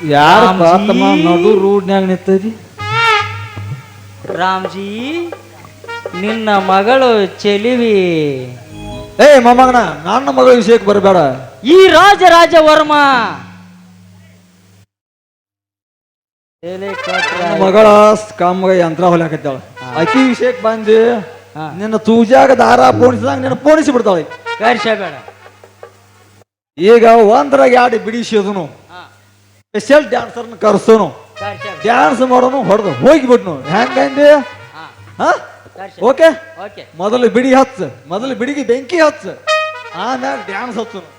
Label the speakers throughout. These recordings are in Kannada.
Speaker 1: ಯಾರ ತಮ್ಮ ನಡು ರೋಡ್ನ್ಯಾಗ ನಿಂತದಿ?
Speaker 2: ರಾಮ್ಜಿ ನಿನ್ನ ಮಗಳು ಚೆಲಿವಿ.
Speaker 1: ಏ ಮೊಮ್ಮಗನ, ನನ್ನ ಮಗಳ ವಿಷಯಕ್ಕೆ ಬರಬೇಡ.
Speaker 2: ಈ ರಾಜ ವರ್ಮ
Speaker 1: ಮಗಳ ಕಾಮಗ ಯಂತ್ರ ಹೊಲಕತ್ತಾಳ. ಅಕ್ಕಿ ವಿಷಯಕ್ಕೆ ಬಂದಿ ನಿನ್ನ ತೂಜಾಗ ದಾರ ಪೋಣಿಸಿದಾಗ ನಿನ್ನ ಪೋಣಿಸಿ ಬಿಡ್ತಾಳೆ.
Speaker 2: ಕರ್ಸಬೇಡ.
Speaker 1: ಈಗ ಒಂದ್ರಾಗ ಎರಡು ಬಿಡಿಸಿದನು, ಸ್ಪೆಷಲ್ ಡ್ಯಾನ್ಸರ್ನ ಕರ್ಸೋನು, ಡ್ಯಾನ್ಸ್ ಮಾಡೋನು, ಹೊಡೆದು ಹೋಗಿಬಿಟ್ನು. ಹೆಂಗಂದಿ? ಓಕೆ, ಮೊದಲು ಬಿಡಿ ಹಚ್ಚ, ಮೊದಲು ಬಿಡಿಗೆ ಬೆಂಕಿ ಹಚ್ಚ, ಆಮ್ಯಾಗ ಡ್ಯಾನ್ಸ್ ಹಚ್ಚನು.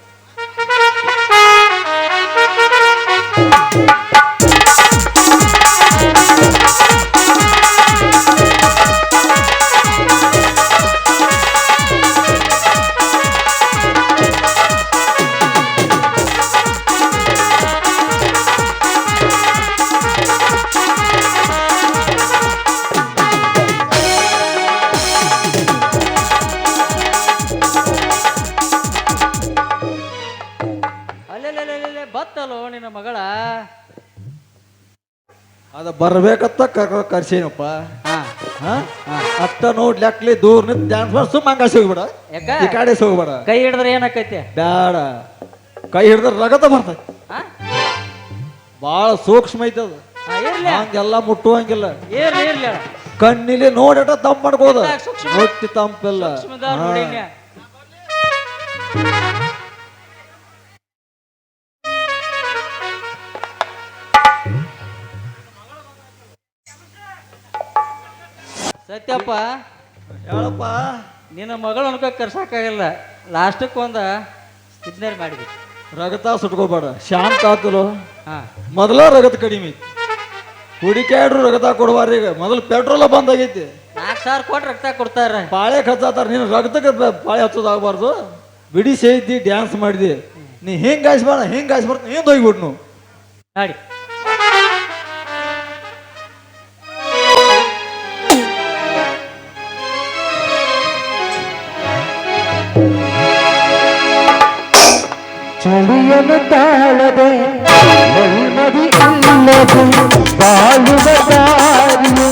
Speaker 2: ಬತ್ತಲ್ಲೋ ನಿನ್ನ ಮಗಳ.
Speaker 1: ಅದ ಬರ್ಬೇಕತ್ತ ಕರ್ಸೇನಪ್ಪ. ಅತ್ತ ನೋಡ್ಲಕ್ಲಿ ದೂರ ನಿಂತ ಡ್ಯಾನ್ಸ್ ಮಾಡಿ ಸುಮ್ಮ ಹಂಗಾಸಿ ಹೋಗ್ಬೇಡ, ಈ ಕಡೆ ಹೋಗ್ಬೇಡ.
Speaker 2: ಕೈ ಹಿಡಿದ್ರೆ ಏನಾಕೈತಿ?
Speaker 1: ಬ್ಯಾಡ, ಕೈ ಹಿಡಿದ್ರೆ ರಗತ ಬರ್ತೈತಿ. ಬಾಳ ಸೂಕ್ಷ್ಮ ಐತದ, ಹಂಗೆಲ್ಲ ಮುಟ್ಟುವಂಗಿಲ್ಲ. ಕಣ್ಣಿಲಿ ನೋಡಟ ತಂಪ್ ಮಾಡ್ಕೋದ, ಮುಟ್ಟಿ ತಂಪಿಲ್ಲ.
Speaker 2: ಸತ್ಯಪ್ಪ
Speaker 1: ಹೇಳಪ್ಪ,
Speaker 2: ನಿನ್ನ ಮಗಳು ಅನ್ಕೋ ಕರ್ಸಕ್ಕಾಗಲ್ಲ. ಲಾಸ್ಟಕ್ಕೆ ಒಂದ ಸಿಗ್ನಲ್ ಮಾಡಿಬಿಟ್ಟು
Speaker 1: ರಗತ ಸುಟ್ಕೋಬೇಡ, ಶಾಂತ ಆತಲು. ಮೊದಲ ರಗತ ಕಡಿಮೆ ಐತಿ, ಹುಡಿಕ್ಯಾಡ್ರು ರಗತ ಕೊಡ್ಬಾರ. ಈಗ ಮೊದಲು ಪೆಟ್ರೋಲ ಬಂದಾಗೈತಿ.
Speaker 2: 4,000 ಕೊಟ್ಟು ರಕ್ತ ಕೊಡ್ತಾರ,
Speaker 1: ಪಾಳೆ ಹಚ್ಚಾತಾರ. ನೀನು ರಗತಕ್ಕೆ ಪಾಳೆ ಹಚ್ಚೋದಾಗಬಾರ್ದು. ಬಿಡಿ ಸೇಯ್ದಿ, ಡ್ಯಾನ್ಸ್ ಮಾಡಿದಿ, ನೀ ಹಿಂಗೆ ಹಾಯಿಸ್ಬೇಡ, ಹಿಂಗೆ ಹಾಯಿಸ್ಬಾರ್ದು, ಹಿಂದೆ ಹೋಗ್ಬಿಟ್ನು
Speaker 2: ನೋಡಿ.
Speaker 3: ಚಳಿಯಲು ತಾಳದೆ ನೆಮ್ಮದಿ ಇಲ್ಲದೆ ಬಾಳುವ ದಾರಿಯು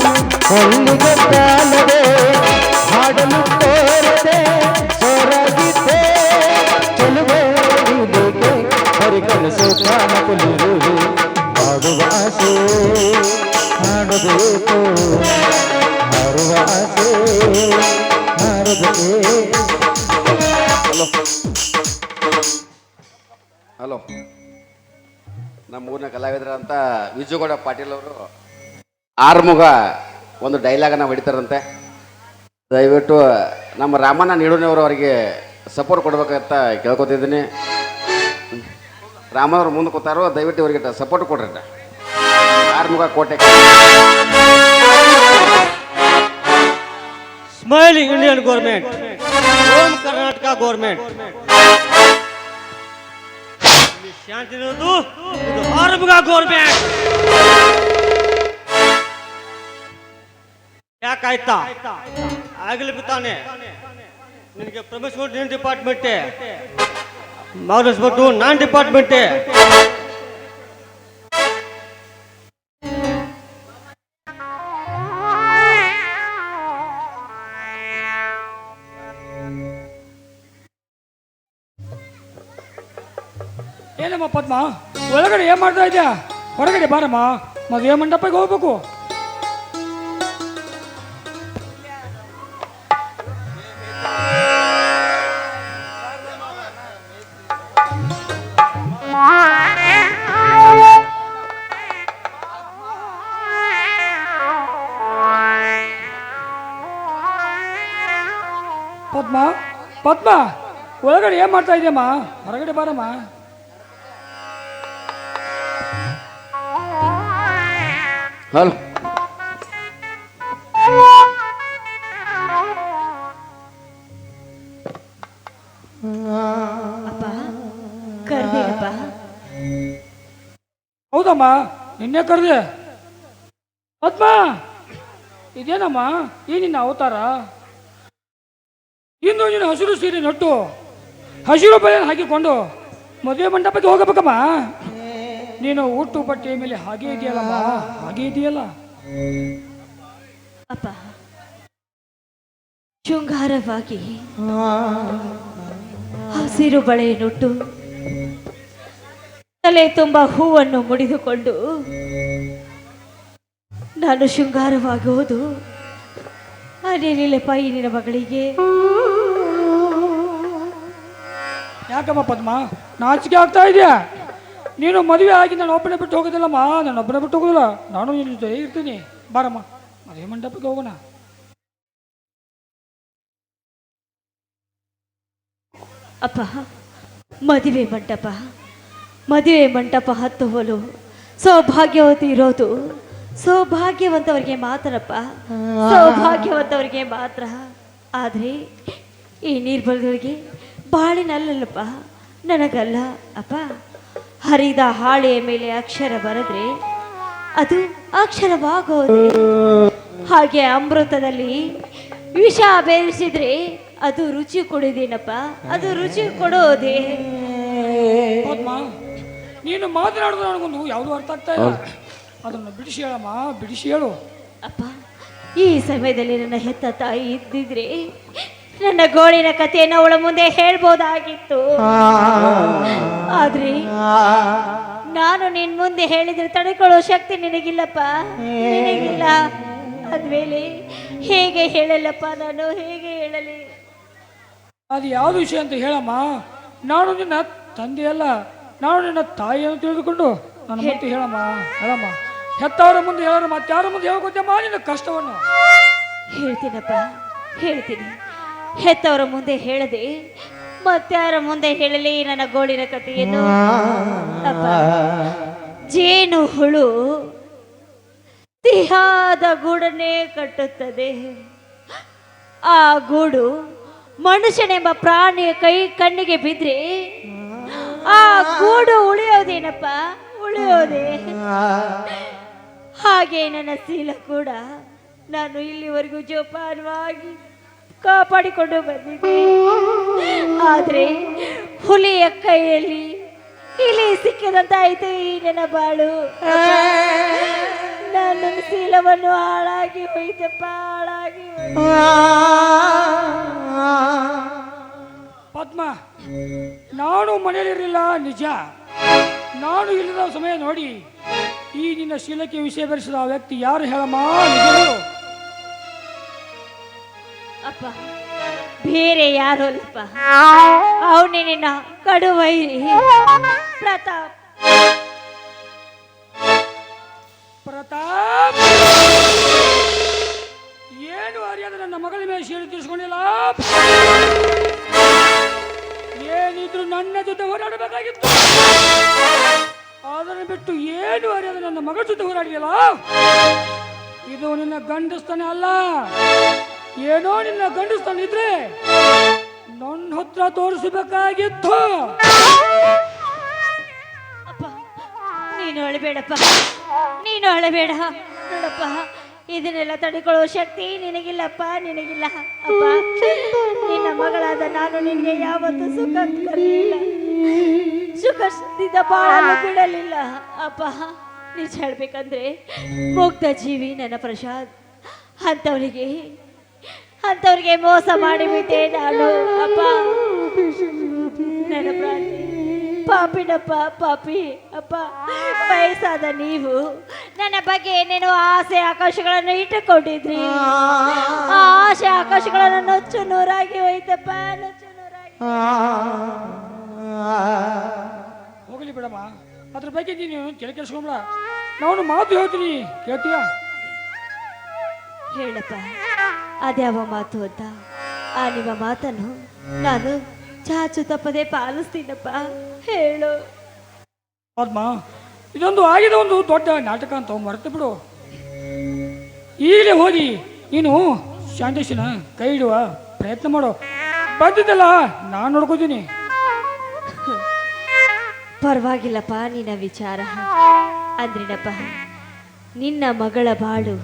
Speaker 3: ಹೊಲ್ಲಿಗೆ ತಾಳದೆ ಹಾಡಲು ತೋರದೆ ಹೊರಗಿದ್ದೆ ಚೆಲುವೆಗೆ ಪರಿಕಲಿಸೋ ಕಾಮ ಕುಲಿರುವೆ ಹಾಡುವ ಆಸೆ ಹಾಡಬೇಕು, ಹಾಡುವ ಆಸೆ ಹಾಡಬೇಕು.
Speaker 4: ಹಲೋ, ನಮ್ಮ ಊರಿನ ಕಲಾವಿದರಂತ ವಿಜುಗೌಡ ಪಾಟೀಲ್ ಅವರು ಆರ್ಮುಗ ಒಂದು ಡೈಲಾಗನ್ನು ಹೊಡಿತಾರಂತೆ. ದಯವಿಟ್ಟು ನಮ್ಮ ರಾಮಣ್ಣ ನೀಡೂನವರು ಅವರಿಗೆ ಸಪೋರ್ಟ್ ಕೊಡ್ಬೇಕಂತ ಕೇಳ್ಕೊತಿದ್ದೀನಿ. ರಾಮನವ್ರು ಮುಂದೆ ಕೂತಾರೋ, ದಯವಿಟ್ಟು ಇವರಿಗೆ ಸಪೋರ್ಟ್ ಕೊಡ್ರಿ. ಆರ್ಮುಗ ಕೋಟೆ.
Speaker 5: ಸ್ಮೈಲಿಂಗ್ ಇಂಡಿಯನ್ ಗೌರ್ಮೆಂಟ್, ಓಂ ಕರ್ನಾಟಕ ಗೌರ್ಮೆಂಟ್. ಶಾಂತಿ ಇರೋದು ಇದು ಆರ್ಮುಗ ಗೌರ್ಮೆಂಟ್. ಯಾಕಾಯ್ತಾ? ಆಗಲಿ ಬಿತ್ತಾನೆ ನಿನಗೆ ಪ್ರಮೋಷನ್ ನಿನ್ನ ಡಿಪಾರ್ಟ್ಮೆಂಟೇ, ಮಾಡಿಸ್ಬಿಟ್ಟು ನಾನ್ ಡಿಪಾರ್ಟ್ಮೆಂಟೇ.
Speaker 6: ಏನಮ್ಮ ಪದ್ಮ, ಒಳಗಡೆ ಏನ್ ಮಾಡ್ತಾ ಇದ್ಯಾ? ಹೊರಗಡೆ ಬಾರಮ್ಮ, ಮದುವೆ ಮಂಟಪಕ್ಕೆ ಹೋಗ್ಬೇಕು. ಪದ್ಮ, ಪದ್ಮ, ಒಳಗಡೆ ಏನ್ ಮಾಡ್ತಾ ಇದೆಯಮ್ಮ? ಹೊರಗಡೆ ಬಾರಮ್ಮ.
Speaker 4: ಹಲೋ,
Speaker 6: ಹೌದಮ್ಮ, ನಿನ್ನೆ ಕರೆದೆ. ಪದ್ಮ, ಇದೇನಮ್ಮ ಈ ನಿನ್ನ ಅವತಾರ? ಇನ್ನು ನೀನು ಹಸಿರು ಸೀರೆ ನಟ್ಟು ಹಸಿರು ಬಳೆ ಹಾಕಿಕೊಂಡು ಮದುವೆ ಮಂಟಪಕ್ಕೆ ಹೋಗಬೇಕಮ್ಮ. ನೀನು ಹುಟ್ಟು ಬಟ್ಟೆಯ ಮೇಲೆ ಹಾಗೆ ಇದೆಯಲ್ಲಮ್ಮ, ಹಾಗೆ ಇದೆಯಲ್ಲ.
Speaker 7: ಅಪ್ಪ, ಶೃಂಗಾರವಾಗಿ ಹಸಿರು ಬಳೆಯನ್ನುಟ್ಟು ತಲೆ ತುಂಬ ಹೂವನ್ನು ಮುಡಿದುಕೊಂಡು ನಾನು ಶೃಂಗಾರವಾಗುವುದು ಅದೇನಿಲ್ಲಪ್ಪ ಈ ನಿನ್ನ ಮಗಳಿಗೆ.
Speaker 6: ಯಾಕಮ್ಮ ಪದ್ಮ, ನಾಚಿಕೆ ಆಗ್ತಾ ಇದೆಯಾ? ನೀನು ಮದುವೆ ಆಗಿ ನಾನು ಒಬ್ಬನೇ ಬಿಟ್ಟು ಹೋಗೋದಿಲ್ಲಮ್ಮ, ನಾನು ಒಬ್ಬನೇ ಬಿಟ್ಟು ಹೋಗೋದಿಲ್ಲ, ನಾನು ನಿನ್ನ ಜೊತೆ ಇರ್ತೀನಿ. ಬಾರಮ್ಮ, ಮದುವೆ ಮಂಟಪಕ್ಕೆ ಹೋಗೋಣ.
Speaker 7: ಅಪ್ಪ, ಮದುವೆ ಮಂಟಪ ಹತ್ತುವಲು ಸೌಭಾಗ್ಯವತಿ ಇರೋದು ಸೌಭಾಗ್ಯವಂತವರಿಗೆ ಮಾತ್ರಪ್ಪ, ಸೌಭಾಗ್ಯವಂತವರಿಗೆ ಮಾತ್ರ. ಆದರೆ ಈ ನಿರ್ಬಲಗಳಿಗೆ ಬಾಳಿನಲ್ಲಪ್ಪ, ನನಗಲ್ಲ ಅಪ್ಪ. ಹರಿದ ಹಾಳೆಯ ಮೇಲೆ ಅಕ್ಷರ ಬರೆದ್ರೆ ಅದು ಅಕ್ಷರವಾಗೋದೆ, ಹಾಗೆ ಅಮೃತದಲ್ಲಿ ವಿಷ ಬೇರಿಸಿದ್ರೆ ಅದು ರುಚಿ ಕೊಡೋದೇನಪ್ಪ, ಅದು ರುಚಿ ಕೊಡೋದೇ.
Speaker 6: ಪದ್ಮ, ನೀನು ಮಾತನಾಡೋದು ನನಗೊಂದು ಯಾವುದೂ ಅರ್ಥ ಆಗ್ತಾ ಇಲ್ಲ. ಅದನ್ನು ಬಿಡಿಸಿ ಹೇಳಮ್ಮ, ಬಿಡಿಸಿ ಹೇಳು.
Speaker 7: ಅಪ್ಪ, ಈ ಸಮಯದಲ್ಲಿ ನನ್ನ ಹೆತ್ತ ತಾಯಿ ಇದ್ದಿದ್ರೆ ನನ್ನ ಗೋಳಿನ ಕಥೆಯನ್ನು ಅವಳ ಮುಂದೆ ಹೇಳ್ಬೋದಾಗಿತ್ತು. ಆದ್ರೆ ನಾನು ನಿನ್ ಮುಂದೆ ಹೇಳಿದ್ರೆ ತಡೆಕೊಳ್ಳೋ ಶಕ್ತಿ ನಿನಗಿಲ್ಲಪ್ಪ, ನಿನಗಿಲ್ಲ. ಅದ್ಮೇಲೆ ಹೇಗೆ ಹೇಳಲ್ಲಪ್ಪ, ನಾನು ಹೇಗೆ ಹೇಳಲಿ?
Speaker 6: ಅದು ಯಾವುದು ವಿಷಯ ಅಂತ ಹೇಳಮ್ಮ. ನಾನು ನಿನ್ನ ತಂದೆಯಲ್ಲ, ನಾನು ನಿನ್ನ ತಾಯಿಯನ್ನು ತಿಳಿದುಕೊಂಡು ನನ್ನ ಮತ್ತೆ ಹೇಳಮ್ಮ, ಹೇಳಮ್ಮ. ಹೆತ್ತವರ ಮುಂದೆ ಹೇಳೋರು ಮತ್ತಾರ ಮುಂದೆ ಹೇಳ್ಕೊತ್ತಮ್ಮ ನಿನ್ನ ಕಷ್ಟವನ್ನು.
Speaker 7: ಹೇಳ್ತೀನಪ್ಪ, ಹೇಳ್ತೀನಿ. ಹೆತ್ತವರ ಮುಂದೆ ಹೇಳದೆ ಮತ್ತಾರ ಮುಂದೆ ಹೇಳಲಿ ನನ್ನ ಗೋಳಿನ ಕಥೆಯನ್ನು. ಅಪ್ಪ, ಜೇನು ಹುಳು ತಿಹಾದ ಗೂಡನ್ನೇ ಕಟ್ಟುತ್ತದೆ. ಆ ಗೂಡು ಮನುಷ್ಯನೆಂಬ ಪ್ರಾಣಿಯ ಕಣ್ಣಿಗೆ ಬಿದ್ರೆ ಆ ಗೂಡು ಉಳಿಯೋದೇನಪ್ಪ, ಉಳಿಯೋದೆ. ಹಾಗೆ ನನ್ನ ಶೀಲ ಕೂಡ ನಾನು ಇಲ್ಲಿವರೆಗೂ ಜೋಪಾನವಾಗಿ ಕಾಪಾಡಿಕೊಂಡು ಬಂದಿದ್ದೆ. ಆದ್ರೆ ಹುಲಿಯ ಕೈಯಲ್ಲಿ ಇಲಿ ಸಿಕ್ಕಿದಂತಾಯ್ತು ಈ ನನ್ನ ಬಾಳು. ನನ್ನ ಶೀಲವನ್ನು ಹಾಳಾಗಿ ಹೋಯ್ತಪ್ಪ, ಹಾಳಾಗಿ
Speaker 6: ಪದ್ಮ, ನಾನು ಮನೆಯಲ್ಲಿರಲಿಲ್ಲ ನಿಜ. ನಾನು ಇಲ್ಲದ ಸಮಯ ನೋಡಿ ಈ ನಿನ್ನ ಶೀಲಕ್ಕೆ ವಿಷಯ ಬೆರೆಸಿದ ಆ ವ್ಯಕ್ತಿ ಯಾರು ಹೇಳಮ್ಮ, ನಿಜ ಹೇಳು.
Speaker 7: ಅಪ್ಪ, ಬೇರೆ ಯಾರು ಅಲ್ಲಪ್ಪ, ಅವನೇ ನಿನ್ನ ಕಡುವೈರಿ ಪ್ರತಾಪ್.
Speaker 6: ಪ್ರತಾಪ್, ಏನು ಅರಿಯಾದ ನನ್ನ ಮಗಳ ಮೇಲೆ ಶೀಲ ತೀರಿಸ್ಕೊಂಡಿಲ್ಲ. ಏನಿದ್ರು ನನ್ನ ಜೊತೆ ಹೋರಾಡಬೇಕಾಗಿತ್ತು, ಅದನ್ನು ಬಿಟ್ಟು ಏನು ಅರಿಯಾದ ನನ್ನ ಮಗಳ ಜೊತೆ ಹೋರಾಡಿಯಲ್ಲ. ಇದು ನಿನ್ನ ಗಂಡಸ್ತನ ಅಲ್ಲ. ಏನೋ ನಿನ್ನ ಗಂಡಸ್ತನ ಇದ್ರೆ ನನ್ನ ಹತ್ರ ತೋರಿಸಬೇಕಾಗಿತ್ತು.
Speaker 7: ಅಪ್ಪ, ನೀನು ಅಳಬೇಡಪ್ಪ, ನೀನು ಅಳಬೇಡ. ನೋಡಪ್ಪ, ಇದನ್ನೆಲ್ಲ ತಡೆಕೊಳ್ಳುವ ಶಕ್ತಿ ನಿನಗಿಲ್ಲಪ್ಪ, ನಿನಗಿಲ್ಲ. ಅಪ್ಪ, ನಿನ್ನ ಮಗಳಾದ ನಾನು ನಿನಗೆ ಯಾವತ್ತೂ ಸುಖ ತರಲಿಲ್ಲ, ಸುಖದಿಂದ ಬಾಳಲು ಬಿಡಲಿಲ್ಲ. ಅಪ್ಪ, ನಿಜ ಹೇಳ್ಬೇಕಂದ್ರೆ ಮುಗ್ಧ ಜೀವಿ ನನ್ನ ಪ್ರಸಾದ್. ಅಂಥವ್ರಿಗೆ ಮೋಸ ಮಾಡಿಬಿಟ್ಟೆ ನಾನು. ಅಪ್ಪ, ನನ್ನ ಪ್ರಾಣಿ ಪಾಪಿನಪ್ಪ, ಪಾಪಿ. ಅಪ್ಪ, ವಯಸ್ಸಾದ ನೀವು ನನ್ನ ಬಗ್ಗೆ ಏನೇನೋ ಆಸೆ ಆಕಾಶಗಳನ್ನು ಇಟ್ಟುಕೊಂಡಿದ್ರಿ. ಆ ಆಸೆ ಆಕಾಶಗಳನ್ನು ನೊಚ್ಚು ನೂರಾಗಿ ಹೋಯ್ತಪ್ಪ, ನೊಚ್ಚು ನೂರಾಗಿ.
Speaker 6: ಹೋಗಲಿ ಬಿಡಮ್ಮ, ಅದ್ರ ಬಗ್ಗೆ ನೀನು ತಲೆ ಕೆಡಿಸ್ಕೊಂಬಿಡ. ನಾನು ಮಾತು ಹೇಳ್ತೀನಿ, ಕೇಳ್ತೀಯ?
Speaker 7: ಹೇಳಪ್ಪ, ಅದ್ಯಾವ ಮಾತು ಅಂತ? ಆ ನಿಮ್ಮ ಮಾತನ್ನು ನಾನು ಚಾಚು ತಪ್ಪದೆ ಪಾಲಿಸ್ತೀನಪ್ಪ, ಹೇಳು.
Speaker 6: ಪದ್ಮ, ಇದೊಂದು ಆಗಿದೆ ಒಂದು ದೊಡ್ಡ ನಾಟಕ ಅಂತ ಮರೆತು ಬಿಡು. ಈಗಲೇ ಹೋಗಿ ನೀನು ಶಾಂತೇಶನ ಕೈ ಇಡುವ ಪ್ರಯತ್ನ ಮಾಡು. ಬಂದಿದ್ದಲ್ಲ ನಾನು ನೋಡ್ಕೋತೀನಿ.
Speaker 7: ಪರವಾಗಿಲ್ಲಪ್ಪ ನಿನ್ನ ವಿಚಾರ. ಅಂದ್ರೇನಪ್ಪ, ನಿನ್ನ ಮಗಳ ಬಾಳು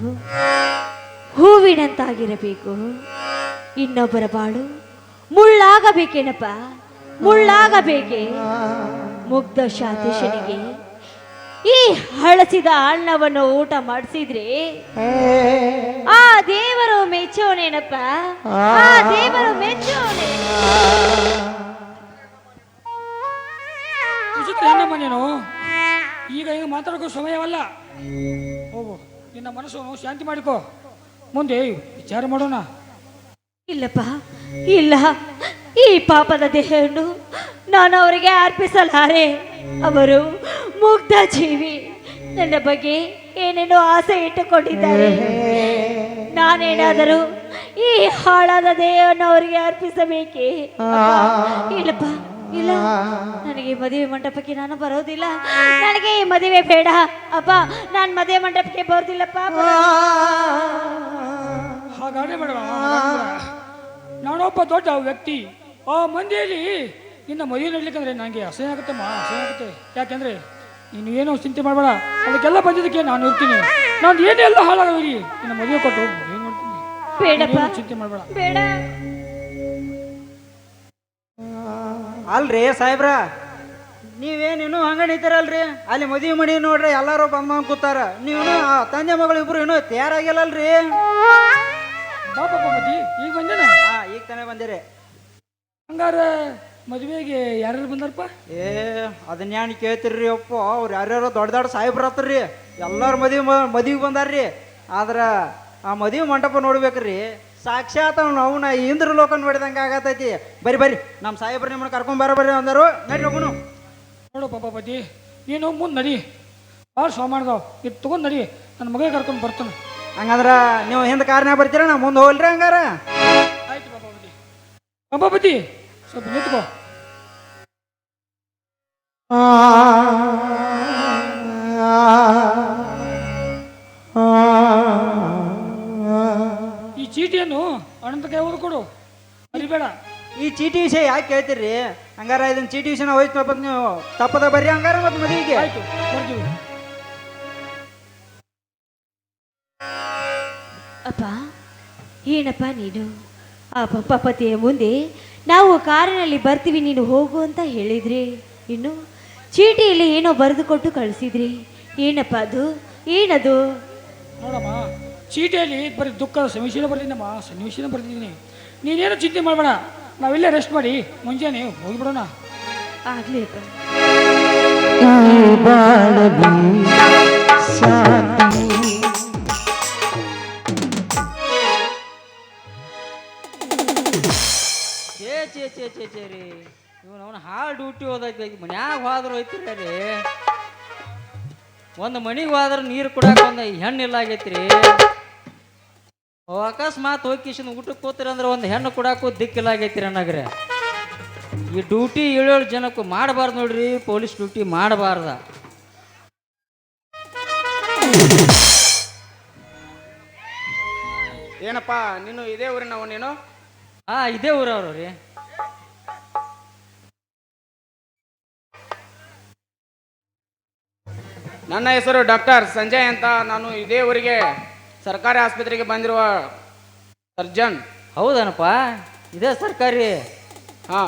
Speaker 7: ಹೂವಿನಂತಾಗಿರಬೇಕು, ಇನ್ನೊಬ್ಬರ ಬಾಳು ಮುಳ್ಳಾಗಬೇಕೇನಪ್ಪ, ಮುಳ್ಳಾಗಬೇಕೆ. ಮುಗ್ಧ ಶಾಂತೇಶನಿಗೆ ಈ ಹಳಸಿದ ಅನ್ನವನ್ನು ಊಟ ಮಾಡಿಸಿದ್ರೆ ಆ ದೇವರು ಮೆಚ್ಚೋನೇನಪ್ಪ, ಆ ದೇವರು ಮೆಚ್ಚೋನೆ.
Speaker 6: ಏನಮ್ಮ ನೀನು ಈಗ ಮಾತಾಡೋಕೆ ಸಮಯವಲ್ಲ. ಹೋಗು, ನಿನ್ನ ಮನಸ್ಸು ಶಾಂತಿ ಮಾಡಿಕೋ, ಮುಂದೆ ವಿಚಾರ ಮಾಡೋಣ.
Speaker 7: ಇಲ್ಲಪ್ಪ, ಇಲ್ಲ, ಈ ಪಾಪದ ದೇಹವನ್ನು ನಾನು ಅವರಿಗೆ ಅರ್ಪಿಸಲಾರೆ. ಅವರು ಮುಗ್ಧ ಜೀವಿ, ನನ್ನ ಬಗ್ಗೆ ಏನೇನೋ ಆಸೆ ಇಟ್ಟುಕೊಂಡಿದ್ದಾರೆ. ನಾನೇನಾದರೂ ಈ ಹಾಳಾದ ದೇಹವನ್ನು ಅವರಿಗೆ ಅರ್ಪಿಸಬೇಕೇ? ಇಲ್ಲಪ್ಪ, ಇಲ್ಲ, ನನಗೆ ಮದುವೆ ಮಂಟಪಕ್ಕೆ ನಾನು ಬರೋದಿಲ್ಲ. ನನಗೆ ಈ ಮದುವೆ ಬೇಡ ಅಪ್ಪ, ನಾನು ಮದುವೆ ಮಂಟಪಕ್ಕೆ ಬರೋದಿಲ್ಲಪ್ಪ.
Speaker 6: ಹಾಗಾದ್ರೆ ಬೇಡ, ನಾನೊಬ್ಬ ದೊಡ್ಡ ವ್ಯಕ್ತಿ. ಆ ಮಂದಿಯಲ್ಲಿ ನಿನ್ನ ಮದುವೆ ನಡಲಿಕ್ಕಂದ್ರೆ ನನಗೆ ಅಸಹ್ಯ ಆಗುತ್ತಮ್ಮ, ಅಸಹ್ಯ ಆಗುತ್ತೆ. ಯಾಕೆಂದ್ರೆ ನೀನು ಏನೋ ಚಿಂತೆ ಮಾಡಬೇಡ, ಅದಕ್ಕೆಲ್ಲ ಬಂದಿದ್ದಕ್ಕೆ ನಾನು ಇರ್ತೀನಿ. ನಾನು ಏನೆಲ್ಲ ಹಾಳಾಗಲಿ, ನಿನ್ನ ಮದುವೆ ಕೊಟ್ಟು ಮದುವೆ ಮಾಡ್ತೀನಿ.
Speaker 7: ಬೇಡಪ್ಪ,
Speaker 6: ಚಿಂತೆ ಮಾಡಬೇಡ.
Speaker 7: ಬೇಡ.
Speaker 5: ಅಲ್ರಿ ಸಾಹೇಬ್ರ, ನೀವೇನೇನು ಹಂಗ ನಿಂತಿರಲ್ರಿ, ಅಲ್ಲಿ ಮದುವೆ ಮಾಡಿ ನೋಡ್ರಿ ಎಲ್ಲಾರು ಬಂದ್ ಕೂತಾರ. ನೀವು ತಂದೆ ಮಗಳು ಇಬ್ರು ಇನ್ನೂ ತಯಾರಾಗಿಲ್ಲಲ್ರಿ.
Speaker 6: ಪಾಪ ಮತಿ ಈಗ ಬಂದೇನ?
Speaker 5: ಈಗ ತಾನೇ ಬಂದಿರಿ.
Speaker 6: ಹಂಗಾರ ಮದುವೆಗೆ ಯಾರ್ಯಾರು ಬಂದಾರಪ್ಪ?
Speaker 5: ಅದನ್ನ ಯಾನ್ ಕೇಳ್ತಿರ್ರಿ ಅಪ್ಪ, ಅವ್ರು ಯಾರ್ಯಾರೋ ದೊಡ್ಡ ದೊಡ್ಡ ಸಾಹೇಬ್ರ ಹತ್ರರಿ ಎಲ್ಲಾರು ಮದುವೆ ಬಂದಾರ್ರಿ. ಆದ್ರ ಆ ಮದುವೆ ಮಂಟಪ ನೋಡ್ಬೇಕ್ರಿ, ಸಾಕ್ಷಾತ್ ಅವನ ಇಂದ್ರ ಲೋಕ ನೋಡಿದಂಗೆ ಆಗತೈತಿ. ಬರ್ರಿ ನಮ್ಮ ಸಾಹೇಬ್ರ ನಿಮ್ಮನ್ನ ಕರ್ಕೊಂಡ್ ಬರ್ರಿ ಅಂದರು. ನಡ್ರಿ ಹೋಗುನು.
Speaker 6: ನೋಡು ಪಾಪಾಪತಿ, ನೀನು ಮುಂದೆ ನಡಿ, ಭಾಳ ಸೋಮಾನದವ್ ಇದು ತಗೊಂಡ್ ನಡಿ, ನನ್ನ ಮಗ ಕರ್ಕೊಂಡು ಬರ್ತಾನೆ.
Speaker 5: ಹಂಗಂದ್ರ ನೀವು ಹಿಂದೆ ಕಾರ್ನ್ಯಾಗ ಬರ್ತೀರ, ನಾ ಮುಂದೆ ಹೋಗ್ಲ್ರಿ. ಹಂಗಾರ
Speaker 6: ಆಯ್ತು ಪಾಪಾಪತಿ. ಪಾಪಾಪತಿ ಸ್ವಲ್ಪ ನಿಂತ್ಕೋ. ಈ ಚೀಟಿಯನ್ನು ಅನಂತ ಕೈ ಓದು ಕೊಡು, ಅರಿಬೇಡ.
Speaker 5: ಈ ಚೀಟಿ ವಿಷಯ ಯಾಕೆ ಕೇಳ್ತೀರಿ? ಹಂಗಾರ ಇದನ್ನ ಚೀಟಿ ವಿಷಯನ ಹೋಯ್ತು ನೀವು ತಪ್ಪದ ಬರ್ರಿ. ಹಂಗಾರ ಮತ್ತೆ ಮದುವೆಗೆ
Speaker 6: ಆಯ್ತು ಬರ್ತೀವಿ.
Speaker 7: ಅಪ್ಪ, ಏನಪ್ಪ ನೀನು ಆ ಪತಿಯ ಮುಂದೆ ನಾವು ಕಾರಿನಲ್ಲಿ ಬರ್ತೀವಿ, ನೀನು ಹೋಗು ಅಂತ ಹೇಳಿದ್ರಿ. ಇನ್ನು ಚೀಟಿಯಲ್ಲಿ ಏನೋ ಬರೆದು ಕೊಟ್ಟು ಕಳಿಸಿದ್ರಿ. ಏನಪ್ಪ ಅದು, ಏನದು?
Speaker 6: ನೋಡಮ್ಮ, ಚೀಟಿಯಲ್ಲಿ ಬರೀ ದುಃಖದ ಸನ್ನಿವೇಶನ ಬರ್ತಿದ್ದಮ್ಮ, ಸನ್ನಿವೇಶನ ಬರ್ತಿದ್ದೀನಿ. ನೀನೇನು ಚಿಂತೆ ಮಾಡಬೇಡ, ನಾವಿಲ್ಲೇ ರೆಸ್ಟ್ ಮಾಡಿ ಮುಂಜಾನೆ ಹೋಗಿಬಿಡೋಣ.
Speaker 7: ಆಗ್ಲಿ ಅಪ್ಪ.
Speaker 3: ಈ ಬಾಳಲಿ ಶಾಂತಿ
Speaker 2: ಚೇ ರೀ, ಇವನು ಅವನು ಹಾಳು ಡ್ಯೂಟಿ ಹೋದೈತಿ. ಮನ್ಯಾಗ ಹೋದ್ರು ಹೋಯ್ತಿರ ರೀ, ಒಂದು ಮನಿಗೆ ಹೋದ್ರೆ ನೀರು ಕುಡಾಕ ಒಂದು ಹೆಣ್ಣು ಇಲ್ಲ ಆಗೈತ್ರಿ. ಅಕಸ್ಮಾತ್ ಹೋಗಿ ಕಿಶನ್ ಊಟಕ್ಕೆ ಕೂತಿರ ಅಂದ್ರೆ ಒಂದು ಹೆಣ್ಣು ಕುಡಾಕು ದಿಕ್ಕಿಲ್ಲ ಆಗೈತಿ ಅನ್ನಗ್ರೆ. ಈ ಡ್ಯೂಟಿ 7 ಜನಕ್ಕೂ ಮಾಡಬಾರ್ದು ನೋಡ್ರಿ, ಪೊಲೀಸ್ ಡ್ಯೂಟಿ ಮಾಡಬಾರ್ದ.
Speaker 8: ಏನಪ್ಪ ನೀನು ಇದೇ ಊರಿನವ ನೀನು?
Speaker 2: ಇದೇ ಊರವ್ರು ರೀ.
Speaker 8: ನನ್ನ ಹೆಸರು ಡಾಕ್ಟರ್ ಸಂಜಯ್ ಅಂತ. ನಾನು ಇದೇ ಊರಿಗೆ ಸರ್ಕಾರಿ ಆಸ್ಪತ್ರೆಗೆ ಬಂದಿರುವ ಸರ್ಜನ್.
Speaker 2: ಹೌದನಪ್ಪ, ಇದೇ ಸರ್ಕಾರಿ.
Speaker 8: ಹಾ,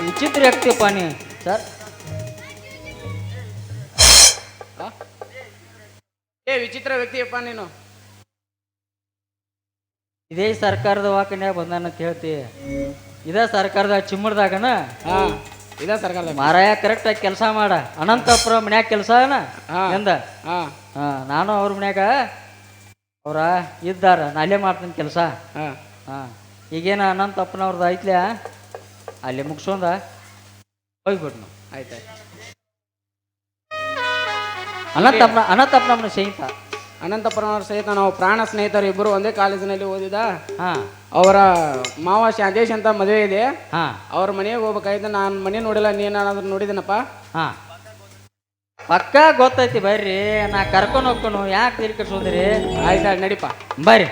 Speaker 2: ವಿಚಿತ್ರ ವ್ಯಕ್ತಿಯಪ್ಪ ನೀ ಸರ್.
Speaker 8: ವಿಚಿತ್ರ ವ್ಯಕ್ತಿಯಪ್ಪ ನೀನು.
Speaker 2: ಇದೇ ಸರ್ಕಾರದ ವಾಕನ್ಯಾಗ ಬಂದಾನಂತ ಹೇಳ್ತಿ. ಇದೇ ಸರ್ಕಾರದ ಚಿಮ್ಮಡ್ದಾಗನ.
Speaker 8: ಹಾ, ಇದೇ ಸರ್ಕಾರದ
Speaker 2: ಮಾರಾಯ ಕರೆಕ್ಟಾಗಿ ಕೆಲಸ ಮಾಡ. ಅನಂತಪುರ ಮನ್ಯಾಗ ಕೆಲಸ ಎಂದ. ನಾನು ಅವ್ರ ಮನ್ಯಾಗ ಅವ್ರ ಇದ್ದಾರ, ನಾಲೇ ಮಾಡ್ತೀನಿ ಕೆಲಸ. ಈಗೇನ ಅನಂತಪ್ಪನವ್ರದ್ದು ಐತ್ಲ್ಯಾ, ಅಲ್ಲಿ ಮುಗಿಸೋಂದ ಹೋಗ್ಬಿಡ್ನು.
Speaker 8: ಆಯ್ತಾಯ್ತು.
Speaker 2: ಅನಂತಪ್ಪನವ್ನ ಸಹಿತ
Speaker 8: ಅನಂತಪುರನವ್ರ ಸಹಿತ ನಾವು ಪ್ರಾಣ ಸ್ನೇಹಿತರು, ಇಬ್ಬರು ಒಂದೇ ಕಾಲೇಜಿನಲ್ಲಿ ಓದಿದ.
Speaker 2: ಹಾಂ,
Speaker 8: ಅವರ ಮಾವ ಶಾಂತೇಶ್ ಅಂತ ಮದುವೆ ಇದೆ.
Speaker 2: ಹಾಂ,
Speaker 8: ಅವ್ರ ಮನೆಗೆ ಹೋಗ್ಬೇಕಾಯ್ತು. ನಾನು ಮನೆ ನೋಡಿಲ್ಲ, ನೀನಾದ್ರೂ ನೋಡಿದನಪ್ಪ?
Speaker 2: ಹಾಂ, ಪಕ್ಕ ಗೊತ್ತೈತಿ. ಬರ್ರಿ, ನಾ ಕರ್ಕೊಂಡು ಹೋಗ್ಕೊನು, ಯಾಕೆ ತಿರುಗಿ ಕಟ್ಸೋದ್ರಿ?
Speaker 8: ಆಯ್ತು, ನಡಿಪ
Speaker 2: ಬರ್ರಿ.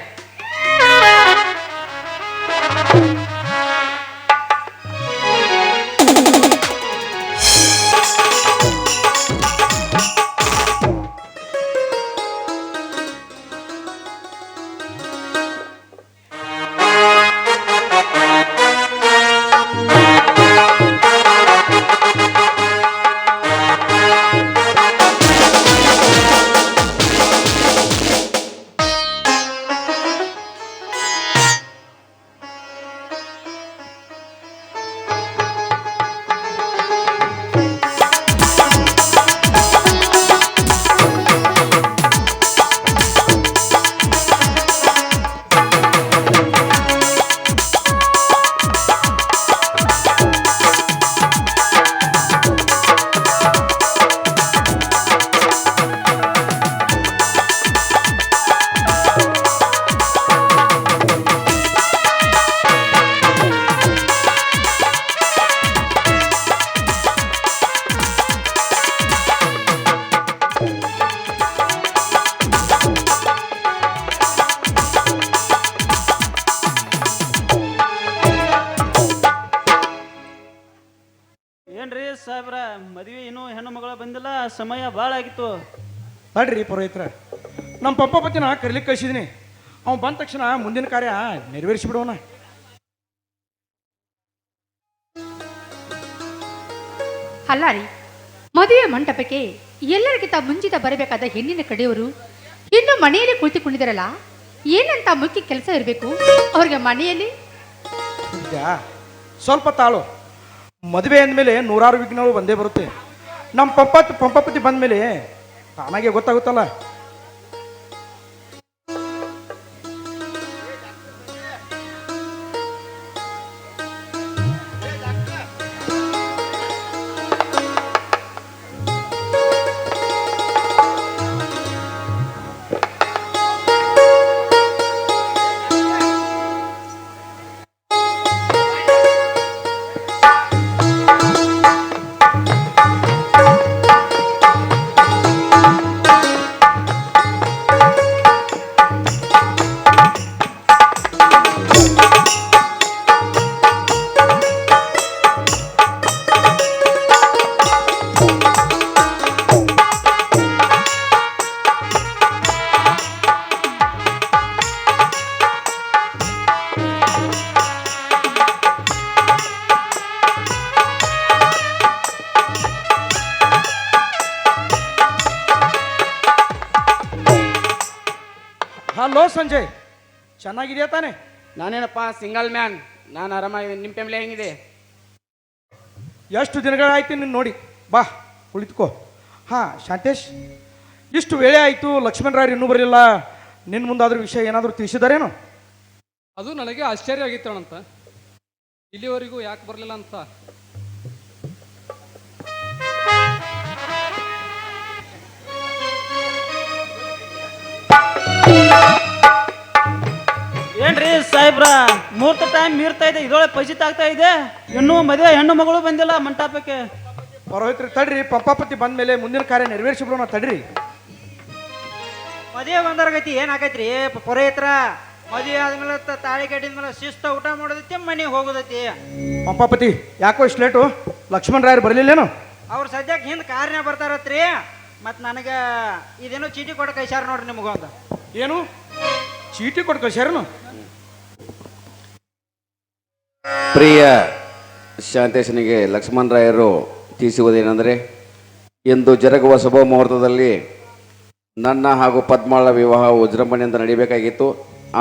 Speaker 5: ಸಾಹೇಬ್ರ ಮದುವೆ ಇನ್ನೂ ಹೆಣ್ಣು ಮಗಳ ಬಂದಿಲ್ಲ, ಸಮಯ ಭಾಳ ಆಗಿತ್ತು.
Speaker 9: ತಡ್ರಿ ಪುರೋಹಿತ್ರ, ನಮ್ಮ ಪಂಪಪತಿನ ಕರಿಲಿಕ್ಕೆ ಕಳಿಸಿದ್ದೀನಿ. ಅವ್ನು ಬಂದ ತಕ್ಷಣ ಮುಂದಿನ ಕಾರ್ಯ ನೆರವೇರಿಸಿಬಿಡೋಣ.
Speaker 10: ಅಲ್ಲ ರೀ, ಮದುವೆ ಮಂಟಪಕ್ಕೆ ಎಲ್ಲರಿಗಿಂತ ಮುಂಚಿತ ಬರಬೇಕಾದ ಹೆಣ್ಣಿನ ಕಡೆಯವರು ಇನ್ನು ಮನೆಯಲ್ಲಿ ಕುಳಿತುಕೊಂಡಿದ್ದಾರಲ್ಲ, ಏನಂತ ಮುಖ್ಯ ಕೆಲಸ ಇರಬೇಕು ಅವ್ರಿಗೆ ಮನೆಯಲ್ಲಿ?
Speaker 9: ಸ್ವಲ್ಪ ತಾಳು. ಮದುವೆ ಅಂದಮೇಲೆ ನೂರಾರು ವಿಘ್ನಗಳು ಬಂದೇ ಬರುತ್ತೆ. ನಮ್ಮ ಪಂಪಪತಿ ಬಂದ ಮೇಲೆ ತಾನಾಗೆ ಗೊತ್ತಾಗುತ್ತಲ್ಲ. ಹಲೋ ಸಂಜಯ್, ಚೆನ್ನಾಗಿದೆಯಾ ತಾನೆ?
Speaker 8: ನಾನೇನಪ್ಪ ಸಿಂಗಲ್ ಮ್ಯಾನ್, ನಾನು ಆರಾಮಾಗಿ. ನಿಮ್ಮ ಫ್ಯಾಮಿಲಿ ಹೆಂಗಿದೆ?
Speaker 9: ಎಷ್ಟು ದಿನಗಳಾಯ್ತು ನೀನು ನೋಡಿ. ಬಾ ಕುಳಿತುಕೋ. ಹಾಂ ಶಾಂತೇಶ್, ಇಷ್ಟು ವೇಳೆ ಆಯಿತು, ಲಕ್ಷ್ಮಣರಾಯರು ಇನ್ನೂ ಬರಲಿಲ್ಲ. ನಿನ್ನ ಮುಂದಾದ್ರೂ ವಿಷಯ ಏನಾದರೂ ತಿಳಿಸಿದಾರೇನು?
Speaker 6: ಅದು ನನಗೆ ಆಶ್ಚರ್ಯ ಆಗಿತ್ತಣಂತ, ಇಲ್ಲಿವರೆಗೂ ಯಾಕೆ ಬರಲಿಲ್ಲ ಅಂತ.
Speaker 5: ಏನ್ರಿ ಸಾಹೇಬ್ರ, ಮುಹೂರ್ತ ಟೈಮ್ ಮೀರ್ತಾ ಇದೆ, ಇದೊಳೆ ಫಜಿತ್ ಆಗ್ತಾ ಇದೆ, ಇನ್ನೂ ಮದುವೆ ಹೆಣ್ಣು ಮಗಳು ಬಂದಿಲ್ಲ ಮಂಟಪಕ್ಕೆ.
Speaker 9: ಪರವಾಗಿತ್ರಿ, ತಡ್ರಿ. ಪಂಪಾಪತಿ ಬಂದ ಮೇಲೆ ಮುಂದಿನ ಕಾರ್ಯ ನೆರವೇರಿಸಿಬಿಡೋಣ, ತಡ್ರಿ.
Speaker 5: ಮದುವೆ ಬಂದರ್ಗತಿ ಏನಾಗೈತ್ರಿ ಪುರೋಹಿತ್ರ? ಮದುವೆ ಆದ್ಮೇಲೆ ತಾಳಿ ಕಟ್ಟಿದ ಮೇಲೆ ಶಿಸ್ತ ಊಟ ಮಾಡೋದೈತಿ, ಮನೆಗೆ ಹೋಗೋದೈತಿ.
Speaker 9: ಪಂಪಾಪತಿ ಯಾಕೋ ಇಷ್ಟು ಲೇಟು? ಲಕ್ಷ್ಮಣರಾಯರು ಬರಲಿಲ್ಲೇನು?
Speaker 5: ಅವ್ರು ಸದ್ಯಕ್ಕೆ ಹಿಂದೆ ಕಾರ್ಯ ಬರ್ತಾರತ್ರಿ. ಮತ್ತು ನನಗೆ ಇದೇನೋ ಚೀಟಿ ಕೊಡ ಕೈಸಾರ ನೋಡ್ರಿ ನಿಮಗೊಂದು.
Speaker 9: ಏನು ಚೀಟಿ ಕೊಟ್ಟು ಕಳ್ಸ್ಯಾರೇನು?
Speaker 4: ಪ್ರಿಯ ಶಾಂತೇಶನಿಗೆ ಲಕ್ಷ್ಮಣರಾಯರು ತಿಳಿಸುವುದೇನೆಂದರೆ, ಇಂದು ಜರುಗುವ ಶುಭ ಮುಹೂರ್ತದಲ್ಲಿ ನನ್ನ ಹಾಗೂ ಪದ್ಮಾಳ ವಿವಾಹ ವಿಜೃಂಭಣೆಯಿಂದ ನಡೀಬೇಕಾಗಿತ್ತು.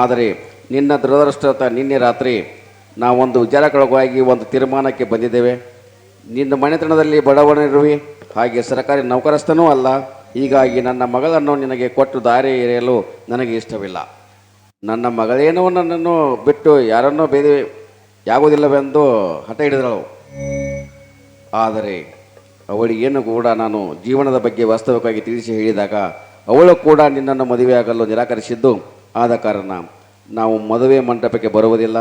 Speaker 4: ಆದರೆ ನಿನ್ನ ದುರದೃಷ್ಟ ನಿನ್ನೆ ರಾತ್ರಿ ನಾವೊಂದು ವಿಚಾರಕ್ಕೊಳಗಾಗಿ ಒಂದು ತೀರ್ಮಾನಕ್ಕೆ ಬಂದಿದ್ದೇವೆ. ನಿನ್ನ ಮನೆತನದಲ್ಲಿ ಬಡವನಿರುವಿ, ಹಾಗೆ ಸರ್ಕಾರಿ ನೌಕರಸ್ಥನೂ ಅಲ್ಲ. ಹೀಗಾಗಿ ನನ್ನ ಮಗಳನ್ನು ನಿನಗೆ ಕೊಟ್ಟು ದಾರಿ ಎರೆಯಲು ನನಗೆ ಇಷ್ಟವಿಲ್ಲ. ನನ್ನ ಮಗಳೇನೋ ನನ್ನನ್ನು ಬಿಟ್ಟು ಯಾರನ್ನೋ ಯಾಗುವುದಿಲ್ಲವೆಂದು ಹಠ ಹಿಡಿದಳು. ಆದರೆ ಅವಳಿಗೇನು ಕೂಡ ನಾನು ಜೀವನದ ಬಗ್ಗೆ ವಾಸ್ತವಿಕವಾಗಿ ತಿಳಿಸಿ ಹೇಳಿದಾಗ ಅವಳು ಕೂಡ ನಿನ್ನನ್ನು ಮದುವೆಯಾಗಲು ನಿರಾಕರಿಸಿದ್ದು. ಆದ ಕಾರಣ ನಾವು ಮದುವೆ ಮಂಟಪಕ್ಕೆ ಬರುವುದಿಲ್ಲ.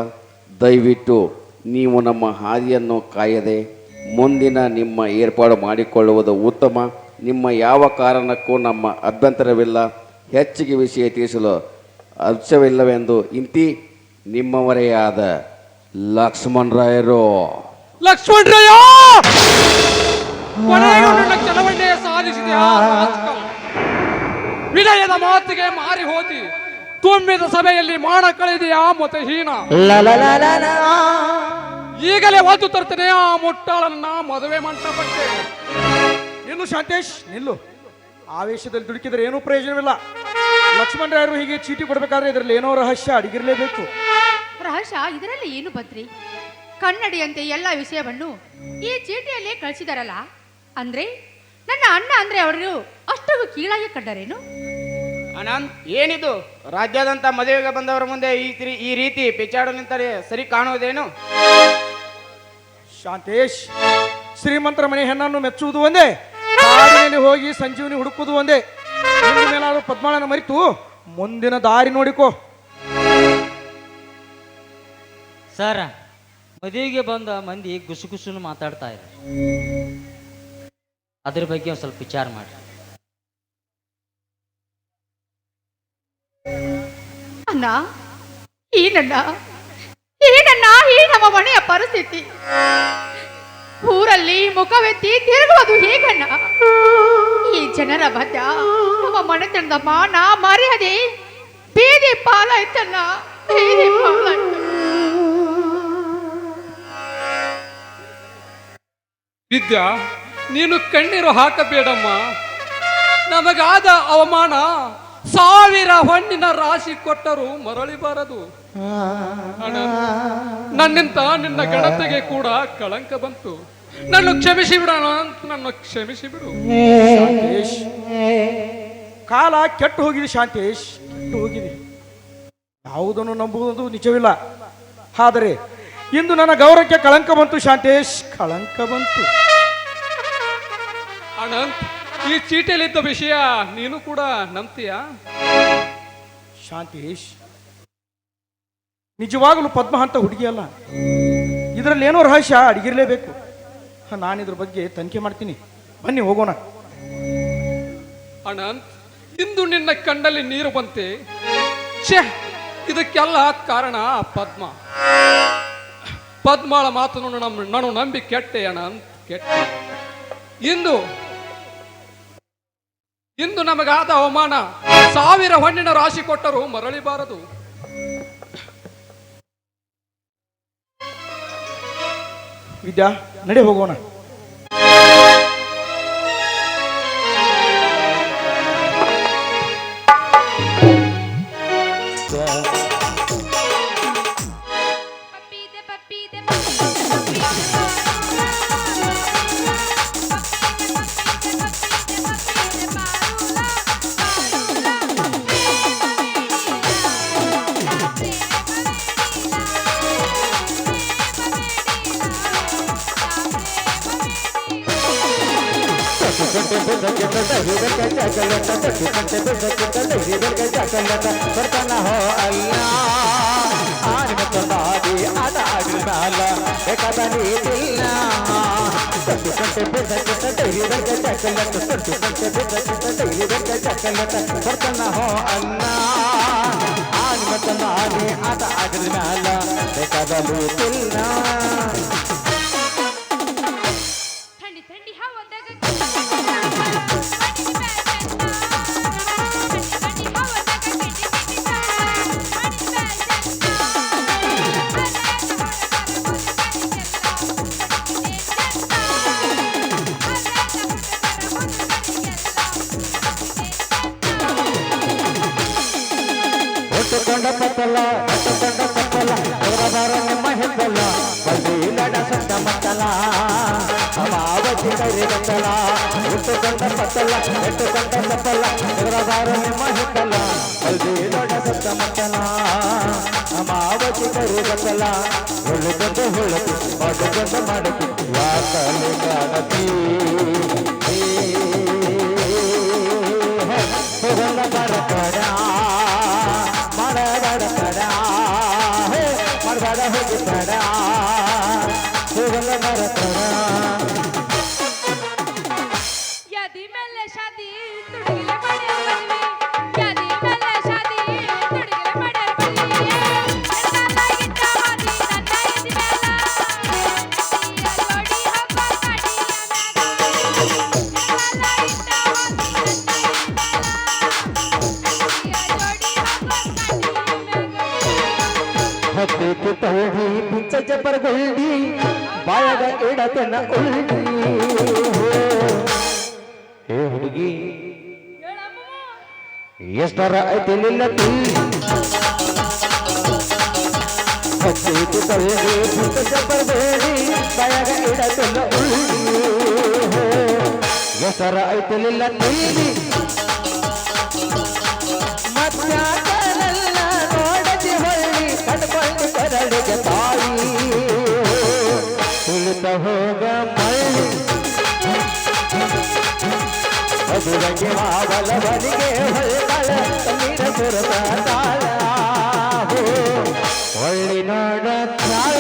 Speaker 4: ದಯವಿಟ್ಟು ನೀವು ನಮ್ಮ ಹಾದಿಯನ್ನು ಕಾಯದೆ ಮುಂದಿನ ನಿಮ್ಮ ಏರ್ಪಾಡು ಮಾಡಿಕೊಳ್ಳುವುದು ಉತ್ತಮ. ನಿಮ್ಮ ಯಾವ ಕಾರಣಕ್ಕೂ ನಮ್ಮ ಅಭ್ಯಂತರವಿಲ್ಲ. ಹೆಚ್ಚಿಗೆ ವಿಷಯ ತಿಳಿಸಲು ಅವಶ್ಯವಿಲ್ಲವೆಂದು ಇಂತಿ ನಿಮ್ಮವರೇ ಆದ ಲಕ್ಷ್ಮಣರಾಯರು.
Speaker 6: ಲಕ್ಷ್ಮಣರಾಯ, ಕೊನೆಗೂ ನನ್ನ ಕೆಲವನ್ನೇ ಸಾಧಿಸಿದೆ. ವಿನಯದ ಮಾತಿಗೆ ಮಾರಿ ಹೋದಿ, ತುಂಬಿದ ಸಭೆಯಲ್ಲಿ ಮಾನ ಕಳೆದೆಯಾ ಮತಹೀನ. ಈಗಲೇ ಒದ್ದು ತರ್ತೇನೆ ಆ ಮುಟ್ಟಾಳನ್ನ ಮದುವೆ ಮಂಟಪಕ್ಕೆ.
Speaker 9: ನಿಲ್ಲು ಶಾಂತೇಶ್, ನಿಲ್ಲು. ಆವೇಶದಲ್ಲಿ ದುಡುಕಿದ್ರೆ ಏನೂ ಪ್ರಯೋಜನವಿಲ್ಲ. ಲಕ್ಷ್ಮಣರಾಯರು ಹೀಗೆ ಚೀಟಿ ಕೊಡಬೇಕಾದ್ರೆ ಇದರಲ್ಲಿ ಏನೋ ರಹಸ್ಯ ಅಡಗಿರಲೇಬೇಕು.
Speaker 10: ರಹಸ್ಯ ಇದರಲ್ಲಿ ಏನು ಬಂದ್ರಿ? ಕನ್ನಡಿಯಂತೆ ಎಲ್ಲ ವಿಷಯವನ್ನು ಈ ಚೀಟಿಯಲ್ಲೇ ಕಳಿಸಿದಾರಲ್ಲ. ಅಂದ್ರೆ ನನ್ನ ಅಣ್ಣ ಅಂದ್ರೆ ಅವರು ಅಷ್ಟು ಕೀಳಾಗಿ ಕಂಡರೇನು?
Speaker 8: ಆನಂದ್, ಏನಿದು? ರಾಜ್ಯಾದ್ಯಂತ ಮದುವೆಗೆ ಬಂದವರ ಮುಂದೆ ಈ ರೀತಿ ಪೆಚ್ಚಾಡು ನಿಂತರೆ ಸರಿ ಕಾಣುವುದೇನು?
Speaker 9: ಶಾಂತೇಶ್, ಶ್ರೀಮಂತರ ಮನೆ ಹೆಣ್ಣನ್ನು ಮೆಚ್ಚುವುದು ಒಂದೇ, ಕಾಡಿನಲ್ಲಿ ಹೋಗಿ ಸಂಜೀವನಿ ಹುಡುಕುವುದು ಒಂದೇ. ಇನ್ನು ಮೇಲಾದರೂ ಪದ್ಮಾಳನ ಮರಿತು ಮುಂದಿನ ದಾರಿ ನೋಡಿಕೋ.
Speaker 2: ಸರ್, ಮದುವೆಗೆ ಬಂದ ಮಂದಿ ಗುಸುಗುಸುನು ಮಾತಾಡ್ತಾ ಇದ್ದಾರೆ. ಅದ್ರ ಬಗ್ಗೆ ಒಂದು ಸ್ವಲ್ಪ ವಿಚಾರ ಮಾಡಿ.
Speaker 10: ಅಣ್ಣ, ಏನಣ್ಣ ಈ ನಮ್ಮ ಮನೆಯ ಪರಿಸ್ಥಿತಿ? ಊರ ಊರಲ್ಲಿ ಮುಖವೆತ್ತಿ ತಿರುಗುವುದು ಹೇಗಣ್ಣ? ಈ ಜನರ ಮಧ್ಯ ನಮ್ಮ ಮನೆತನದ ಮಾನ ಮರ್ಯಾದೆ ಬೀದಿ ಪಾಲಾಯ್ತಣ್ಣ, ಬೀದಿ ಪಾಲಾಯ್ತು.
Speaker 11: ವಿದ್ಯಾ, ನೀನು ಕಣ್ಣೀರು ಹಾಕಬೇಡಮ್ಮ. ನಮಗಾದ ಅವಮಾನ 1000 ಹೊನ್ನಿನ ರಾಶಿ ಕೊಟ್ಟರು ಮರಳಿಬಾರದು. ನನ್ನಿಂದ ನಿನ್ನ ಗಣತೆಗೆ ಕೂಡ ಕಳಂಕ ಬಂತು. ನನ್ನ ಕ್ಷಮಿಸಿ ಬಿಡೋಣ ಅಂತ ನನ್ನ ಕ್ಷಮಿಸಿ ಬಿಡು.
Speaker 9: ಶಾಂತೇಶ್, ಕಾಲ ಕೆಟ್ಟು ಹೋಗಿದೆ. ಶಾಂತೇಶ್, ಕೆಟ್ಟು ಹೋಗಿದೆ. ಯಾವುದನ್ನು ನಂಬುವುದು ನಿಜವಿಲ್ಲ. ಆದರೆ ಇಂದು ನನ್ನ ಗೌರವಕ್ಕೆ ಕಳಂಕ ಬಂತು. ಶಾಂತೇಶ್, ಕಳಂಕ ಬಂತು.
Speaker 11: ಅನಂತ್, ಈ ಚೀಟಿಯಲ್ಲಿದ್ದ ವಿಷಯ ನೀನು ಕೂಡ ನಂಬ್ತೀಯಾ?
Speaker 9: ಶಾಂತೇಶ್, ನಿಜವಾಗಲೂ ಪದ್ಮ ಅಂತ ಹುಡುಗಿ ಅಲ್ಲ. ಇದರಲ್ಲಿ ಏನೋ ರಹಸ್ಯ ಅಡಗಿರ್ಲೇಬೇಕು. ನಾನಿದ್ರ ಬಗ್ಗೆ ತನಿಖೆ ಮಾಡ್ತೀನಿ. ಬನ್ನಿ ಹೋಗೋಣ.
Speaker 11: ಅನಂತ್, ಇಂದು ನಿನ್ನ ಕಣ್ಣಲ್ಲಿ ನೀರು ಬಂತೆ. ಛೇ, ಇದಕ್ಕೆಲ್ಲ ಕಾರಣ ಪದ್ಮಾಳ ಮಾತನ್ನು ನಾನು ನಂಬಿ ಕೆಟ್ಟೆ ಅನಂತ್, ಕೆಟ್ಟೆ. ಇಂದು ನಮಗಾದ ಅವಮಾನ 1000 ಹೊನ್ನಿನ ರಾಶಿ ಕೊಟ್ಟರು ಮರಳಿಬಾರದು.
Speaker 9: ವಿದ್ಯಾ, ನಡೆ ಹೋಗೋಣ.
Speaker 3: ಬರ್ತಾನ ಹೋ ಅಲ್ಲ ಆನೆ ಮತ್ತೊಂದಾದಿ ಆಟ ಆಡಿದ ಮ್ಯಾಲ ಬೇಕಾದ ನೀತಿಲ್ಲ. ತೊಟ್ಟು ಗಂಟೆ ಬೆದಕಿತ ಧೈರ್ಯದಂಗೆ ಚಕಲಟ, ತೊಟ್ಟು ಗಂಟೆ ಬೆದಕಿತ ಧೈರ್ಯದಂಗೆ ಚಕಲಟ. ಬರ್ತಾನ ಹೋ ಅಲ್ಲ ಆನೆ ಮತ್ತೊಂದಾದಿ ಆಟ ಆಡಿದ ಮ್ಯಾಲ ಬೇಕಾದ ನೀತಿಲ್ಲ. ಕೊಂಡ ಪತ್ತಲ ಅವರ ನಿಮ್ಮ ಹೆದ್ದಲ್ಲ ಬಳ್ಳಿ ನಡ ಸೊಂಡ ಮತ್ತಲ ಅಮಾವತಿ ಕೈರಿ ಗಂಟಲ ಇಟ್ಟುಕೊಂಡ ಪತ್ತಲ ಎಟ್ಟುಕೊಂಡ ಸಪ್ಪಲ್ಲ ಅವರ ನಿಮ್ಮ ಹೆದ್ದಲ್ಲ ಬಳ್ಳಿ ನಡ ಸೊಂಡ ಮತ್ತಲ ಅಮಾವತಿ ಕೈರಿ ಗಂಟಲ ಹುಳುಕೊಂಡು ಹುಳುಕು ಮಾಡುಕೊಂಡು ಮಾಡುಕು ಯಾಕಲು ಕಾಣತಿ ಹೊರಲ ಬರಕಡ ಮಾಡಬೇಡ ಹೋಗಿಬೇಡ ಹೋಗಲ್ಲ ಮರತಡ.
Speaker 7: ಯಾದಿ ಮೇಲೆ ಶಾದಿ ತುಡಿಗಿಲೆ ಮಾಡ್ಯಾರ ಬಲ್ವಿ, ಯಾದಿ ಮೇಲೆ ಶಾದಿ ತುಡಿಗಿಲೆ ಮಾಡ್ಯಾರ ಬಲ್ವಿ. ನನ್ನಾಗಿದ್ದ ಹಾದಿ ನನ್ನ ಎದಿ ಮೇಲ ಜೋಡಿ ಹಬ್ಬ ಕಾಡಿಯ ಮ್ಯಾಗ. ನನ್ನಾಗಿದ್ದ ಹಾದಿ ನನ್ನ ಎದಿ ಮೇಲ ಜೋಡಿ ಹಬ್ಬ ಕಾಡಿಯ ಮ್ಯಾಗ.
Speaker 3: ಹತ್ತಿತ್ತು ತೌಡಿ ಪಿಂಚ ಜಬರ್ಗಳ್ಳಿ ಬಾಯದ ಇಡತನ ಉಳ್ಳಿ. ಹೇ ಹುಡುಗಿ, ಎಷ್ಟರ ಐತಿ ನಿನ್ನ ತುಳ್ಳಿ. ಹತ್ತಿತ್ತು ತೌಡಿ ಪಿಂಚ ಜಬರ್ಗಳ್ಳಿ ಬಾಯದ ಇಡತನ ಉಳ್ಳಿ. ಎಷ್ಟರ ಐತಿ ನಿನ್ನ ತುಳ್ಳಿ. ಮತ್ಯಾಕರಲ್ಲ ನೋಡದಿ ಹೊಳ್ಳಿ ಕಟ್ಕೊಂಡು ಕರಳಿಗೆ ತಾಯಿ ತುಳಿತ ಹೋಗ ಮಳ್ಳಿ. ಮಧುರಗೆ ಮಾವಲವನಿಗೆ ಹೊಳ್ಳ ನೀರ ಸುರತ ತಾಳ ಹೊಳ್ಳಿ ನೋಡ ತಾಳ.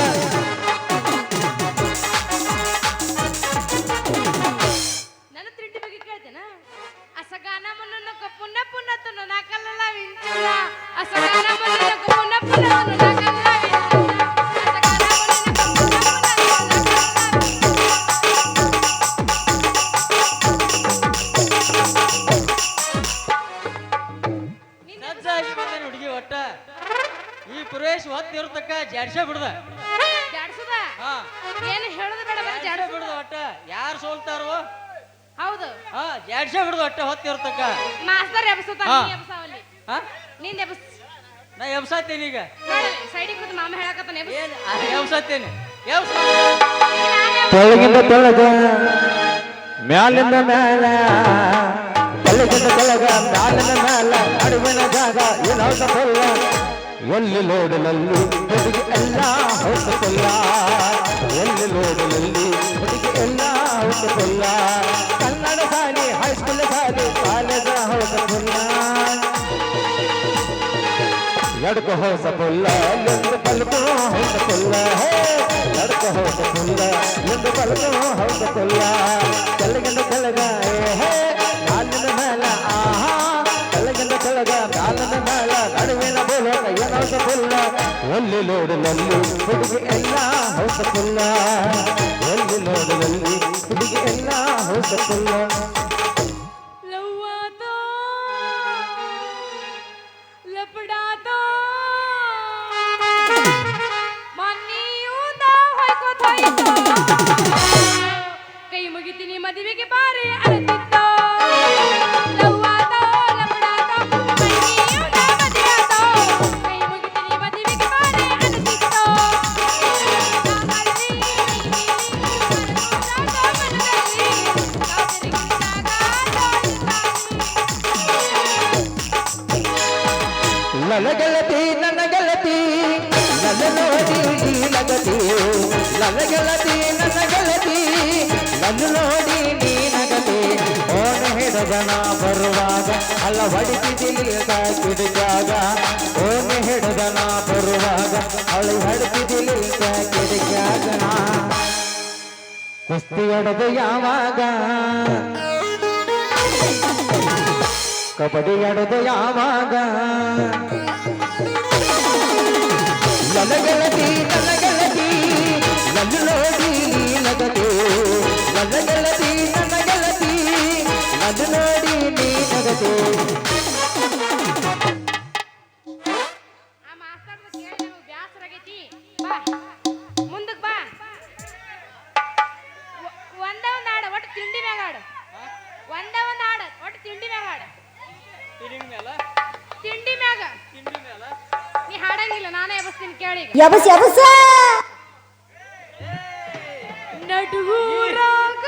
Speaker 7: ನನ್ನ ತಿಂಡಿ ಬಗ್ಗೆ ಕೇಳ್ತೇನ? ಅಸಗಾನ ಮುನ್ನಕ ಪುನ್ನ ಪುನ್ನ ತುನ್ನ ನಾಕಲ್ಲ ವಿಂಚುಲ್ಲ. ಅಸಗಾನ ಮುನ್ನಕ ಪುನ್ನ ಪುನ್ನ ತುನ್ನ ನಾಕಲ್ಲ ವಿಂಚುಲ್ಲ. ಅಸಗಾನ ಮುನ್ನಕ ಪುನ್ನ ಪುನ್ನ ತುನ್ನ ನಾಕಲ್ಲ ವಿಂಚುಲ್ಲ.
Speaker 2: ಅಟ್ಟ ಯಾರು ಸೋಲ್ತಾರೋ
Speaker 10: ಹೌದು
Speaker 2: ಹಾ ಜಾಡ್ಸೆ ಬಿಡುದು ಅಟ್ಟ ಹೊತ್ತಿರ್ತಕ್ಕ
Speaker 10: ಮಾಸ್ತರ್ ಎಬ್ಸುತ್ತಾನ
Speaker 2: ಹಾ.
Speaker 10: ನೀ ಎಬ್ಸಾವಲ್ಲಿ
Speaker 2: ಹಾ
Speaker 10: ನಿಂದ ಎಬ್ಸ್
Speaker 2: ನಾ ಎಬ್ಸಾತೀನಿ ಈಗ
Speaker 10: ಸೈಡಿಗೆ ಕೂತು ಮಾಮ ಹೇಳಕತ್ತಾನ ಎಬ್ಸ್
Speaker 2: ಏನ್ ಎಬ್ಸಾತೀನಿ ಎಬ್ಸ
Speaker 3: ತೆಳಗಿಂದ ತೆಳಗ ಮ್ಯಾಲಿಂದ ಮ್ಯಾಲ ತೆಳಗಿಂದ ತೆಳಗ ಮ್ಯಾಲಿಂದ ಮ್ಯಾಲ ನಡುವಿನ ಜಾಗ ಏನಾದ ಕೊಲ್ಲ ಎಲ್ಲಿ ನೋಡಲಲ್ಲಿ ಹುಡುಗಿ ಎಲ್ಲ ಹೊಸಕೊಲ್ಲ ಎಲ್ಲಿ ನೋಡಲಲ್ಲಿ ಹುಡುಗಿ ಎಲ್ಲ ಹೊಸಕೊಲ್ಲ ಕನ್ನಡ ಶಾಲೆ ಹೈಸ್ಕೂಲ್ ಶಾಲೆ ಕಾಲೇಜ ಹೊಸಕೊಲ್ಲ ಎಡಕ ಹೊಸ ಪುಲ್ಲ ಎಂದು ಪಲ್ಕೋ ಹೊಸ ಪುಲ್ಲ ಎಡಕ ಹೊಸ ಪುಲ್ಲ ಎಂದು ಪಲ್ಕೋ ಹೊಸ ಪುಲ್ಲ ಕೆಳಗಿಂದ ಕೆಳಗ ಕಾಲಿನ ಮೇಲ ಆಹಾ ಕೆಳಗಿಂದ ಕೆಳಗ ಕಾಲಿನ ಮೇಲ ನಡುವಿನ ಬೋಲಕ ಏನೌಸ ಪುಲ್ಲ ಎಲ್ಲಿ ನೋಡಲಲ್ಲಿ ಹುಡುಗಿ ಎಲ್ಲ ಹೊಸ ಪುಲ್ಲ ಎಲ್ಲಿ ನೋಡಲಲ್ಲಿ ಹುಡುಗಿ ಎಲ್ಲ ಹೊಸ ಪುಲ್ಲ
Speaker 10: ಕೈ ಮುಗಿತೀನಿ ಮದುವೆಗೆ ಬಾರಿ ಅಳತಿದ್ದೋ ಲವ್ವಾದೋ ಲಪಡಾದೋ ಮನೆಯೂ ನಾ ಮದುವೆಯಾದೋ ಕೈ ಮುಗಿತೀನಿ ಮದುವೆಗೆ ಬಾರಿ ಅಳತಿದ್ದೋ
Speaker 3: ನನ್ನ ಗೆಳತಿ ನನ್ನ ಗೆಳತಿ ನನ್ನ ನೋಡಿ ನೀ ನಗತಿ ನನ್ನ ಗೆಳತಿ ನನ್ನ ಗೆಳತಿ ನನ್ನ ನೋಡಿ ನೀ ನಗತಿ ಓಣ ಹಿಡದನ ಬರುವಾಗ ಅಲ್ಲ ಹೊಡಿತಿದ್ದಿಲ್ಲ ಕಿಡಿದಾಗ ಓಣ ಹಿಡದನ ಬರುವಾಗ ಅಳು ಹೊಡಿತಿದ್ದಿಲ್ಲ ಕಿಡಿದಾಗ ಕುಸ್ತಿ ಹೊಡೆದು ಯಾವಾಗ ಕಬಡ್ಡಿ ಆಡೋದು ಯಾವಾಗ ನನ್ನ ಗೆಳತಿ ನನ್ನ ನೋಡಿ ನಗತಿ ನನ್ನ ಗೆಳತಿ ನನ್ನ ನೋಡಿ ನೀ ನಗತಿ
Speaker 10: ಆ ಮಾಸ್ತರ್ನ ಕೇಳಿ ನಮಗೆ ಬ್ಯಾಸರ ಆಗೈತಿ ಬಾ ಮುಂದಕ್ಕೆ ಬಾ ಒಂದೇ ಒಂದು ಹಾಡು ಒಟ್ಟು ತಿಂಡಿ ಮ್ಯಾಗ ಹಾಡು ಒಂದೇ ಒಂದು ಹಾಡು ಒಟ್ಟು ತಿಂಡಿ ಮ್ಯಾಗ ಹಾಡು ತಿಂಡಿ ಮ್ಯಾಗ ನೀ ಹಾಡಂಗಿಲ್ಲ ನಾನೇ ಎಬಸ್ತೀನಿ ಕೇಳಿ ನಡುವೂರಾಗ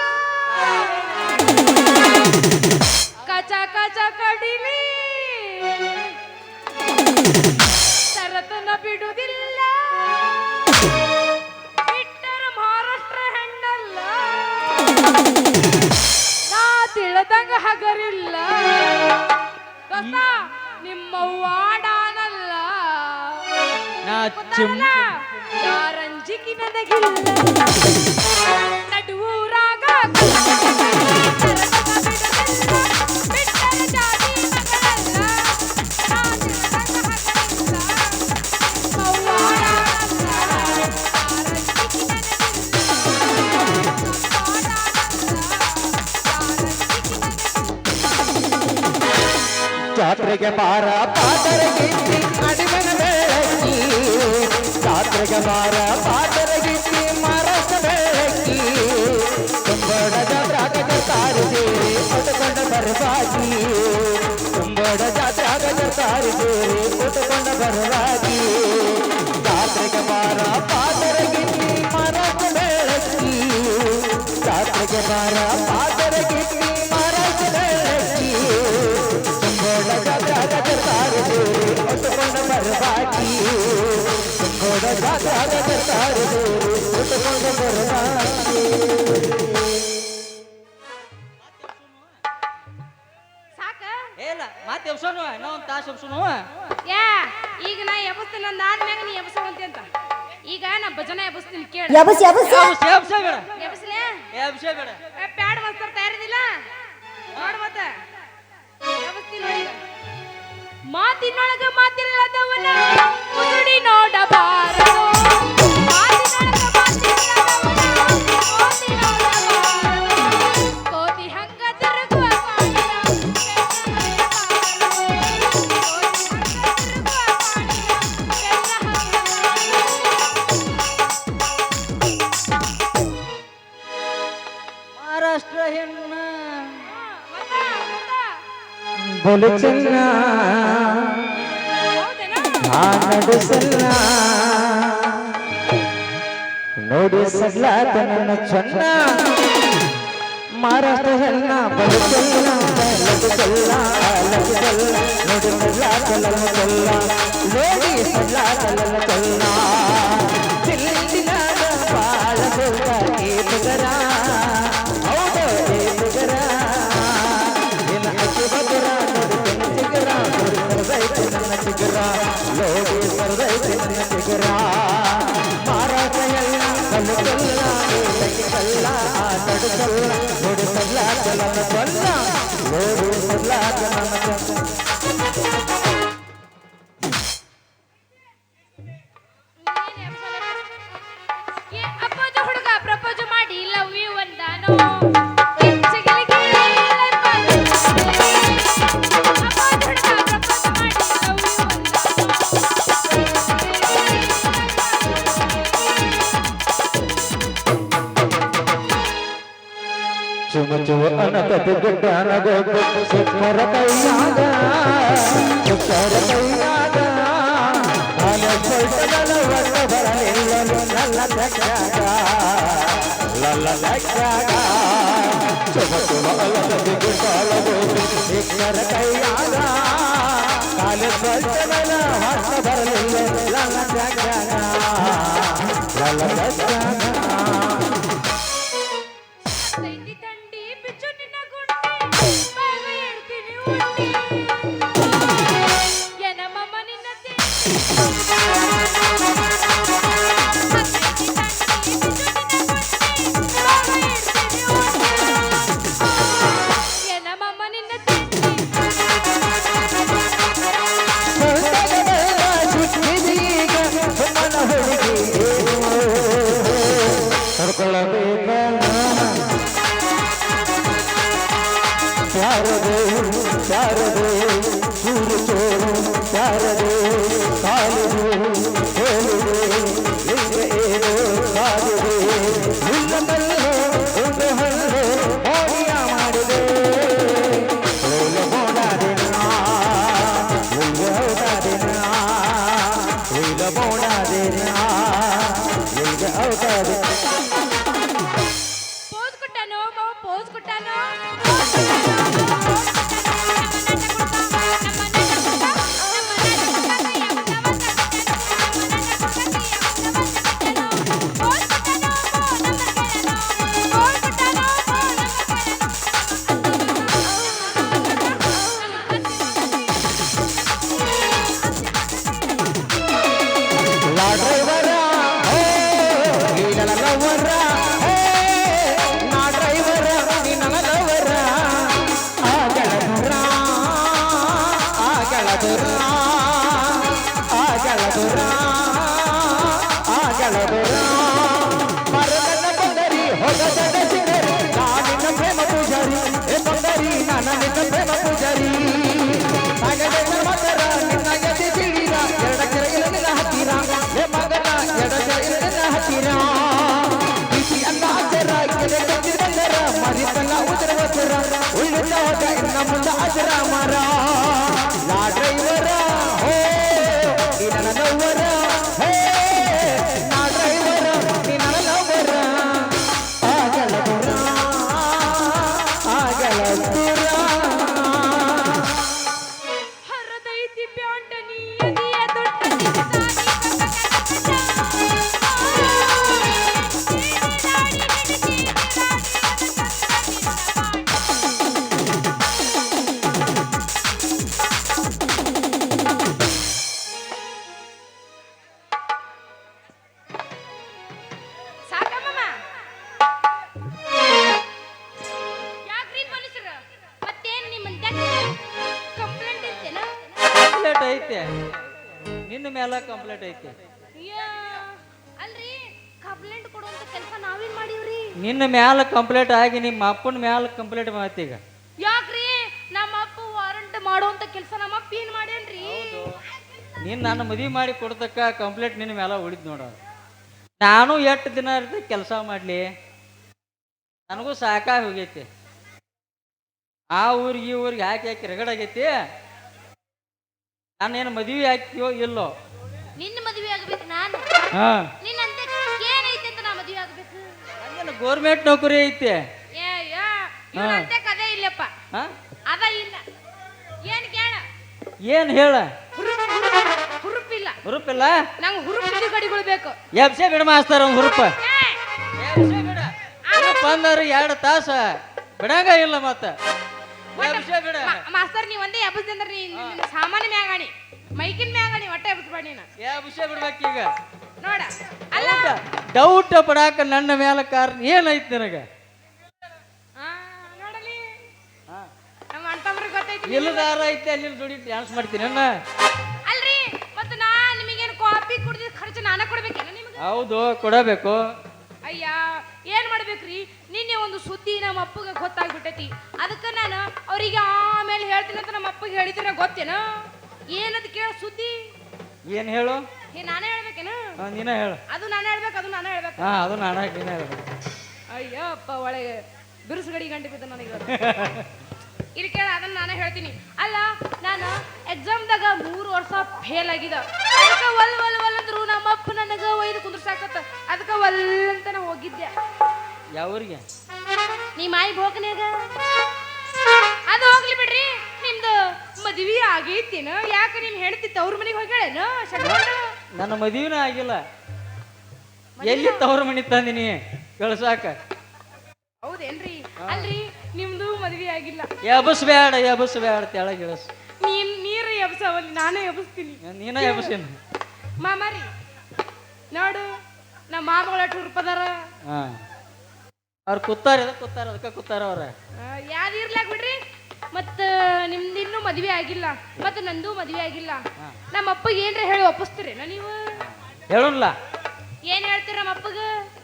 Speaker 10: ಕಚ ಕಚ ಕಡಿಲಿ ಸರತನ ಬಿಡುವುದಿಲ್ಲ ಬಿಟ್ಟರ ಮಹಾರಾಷ್ಟ್ರ ಹೆಣ್ಣಲ್ಲ ನಾ ತಿಳದಂಗ ಹಗರಿಲ್ಲ ದೋಸ್ತ ನಿಮ್ಮವ್ವ ಡಾನಲ್ಲ
Speaker 2: ನಾ
Speaker 10: ಗೊತ್ತಾಗಲ್ಲ? ಯಾರಂಜಿಕಿ ನನಗಿಲ್ಲ ನಡುವೂರಾಗ ಬಿಟ್ಟರ ಜಾತಿ ಮಗಳಲ್ಲ ನಾ ತಿಳದಂಗ ಹಗರಿಲ್ಲ ನಿಮ್ಮವ್ವ ಡಾನಲ್ಲ ಯಾರಂಜಿಕಿ
Speaker 3: ಜಾತ್ರೆಗೆ ಬಾರ ಪಾದರಗಿತ್ತಿ ಅಡಿಮನ ಬೆಳಕಿ ಜಾತ್ರೆಗೆ ಬಾರ ಪಾದರಗಿತ್ತಿ ಮರಸ ಬೆಳಕಿ ಕುಂಬಡ ಜಾತ್ರಾಗ ಜರ್ತಾರಿ ಸೇರಿ ಉಟ್ಕೊಂಡ ಬರಬಾಗಿ ಕುಂಬಡ ಜಾತ್ರಾಗ ಜರ್ತಾರಿ ಸೇರಿ ಉಟ್ಕೊಂಡ ಬರಬಾಗಿ ಜಾತ್ರೆಗೆ ಬಾರ ಪಾದರಗಿತ್ತಿ ಮರಸ ಬೆಳಕಿ ಜಾತ್ರೆಗೆ ಬಾರ ಪಾದರಗಿತ್ತಿ ಮರಸ ಬೆಳಕಿ ಉಟ್ಕೊಂಡ ಬರಬಾಕಿ ಗೋಡ ಜಾತ್ರಾಗ ಜರ್ತಾರಿ ಸೇರಿ ಉಟ್ಕೊಂಡ ಬರಬಾಕಿ
Speaker 10: ಸಾಕ
Speaker 2: ಇಲ್ಲ ಮತ್ತೆ ಎಬ್ಸೋನು ಇನ್ನೂ ಒಂದು ತಾಸು ಎಬ್ಸೋನು
Speaker 10: ಯಾ ಈಗ ನಾ ಎಬಸ್ತೀನಿ ನಂದು ಆದ್ಮ್ಯಾಗ ನೀ ಎಬಸವಂತಿ ಅಂತ ಈಗ ನಾ ಭಜನೆ ಎಬಸ್ತೀನಿ ಕೇಳ
Speaker 2: ಎಬ್ಸೇ ಬೇಡ
Speaker 10: ಎಬಸ್ಲೇ
Speaker 2: ಎಬ್ಸೇ ಬೇಡ
Speaker 10: ಪ್ಯಾಡ್ ಮಾಸ್ತರ್ ತಯಾರಿದಿಲ್ಲ ನೋಡ್ ಮತ್ತೆ ಎಬಸ್ತೀನಿ ನೋಡಿ ಈಗ. ಮಾತಿನೊಳಗ ಮಾತಿಲ್ಲದವನ ಮುಸುಡಿ ನೋಡಬಾರದು ಮಾತಿನೊಳಗ ಮಾತಿಲ್ಲದವನ ಕೋತಿ ನೋಡಬಾರದು ಕೋತಿ ಹಂಗ ತಿರುಗುವ ಕಾಣಿನ
Speaker 3: ಬಲು ಚೆನ್ನ ಆ ನಡು ಸಲ್ಲ ನೋಡಿ ಸಡ್ಲಾತ ನನ್ನ ಚನ್ನ ಮಹಾರಾಷ್ಟ್ರ ಹೆಣ್ಣ ಬಲು ಚೆನ್ನ ಲಗು ಚೆಲ್ಲ ಲಗು ಚೆಲ್ಲ ನೋಡಿ ಸಡ್ಲಾತ ಲಲ್ಲ ಚೆಲ್ಲ ನೋಡಿ ಸಡ್ಲಾತ ಲಲ್ಲ ಚೆಲ್ಲ ಚಿಲ್ಲಿನಾದ ಬಾಳ ಸೋಗ ಈ ಪುಗರ ಹೌದು ಈ ಪುಗರ ನಿನ್ನ ಅಕ್ಕಿ ಬಗರ ನೋಡಿ ಚಿಗರ ನೋಡಿ ಸರ್ದೈತೆ ನನ್ನ ಚಿಗರ ಲೋಡಿ ಸರ್ದೈತೆ ನನ್ನ ಚಿಗರ ಮಹಾರಾಷ್ಟ್ರ ಹೆಣ್ಣ ಬಲು ಚೆಲ್ಲ ಲಗು ಚೆಲ್ಲ ನಡು ಚೆಲ್ಲ ನೋಡಿ ಸಡ್ಲಾತ ಲಲ್ಲ ಚೆಲ್ಲ ನೋಡಿ ಸಡ್ಲಾತ ನನ್ನ ಚೆಲ್ಲ
Speaker 7: ಹುಡುಗ ಪ್ರಪೋಸ್ ಮಾಡಿ ಲವ್ ಯು ಅಂದಾನೋ
Speaker 3: ಚುಮ ಚುವ ಅನಕತಿ ಗುಡ್ಡಾನಗ ಸುಕ್ಕರ ಕೈಯಾಗ ಸುಕ್ಕರ ಕೈಯಾಗ ಹಾಲ ಕೊಳ್ತದಲ ಒಟ್ಟ ಬರಲಿಲ್ಲ ಲಲ್ಲ ಲಕ್ಕಾಗ ಲಲ್ಲ ಲಕ್ಕಾಗ ಚುಮ ಚುವ ಅನಕತಿ ಗುಡ್ಡಾನಗ ಸುಕ್ಕರ ಕೈಯಾಗ ಹಾಲ ಕೊಳ್ತದಲ ಒಟ್ಟ ಬರಲಿಲ್ಲ ಲಲ್ಲ ಲಕ್ಕಾಗ ಲಲ್ಲ ಲಕ್ಕಾಗ ಶಾರದೆ ಸೂರು ಚೋರು ಶಾರದೆ ಕಾಲುದು ಹೇಳುದೆ ಲಿಂಗ ಏನು ಕಾದುದೆ ಹುಲ್ಲದಲ್ಲೋ ಒಂದು ಹಲ್ಲು ಮೋಡಿಯ ಮಾಡಿದೆ ಓಲ ಬೋಡಾದಿನ ಉಲ್ಗ ಔಟಾದಿನ ಉಯ್ಲ ಬೋಡಾದಿನ ಉಲ್ಗ ಔಟಾದಿನ
Speaker 7: ಪೋಸ್ ಕೊಟ್ಟಾನೋ ಪೋಸ್ ಕೊಟ್ಟಾನೋ
Speaker 2: ಐತೆ ನಿನ್ನ ಮೇಲೆ ಕಂಪ್ಲೇಂಟ್ ಐತೆ.
Speaker 7: ಅಲ್ರಿ ಕಂಪ್ಲೇಂಟ್ ಕೊಡುವಂತ ಕೆಲಸ ನಾವೇನ್ ಮಾಡೀವ್ರಿ?
Speaker 2: ನಿನ್ನ ಮ್ಯಾಲ ಕಂಪ್ಲೇಂಟ್ ಆಗಿ ನಿಮ್ಮ ಅಪ್ಪನ ಮ್ಯಾಲ ಕಂಪ್ಲೇಂಟ್ ಮಾಡ್ತೀಗ.
Speaker 7: ಯಾಕ್ರಿ ನಮ್ಮ ಅಪ್ಪ ವಾರಂಟ್ ಮಾಡುವಂತ ಕೆಲಸ ನಮ್ಮ ಅಪ್ಪ ಏನ್ ಮಾಡ್ಯಾನ್ರಿ?
Speaker 2: ನೀನ್ ನನ್ನ ಮದುವೆ ಮಾಡಿ ಕೊಡ್ತಕ್ಕ ಕಂಪ್ಲೇಂಟ್ ನಿನ್ನ ಮ್ಯಾಲ ಉಳಿದ್ ನೋಡ. ನಾನು ಎಷ್ಟು ದಿನ ಇರ್ತದೆ ಕೆಲಸ ಮಾಡ್ಲಿ, ನನಗೂ ಸಾಕಾಗಿ ಹೋಗೈತಿ. ಆ ಊರಿಗೆ ಈ ಊರಿಗೆ ಹಾಕಿ ಹಾಕಿ ರಗಡಾಗೈತಿ. ನಾನೇನು ಮದುವೆ ಹಾಕಿಯೋ ಇಲ್ಲೋ?
Speaker 7: ನಿನ್ನ ಮದುವೆ ಆಗ್ಬೇಕು ನಾನು.
Speaker 2: ಹಾ,
Speaker 7: ನಿನ್ನಂತೆ ಏನೈತೆ ಅಂತ ನಾ ಮದುವೆ ಆಗ್ಬೇಕು?
Speaker 2: ನಂಗೇನು ಗೋರ್ಮೆಂಟ್ ನೌಕರಿ ಐತಿ.
Speaker 7: ಇವನಂತೆ ಕದೇ ಇಲ್ಲಪ್ಪ.
Speaker 2: ಹಾ,
Speaker 7: ಅದ ಇಲ್ಲ. ಏನ್ ಕೇಳ?
Speaker 2: ಏನ್ ಹೇಳ?
Speaker 7: ಹುರುಪಿಲ್ಲ.
Speaker 2: ಹುರುಪಿಲ್ಲ?
Speaker 7: ನಂಗೆ ಹುರುಪಿದ ಗಡಿಗಳು ಬೇಕು.
Speaker 2: ಎಬ್ಸೆ ಬಿಡ ಮಾಸ್ತಾರ ಅವ್ನ್ ಹುರುಪ. ಎಬ್ಸೆ ಬಿಡ. ಹುರುಪ ಅಂದ್ರೆ 2 ತಾಸ ಬಿಡಂಗ ಇಲ್ಲ ಮತ್ತ. ಎಬ್ಸೆ ಬಿಡ.
Speaker 7: ಮಾಸ್ತರ್ ನೀ ಒಂದೇ ಎಬ್ಬಸ್ದೆ ಅಂದ್ರೆ ನೀ ಸಾಮಾನ್ಯ ಮ್ಯಾಗಾಣಿ ಮೈಕಿನ ಮ್ಯಾಗಾಣಿ ಒಟ್ಟ ಎಬ್ಬಸ್ಬೇಡ ನೀನು.
Speaker 2: ಎಬ್ಸೆ ಬಿಡ್ಬೇಕೀಗ.
Speaker 7: ನೋಡ ಅಲ್ಲ
Speaker 2: ಡೌಟ್ ಪಡಾಕ ನನ್ನ ಮೇಲೆ ಕಾರಣ ಏನೈತಿ ನಿನಗ?
Speaker 7: ನೋಡಲಿ ನಮ್ಮ ಅಣ್ತಮ್ರಿಗೆ ಗೊತ್ತೈತಿ.
Speaker 2: ಇಲ್ಲದಾರ ಐತಿ ಅಲ್ಲಿ ಜೋಡಿ ಡ್ಯಾನ್ಸ್ ಮಾಡ್ತೀನಿ ಅಣ್ಣ.
Speaker 7: ಅಲ್ರಿ ಮತ್ತೆ ನಾ ನಿಮಗೇನು ಕಾಫಿ ಕುಡಿದ ಖರ್ಚು ನಾನ ಕೊಡ್ಬೇಕೇನ ನಿಮ್ಗೆ?
Speaker 2: ಹೌದು, ಕೊಡಬೇಕು.
Speaker 7: ಅಯ್ಯ ಏನ್ ಮಾಡ್ಬೇಕ್ರಿ? ನಿನ್ನೆ ಒಂದು ಸುದ್ದಿ ನಮ್ಮ ಅಪ್ಪಗೆ ಗೊತ್ತಾಗ್ಬಿಟ್ಟೈತಿ. ಅದಕ್ಕೆ ನಾನು ಅವ್ರಿಗೆ ಆಮೇಲೆ ಹೇಳ್ತೀನಿ ಅಂತ ನಮ್ಮ ಅಪ್ಪಗೆ ಹೇಳಿದ್ರೆ ಗೊತ್ತೇನ? ಏನದು ಕೇಳ ಸುದ್ದಿ?
Speaker 2: ಏನ್ ಹೇಳು?
Speaker 7: ನಾನೇ ಹೇಳ್ಬೇಕೇನ?
Speaker 2: ನೀನ ಹೇಳು.
Speaker 7: ಅದು ನಾನೇ ಹೇಳ್ಬೇಕು, ಅದು ನಾನೇ ಹೇಳ್ಬೇಕು.
Speaker 2: ಹಾ, ಅದು ನಾನೇ ನೀನ ಹೇಳ್ಬೇಕು.
Speaker 7: ಅಯ್ಯಪ್ಪ ಒಳಗೆ ಬಿರುಸುಗಡಿ ಗಂಟೆ ಬಿದ್ದ ನನಗೆ. ಇಲ್ಲಿ ಕೇಳ, ಅದನ್ನ ನಾನೇ ಹೇಳ್ತೀನಿ. ಅಲ್ಲ ನಾನು ಎಕ್ಸಾಮ್ದಾಗ 3 ವರ್ಷ ಫೇಲ್ ಆಗಿದ. ಅದಕ್ಕೆ ಒಲ್ ಒಲ್ ಒಲ್ ಅಂದ್ರು ನಮ್ಮ ಅಪ್ಪ ನನಗ ಒಯ್ದು ಕುಂದ್ರಸಾಕತ್ತ. ಅದಕ್ಕೆ ಒಲ್ ಅಂತ ನಾ ಹೋಗಿದ್ದೆ.
Speaker 2: ಯಾವ್ರಿಗೆ?
Speaker 7: ನೀ ಮಾಯಿ ಬೋಕನ್ಯಾಗ. ಅದು ಹೋಗ್ಲಿ ಬಿಡ್ರಿ. ನಿಮ್ದು ಮದ್ವಿ ಆಗೈತೇನ? ಯಾಕೆ ನಿಮ್ ಹೆಂಡತಿ ತವ್ರ ಮನೆಗೆ ಹೋಗ್ಯಾಳೇನ?
Speaker 2: ನನ್ನ ಮದುವೆನ ಆಗಿಲ್ಲ. ಎಲ್ಲಿ ತವ್ರ ಮನಿ ತಂದಿನಿ ಕಳ್ಸಾಕ?
Speaker 7: ಹೌದೇನ್ರಿ? ಅಲ್ರಿ ನಿಮ್ದು ಮದ್ವಿ ಆಗಿಲ್ಲ.
Speaker 2: ಎಬಸ್ ಬೇಡ ತೆಳಗ್ ಇಳಿಸ್.
Speaker 7: ನೀರು ಎಬ್ಸವಲ್ಲಿ ನಾನೇ ಎಬ್ಸ್ತೀನಿ.
Speaker 2: ನೀನ ಎಬಸ್ತೀನಿ.
Speaker 7: ಮಾಮಾರಿ ನೋಡು ನಮ್ಮ ಮಾಮಗಳ ಟೂರ್ಪದಾರ.
Speaker 2: ಅವ್ರು ಕೂತಾರ ಅದಕ್ಕೆ ಕೂತಾರ ಅವ್ರ.
Speaker 7: ಯಾವ್ದು ಇರ್ಲಾಕ್ ಬಿಡ್ರಿ. ಮತ್ತ ನಿಮ್ದು ಇನ್ನೂ ಮದ್ವೆ ಆಗಿಲ್ಲ, ಮತ್ತ ನಂದು ಮದ್ವೆ ಆಗಿಲ್ಲ. ನಮ್ಮ ಅಪ್ಪಗೆ ಏನ್ರ ಹೇಳಿ ಒಪ್ಪಿಸ್ತೀರೇನ ನೀವು?
Speaker 2: ಹೇಳಲ್ಲ.
Speaker 7: ಏನ್ ಹೇಳ್ತೀರ ನಮ್ಮ ಅಪ್ಪಗ?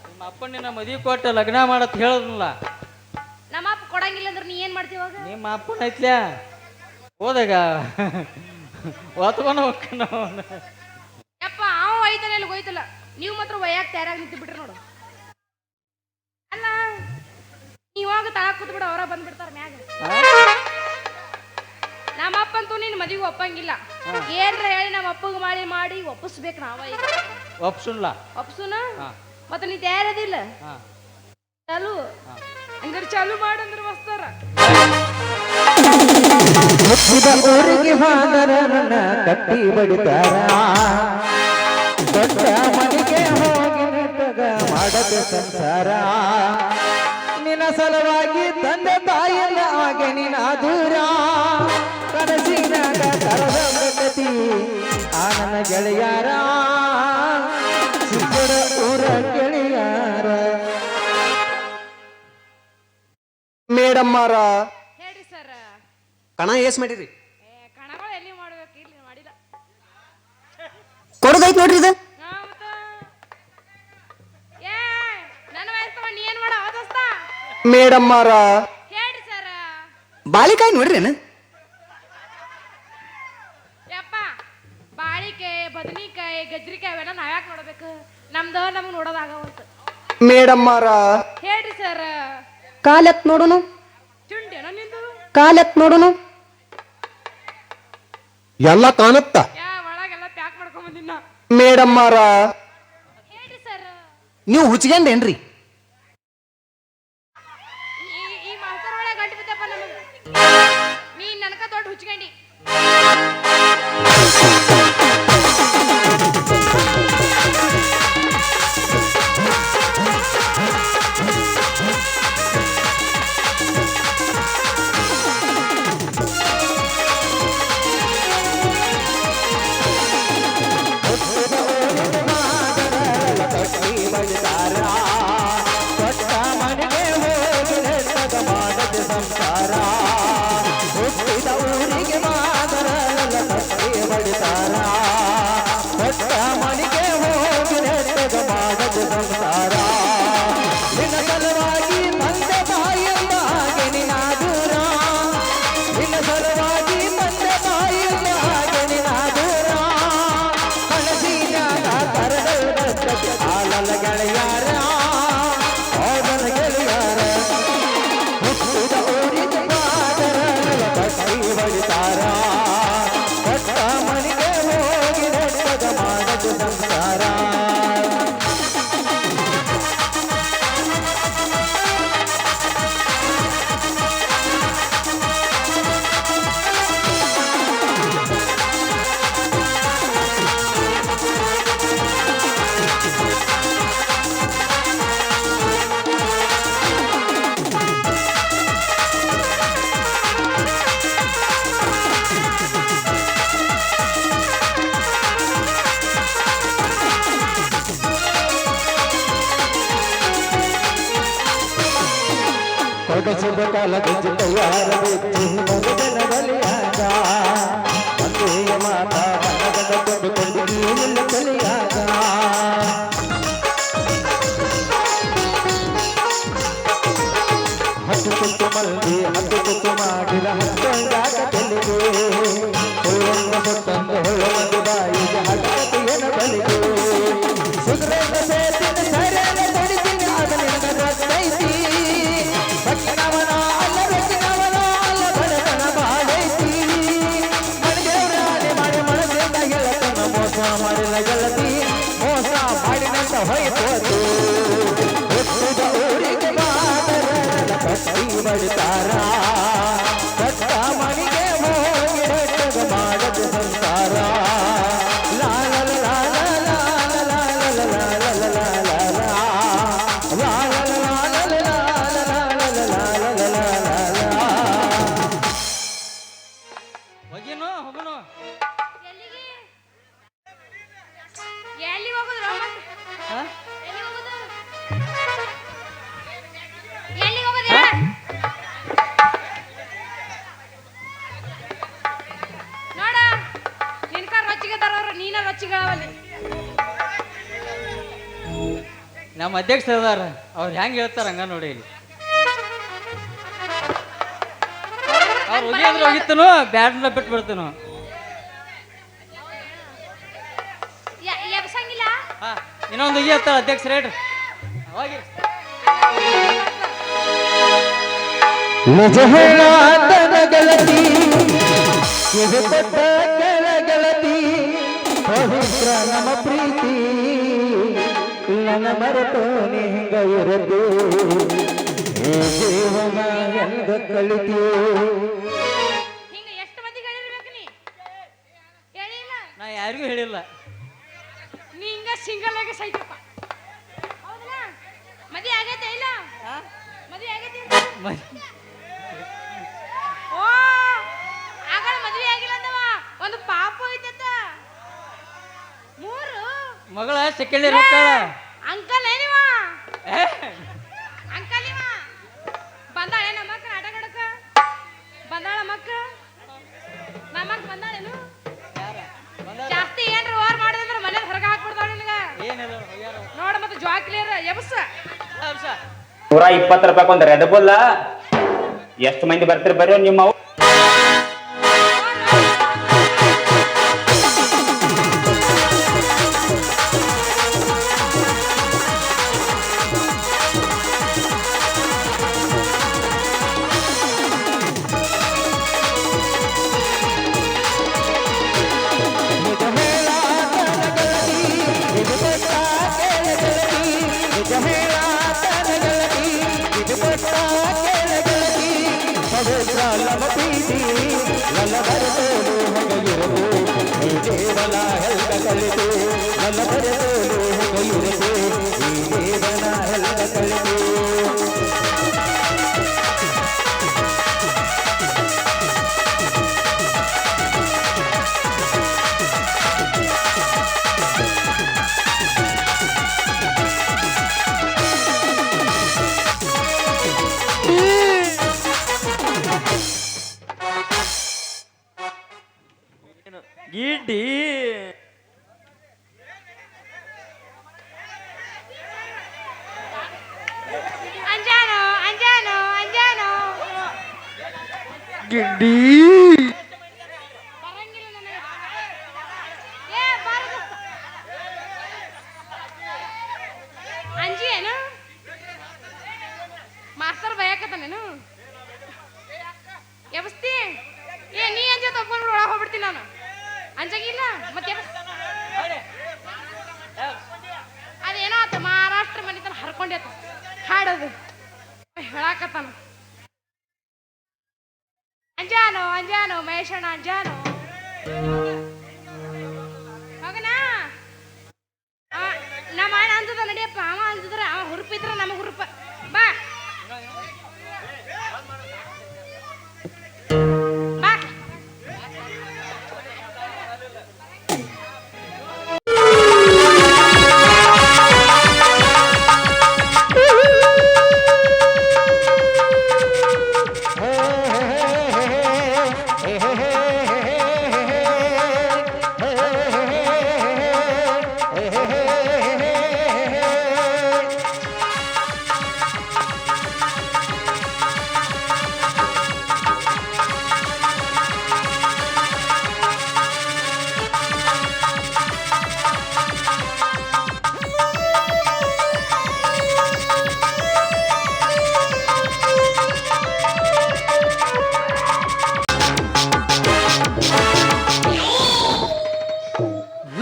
Speaker 2: ನಿಮ್ಮ ಅಪ್ಪ ನಿನ್ನ ಮದ್ವಿ ಕೊಟ್ಟ ಲಗ್ನ ಮಾಡತ್ ಹೇಳಲ್ಲ.
Speaker 7: ನಮ್ಮ ಅಪ್ಪ ಕೊಡಂಗಿಲ್ಲ ಅಂದ್ರೆ ನೀ ಏನ್ ಮಾಡ್ತೀವಾಗ?
Speaker 2: ನಿಮ್ಮ ಅಪ್ಪನ ಐತ್ಲ್ಯಾ ಹೋದಾಗ ಒತ್ಕೊಂಡ ಹೋಗ್ಕನ.
Speaker 7: ಯಪ್ಪ ಅವ ಒಯ್ತಾನೆ ಅಲ್ಲಿ ಹೋಯ್ತಲ್ಲ, ನೀವು ಮಾತ್ರ ಒಯ್ಯಾಕ ತಯಾರಾಗಿ ನಿಂತು ಬಿಟ್ರಿ ನೋಡು. ಅಲ್ಲ ನೀವಾಗ ತಳಕ್ ಕೂತ್ ಬಿಡ, ಅವರ ಬಂದ್ಬಿಡ್ತಾರ ಮ್ಯಾಗ. ನಮ್ಮ ಅಪ್ಪಂತೂ ನಿನ್ ಮದುವೆ ಒಪ್ಪಂಗಿಲ್ಲ. ಏನ್ರ ಹೇಳಿ ನಮ್ಮ ಅಪ್ಪಗೆ ಮಾಡಿ ಒಪ್ಪಿಸ್ಬೇಕು ನಾವ. ಈಗ ಒಪ್ಸುನ ಮತ್ತೆ ನೀ ತಯಾರದಿಲ್ಲ? ಚಾಲು ಹಂಗಾರೆ ಚಾಲು ಮಾಡಂದ್ರೆ ಮಸ್ತಾರ.
Speaker 3: ಊರಿಗೆ ಹೋದರ ನನ್ನ ಕಟ್ಟಿ ಬಡಿತಾರ, ದೊಡ್ಡ ಮನೆಗೆ ಹೋಗಿ ನೆಟ್ಟಗ ಮಾಡದೆ ಸಂಸಾರ. ನಿನ್ನ ಸಲುವಾಗಿ ತಂದೆ ತಾಯಿಯ ಹಾಗೆ ನಿನ್ನ ದೂರ, ಕನಸಿನಾಗ ಕರದ ಗತಿ ಆ ನನ್ನ ಗೆಳೆಯಾರ, ಸಿಕ್ಕಡ ಊರ ಗೆಳೆಯಾರ. ಮೇಡಮ್ಮರ
Speaker 7: ಹೇಳ್ರಿ ಸರ್.
Speaker 3: ಕಣ ಏಸ್ ಮಾಡಿರಿ?
Speaker 7: ಕಣಗಳು ಎಲ್ಲಿ ಮಾಡ್ಬೇಕು? ಇಲ್ಲಿ ಮಾಡಿಲ್ಲ.
Speaker 3: ಕೊಡದೈತ್ ನೋಡ್ರಿ ಇದು.
Speaker 7: ನನ್ನ ವಯಸ್ಸು ನೀ ಏನ್ ಮಾಡ ದೋಸ್ತ?
Speaker 3: ಮೇಡಮ್ಮರ
Speaker 7: ಹೇಳ್ರಿ ಸರ್.
Speaker 3: ಬಾಳಿಕಾಯಿ ನೋಡ್ರಿ.
Speaker 7: ಯಪ್ಪ ಬಾಳಿಕಾಯಿ, ಬದನಿಕಾಯಿ, ಗಜ್ರಿಕಾಯಿ ಅವೆಲ್ಲ ನಾವ್ಯಾಕೆ ನೋಡ್ಬೇಕು? ನಮ್ಗೆ ನೋಡೋದಾಗವಂತ.
Speaker 3: ಮೇಡಮ್ಮರ
Speaker 7: ಹೇಳ್ರಿ ಸರ್.
Speaker 3: ಕಾಲೆತ್ ನೋಡುನು.
Speaker 7: ಚುಂಡೇನ ನಿಂದು?
Speaker 3: ಕಾಲೆತ್ ನೋಡುನು. ಎಲ್ಲ ಕಾಣುತ್ತ.
Speaker 7: ಒಳಗೆಲ್ಲ ಪ್ಯಾಕ್ ಮಾಡ್ಕೊಂಡ್ ಬಂದಿನ.
Speaker 3: ಮೇಡಮ್ಮರ
Speaker 7: ಹೇಳ್ರಿ ಸರ್.
Speaker 3: ನೀವು ಹುಚ್ಕೊಂಡೇನ್ರಿ?
Speaker 7: ಈ ಮಾಸ್ತರ್ ಒಳಗೆ ಗಂಟು ಬಿದ್ದಪ್ಪ ನಮಗೆ. ನೀ ನನಕ ದೊಡ್ಡ ಹುಚ್ಕೊಂಡಿ.
Speaker 3: ಹುಟ್ಟಿದ ಊರಿಗೆ ಮಾದರ ನಡೆಸಿದ ಕಾಲ ಗೆಜ್ಜೆ ತಯಾರ ಬೆಚ್ಚಿ ಮಗನ ಬಲಿಯಾಗ ಒಂದೇಯ ಮಾತಾ ಮನಗದ ಕೊಂಡುಕೊಂಡು ನೀನಿಲ್ಲ ಕಲಿಯಾಗ ಹತ್ತು ತುತ್ತು ಮಲ್ದಿ ಹತ್ತು ತುತ್ತು ಮಾಡಿದ ಹತ್ತೊಂದಾಟ ತೆಲಿಗೆ ಹೊಳ್ಳೊಂದು ಸೊಟ್ಟೊಂದು ಹೊಳ್ಳೊಂದು ಬಾಯಿಗೆ ಹಠಕತೆಯನ ಬಲಿಗೆ ಸುಗ್ರಹ ಸೇತಿನ ಸರಿಯಾದ ತೊಡಿತಿನ ಅದನಿಂದ ರಸ್ತೈತಿ ಬಕ್ಕಿನವನ ಅಲ್ಲ ಬೆಕ್ಕಿನವನ ಅಲ್ಲ ಬಡತನ ಬಾಳೈತಿ ಮಣಿದೇವ್ರಾಣಿ ಮಾಡಿ ಮನದಿಂದ ಗೆಳತನ ಮೋಸ ಮಾಡಿಲ್ಲ ಗೆಳತಿ ಮೋಸ ಮಾಡಿನಂತ ಹೊಯ್ತೋತು ಹುಟ್ಟಿದ ಊರಿಗೆ ಮಾದರ ಕಟ್ಟಿ ಬಡಿತಾರ ಕಟ್ಟ ಮಣಿಗೆ ಹೋಗಿ ಬೆಟ್ಟದ ಮಾಡದ ಸಂಸಾರ ಲಾಲ ಲಾಲ ಲಾಲ ಲಾಲ ಲಾಲ ಲಾಲ
Speaker 2: ಹೋಗಿನು ಹೋಗುನು
Speaker 7: ಎಲ್ಲಿ ಹೋಗುದ್ರು
Speaker 2: ಹಾ?
Speaker 7: ಎಲ್ಲಿ ಹೋಗುದು ಎಲ್ಲಿ ಹೋಗುದಿಲ್ಲ ನೋಡ ನಿನ್ಕ ರೊಚ್ಚಿಗೆ ತರೋರು ನೀನ ರೊಚ್ಚಿಗಳವಲ್ಲಿ
Speaker 2: ನಮ್ಮ ಅಧ್ಯಕ್ಷ ಅದಾರ ಅವ್ರು ಹೆಂಗ್ ಹೇಳ್ತಾರ ಹಂಗ ನೋಡಿ ಇಲ್ಲಿ ಅವ್ರು ಹೋಗಿ ಅಂದ್ರೆ ಹೋಗಿತ್ತನು ಬ್ಯಾಡ್ನ ಬಿಟ್ಟು ಬಿಡ್ತೇನು
Speaker 7: ಎಬ್ಸಂಗಿಲ್ಲ
Speaker 2: ಹಾ ಇನ್ನೊಂದು ಹೋಗಿ ಹೇಳ್ತಾರ ಅಧ್ಯಕ್ಷ ರೇಟ್ ಹೋಗಿ
Speaker 3: ನಿಜ ಹೇಳಾತನ ಗೆಳತಿ ಇದು ಕೊಟ್ಟ ಕೆಳ ಗೆಳತಿ ಪವಿತ್ರ ನಮ್ಮ ಪ್ರೀತಿ ನನ್ನ ಮರೆತೋನೆ ಹಿಂಗ ಇರದು ಈ ಜೀವನ ಹೆಂಗ ಕಳಿತೀ
Speaker 7: ಹಿಂಗ ಎಷ್ಟು ಮಂದಿಗೆ ಹೇಳಿರ್ಬೇಕು ನೀ ಹೇಳಿಲ್ಲ
Speaker 2: ನಾ ಯಾರಿಗೂ ಹೇಳಿಲ್ಲ
Speaker 7: ನೀ ಹಿಂಗ ಸಿಂಗಲ್ ಆಗಿ ಸೈತಪ್ಪ ಹೌದಲ್ಲ ಮದಿ ಆಗೈತೆ ಇಲ್ಲ ಮದಿ ಆಗೈತೆ ಓ ಆಗಳ ಮದುವೆ ಆಗಿಲ್ಲ ಅಂದವ ಒಂದು ಪಾಪ ಐತತ್ತ ಮೂರು
Speaker 2: ಮಗಳ ಸೆಕೆಂಡ್ ಇಯರ್ ಹೋಗ್ತಾಳ
Speaker 7: ಅಂಕಲ್ ಏನಿವ ಅಂಕಲ್ ಇವ ಬಂದಾಳೆ ನಮ್ಮಕ್ಕ ಆಟ ಆಡಕ ಬಂದಾಳ ಮಕ್ಕ ನಮ್ಮಕ್ಕ ಬಂದಾಳೇನು ಜಾಸ್ತಿ ಏನ್ರ ಓವರ್ ಮಾಡಿದ್ರೆ ಮನೆ ಹೊರಗೆ ಹಾಕ್ಬಿಡ್ತಾಳ ನಿನಗ
Speaker 2: ಏನಿಲ್ಲ ಹೋಗ್ಯಾರ
Speaker 7: ನೋಡ ಮತ್ತೆ ಜಾಕ್ಲಿಯರ್ ಎಬಸ್
Speaker 12: 120 ರೂಪಾಯಿ ಒಂದು ರೆಡ್ ಬುಲ್ ಎಷ್ಟು ಮಂದಿ ಬರ್ತೀರಿ ಬರ್ರಿ ನಿಮ್ಮ
Speaker 3: ಪವಿತ್ರ ನಮ್ಮ ಪ್ರೀತಿ ನನ್ನ ಬರೆದೋಲು ಹೊಗೆಯಿರದು ಈ ದೇವನ ಹೆಲ್ಗ ಕಲಿತು ನನ್ನ ಬರೆದೋಲು ಹೊಗೆಯಿರದು ಈ ದೇವನ ಹೆಲ್ಗ ಕಲಿತು
Speaker 2: ಗಿಡ್ಡಿ
Speaker 7: ಅಂಜಾನೋ ಅಂಜಾನೋ ಅಂಜಾನೋ
Speaker 2: ಗಿಡ್ಡಿ
Speaker 7: ಬರಂಗಿಲ್ಲ ನನಗೆ ಏ ಬಾರದು ಅಂಜಿ ಏನು ಮಾಸ್ತರ್ ಬಯಕತ್ತಾನೇನು ಎಬಸ್ತಿ ಏ ನೀ ಅಂಜ ತಗೊಂಡ್ಬಿಡು ಒಳಗೆ ಹೋಗ್ಬಿಡ್ತೀನಿ ನಾನು ಅಂಜಂಗಿಲ್ಲ ಮತ್ತೆ ಅದೇನೋ ಆತ ಮಹಾರಾಷ್ಟ್ರ ಮನಿತನ ಹರ್ಕೊಂಡೇತ ಹಾಡೋದು ಹೇಳಾಕತ್ತಾನ ಅಂಜಾನೋ ಅಂಜಾನೋ ಮಹೇಶಣ್ಣ ಅಂಜಾನೋ ಹೋಗನಾ ನಮ್ಮ ಅಣ್ಣ ಅಂಜದ ನಡಿಯಪ್ಪ ಅವ ಅಂಜಿದ್ರ ಅವ ಹುರುಪಿದ್ರ ನಮಗ್ ಹುರುಪ ಬಾ ಬಾ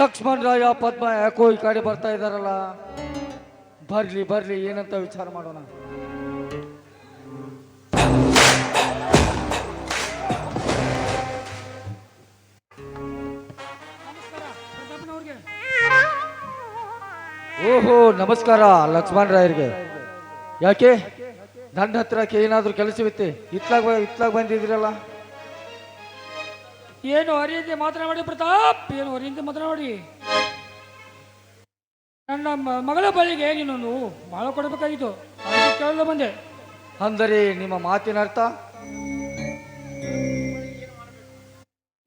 Speaker 6: ಲಕ್ಷ್ಮಣ್ ರಾಯ ಪದ್ಮ ಯಾಕೋ ಈ ಕಡೆ ಬರ್ತಾ ಇದಾರಲ್ಲ. ಬರ್ಲಿ ಬರ್ಲಿ, ಏನಂತ ವಿಚಾರ ಮಾಡೋಣ. ಓಹೋ, ನಮಸ್ಕಾರ ಲಕ್ಷ್ಮಣ್ ರಾಯರಿಗೆ. ಯಾಕೆ ನನ್ನ ಹತ್ರಕ್ಕೆ ಏನಾದ್ರೂ ಕೆಲಸವಿತ್ತೆ? ಇತ್ಲಾಗ ಬಂದಿದ್ದೀರಲ್ಲ. ಏನು ಅರಿಯಂತೆ ಮಾತನಾಡಿ ಪ್ರತಾಪ್, ಏನು ಅರಿಯಂತೆ ಮಾತನಾಡಿ. ನನ್ನ ಮಗಳ ಬಳಿಗೆ ನೀನೊಂದು ಬಹಳ ಕೊಡಬೇಕಾಗಿತ್ತು, ಅದಕ್ಕೆ ಕೇಳಲು ಬಂದೆ. ಅಂದರೆ ನಿಮ್ಮ ಮಾತಿನ ಅರ್ಥ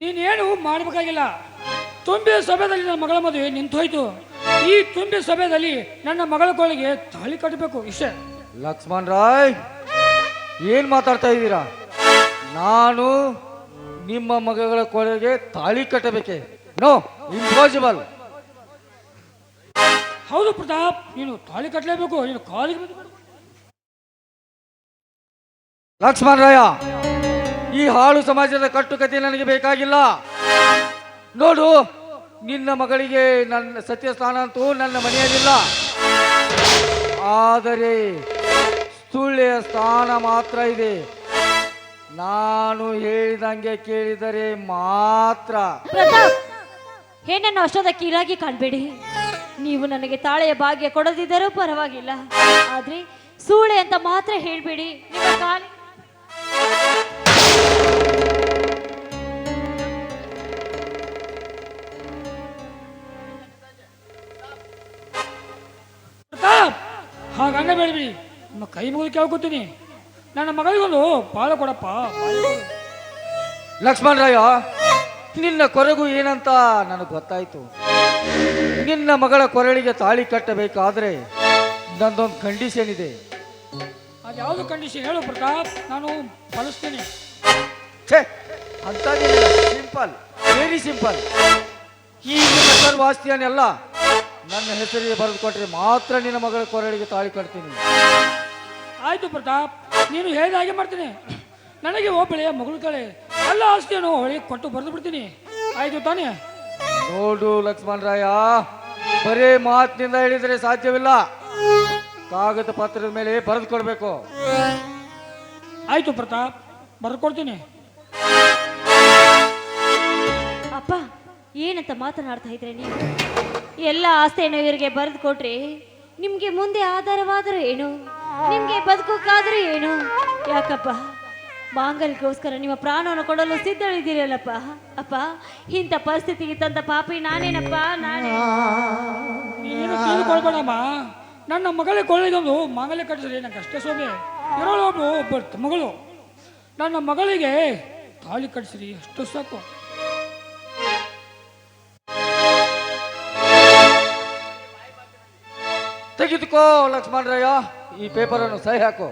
Speaker 6: ನೀನೇನು ಮಾಡಬೇಕಾಗಿಲ್ಲ. ತುಂಬಿ ಸಭೆಯಲ್ಲಿ ನನ್ನ ಮಗಳ ಮದುವೆ ನಿಂತು ಹೋಯ್ತು. ಈ ತುಂಬಿ ಸಭೆಯಲ್ಲಿ ನನ್ನ ಮಗಳ ಕೋಳಿಗೆ ತಾಳಿ ಕಟ್ಟಬೇಕು, ಇಷ್ಟೇ. ಲಕ್ಷ್ಮಣ್ ರಾಯ್, ಏನ್ ಮಾತಾಡ್ತಾ ಇದ್ದೀರಾ? ನಾನು ನಿಮ್ಮ ಮಗಳ ಕೋಳಿಗೆ ತಾಳಿ ಕಟ್ಟಬೇಕೆ? No, impossible. ಹೌದು ಪ್ರತಾಪ್, ನೀನು ತಾಳಿ ಕಟ್ಟಲೇಬೇಕು. ನೀನು ಕಾಲಿಗೆ ಲಕ್ಷ್ಮಣ್ ರಾಯ, ಈ ಹಾಳು ಸಮಾಜದ ಕಟ್ಟುಕತೆ ನನಗೆ ಬೇಕಾಗಿಲ್ಲ. ನೋಡು, ನಿನ್ನ ಮಗಳಿಗೆ ನನ್ನ ಸತ್ಯಸ್ಥಾನ ಅಂತೂ ನನ್ನ ಮನೆಯಲ್ಲಿಲ್ಲ. ಆದರೆ ಸುಳ್ಳೆಯ ಸ್ಥಾನ ಮಾತ್ರ ಇದೆ. ನಾನು ಹೇಳಿದಂಗೆ ಕೇಳಿದರೆ ಮಾತ್ರ.
Speaker 7: ಪ್ರತಾಪ್, ಹೆಣ್ಣನ್ನು ಅಷ್ಟೊಂದ ಕೀಳಾಗಿ ಕಾಣಬೇಡಿ. ನೀವು ನನಗೆ ತಾಳೆಯ ಭಾಗ್ಯ ಕೊಡದಿದ್ದರೂ ಪರವಾಗಿಲ್ಲ, ಆದ್ರೆ ಸೂಳೆ ಅಂತ ಮಾತ್ರ ಹೇಳ್ಬೇಡಿ. ನಿಮ್ಮ ಕಾಲ ಪ್ರತಾಪ್, ಹಾಗಂಗ ಬೇಡಬಿಡಿ. ನಿಮ್ಮ ಕೈ ಮುಗಿದು ಕೇಳ್ಕೊತೀನಿ, ನನ್ನ ಮಗಳಿಗೊಂದು ಬಾಳ ಕೊಡಪ್ಪ.
Speaker 6: ಲಕ್ಷ್ಮಣ್ ರಾಯ, ನಿನ್ನ ಕೊರಗು ಏನಂತ ನನಗೆ ಗೊತ್ತಾಯ್ತು. ನಿನ್ನ ಮಗಳ ಕೊರಳಿಗೆ ತಾಳಿ ಕಟ್ಟಬೇಕಾದ್ರೆ ನಂದೊಂದು ಕಂಡೀಷನ್ ಇದೆ. ಅದ್ಯಾವುದು ಕಂಡೀಷನ್ ಹೇಳು ಪ್ರತಾಪ್, ನಾನು ಪಾಲಿಸ್ತೇನೆ. ಅಂತೇನಿಲ್ಲ, ಸಿಂಪಲ್, ವೆರಿ ಸಿಂಪಲ್. ಈ ನಿನ್ನ ಸರ್ವ ಆಸ್ತಿಯನ್ನೆಲ್ಲ ನನ್ನ ಹೆಸರಿಗೆ ಬರೆದು ಕೊಟ್ಟರೆ ಮಾತ್ರ ನಿನ್ನ ಮಗಳ ಕೊರಳಿಗೆ ತಾಳಿ ಕಟ್ತೀನಿ. ಆಯ್ತು ಪ್ರತಾಪ್, ನೀನು ಹೇಳಿದ ಹಾಗೆ ಮಾಡ್ತೀನಿ. ನನಗೆ ಒಬ್ಬಳೆಯ ಮಗಳು ತಾಳೆ, ಎಲ್ಲ ಆಸ್ತಿಯನ್ನು ಹೊಳಿಗೆ ಕೊಟ್ಟು ಬರೆದು ಬಿಡ್ತೀನಿ. ಆಯ್ತು ತಾನೇ? ನೋಡು ಲಕ್ಷ್ಮಣ್ ರಾಯ, ಬರೇ ಮಾತಿನಿಂದ ಹೇಳಿದರೆ ಸಾಧ್ಯವಿಲ್ಲ. ಕಾಗದ ಪತ್ರದ ಮೇಲೆ ಬರೆದು ಕೊಡ್ಬೇಕು. ಆಯ್ತು ಪ್ರತಾಪ್, ಬರೆದು ಕೊಡ್ತೀನಿ.
Speaker 7: ಅಪ್ಪ, ಏನಂತ ಮಾತನಾಡ್ತಾ ಇದ್ರೆ ನೀವು? ಎಲ್ಲ ಆಸ್ತಿಯನ್ನು ಇವರಿಗೆ ಬರೆದು ಕೊಟ್ರೆ ನಿಮ್ಗೆ ಮುಂದೆ ಆಧಾರವಾದರೂ ಏನು, ನಿಮ್ಗೆ ಬದುಕೋಕ್ಕಾದ್ರೂ ಏನು? ಯಾಕಪ್ಪ, ಮಾಂಗಲ್ಯಕ್ಕೋಸ್ಕರ ನಿಮ್ಮ ಪ್ರಾಣವನ್ನು ಕೊಡಲು ಸಿದ್ಧಳಿದ್ದೀರಲ್ಲಪ್ಪ. ಅಪ್ಪ, ಇಂಥ ಪರಿಸ್ಥಿತಿಗೆ ತಂದ ಪಾಪಿ ನಾನೇನಪ್ಪ, ನಾನೇ.
Speaker 6: ನೀನು ತಿಳ್ಕೊಳ್ಬೇಡಮ್ಮ. ನನ್ನ ಮಗಳೇ ಕೊಳ್ಳಿಗೊಂದು ಮಾಂಗಲ್ಯ ಕಟ್ಟಿಸ್ರಿ, ನಂಗೆ ಅಷ್ಟೇ ಶೋಭೆ. ಇರೋಳು ಒಬ್ಬ ಮಗಳು, ನನ್ನ ಮಗಳಿಗೆ ತಾಳಿ ಕಟ್ಟಿಸ್ರಿ, ಅಷ್ಟು ಸಾಕು. ತೆಗೆದುಕೋ ಲಕ್ಷ್ಮಣ್ ರಾಯ, ಈ ಪೇಪರನ್ನು ಸಹಿ ಹಾಕು.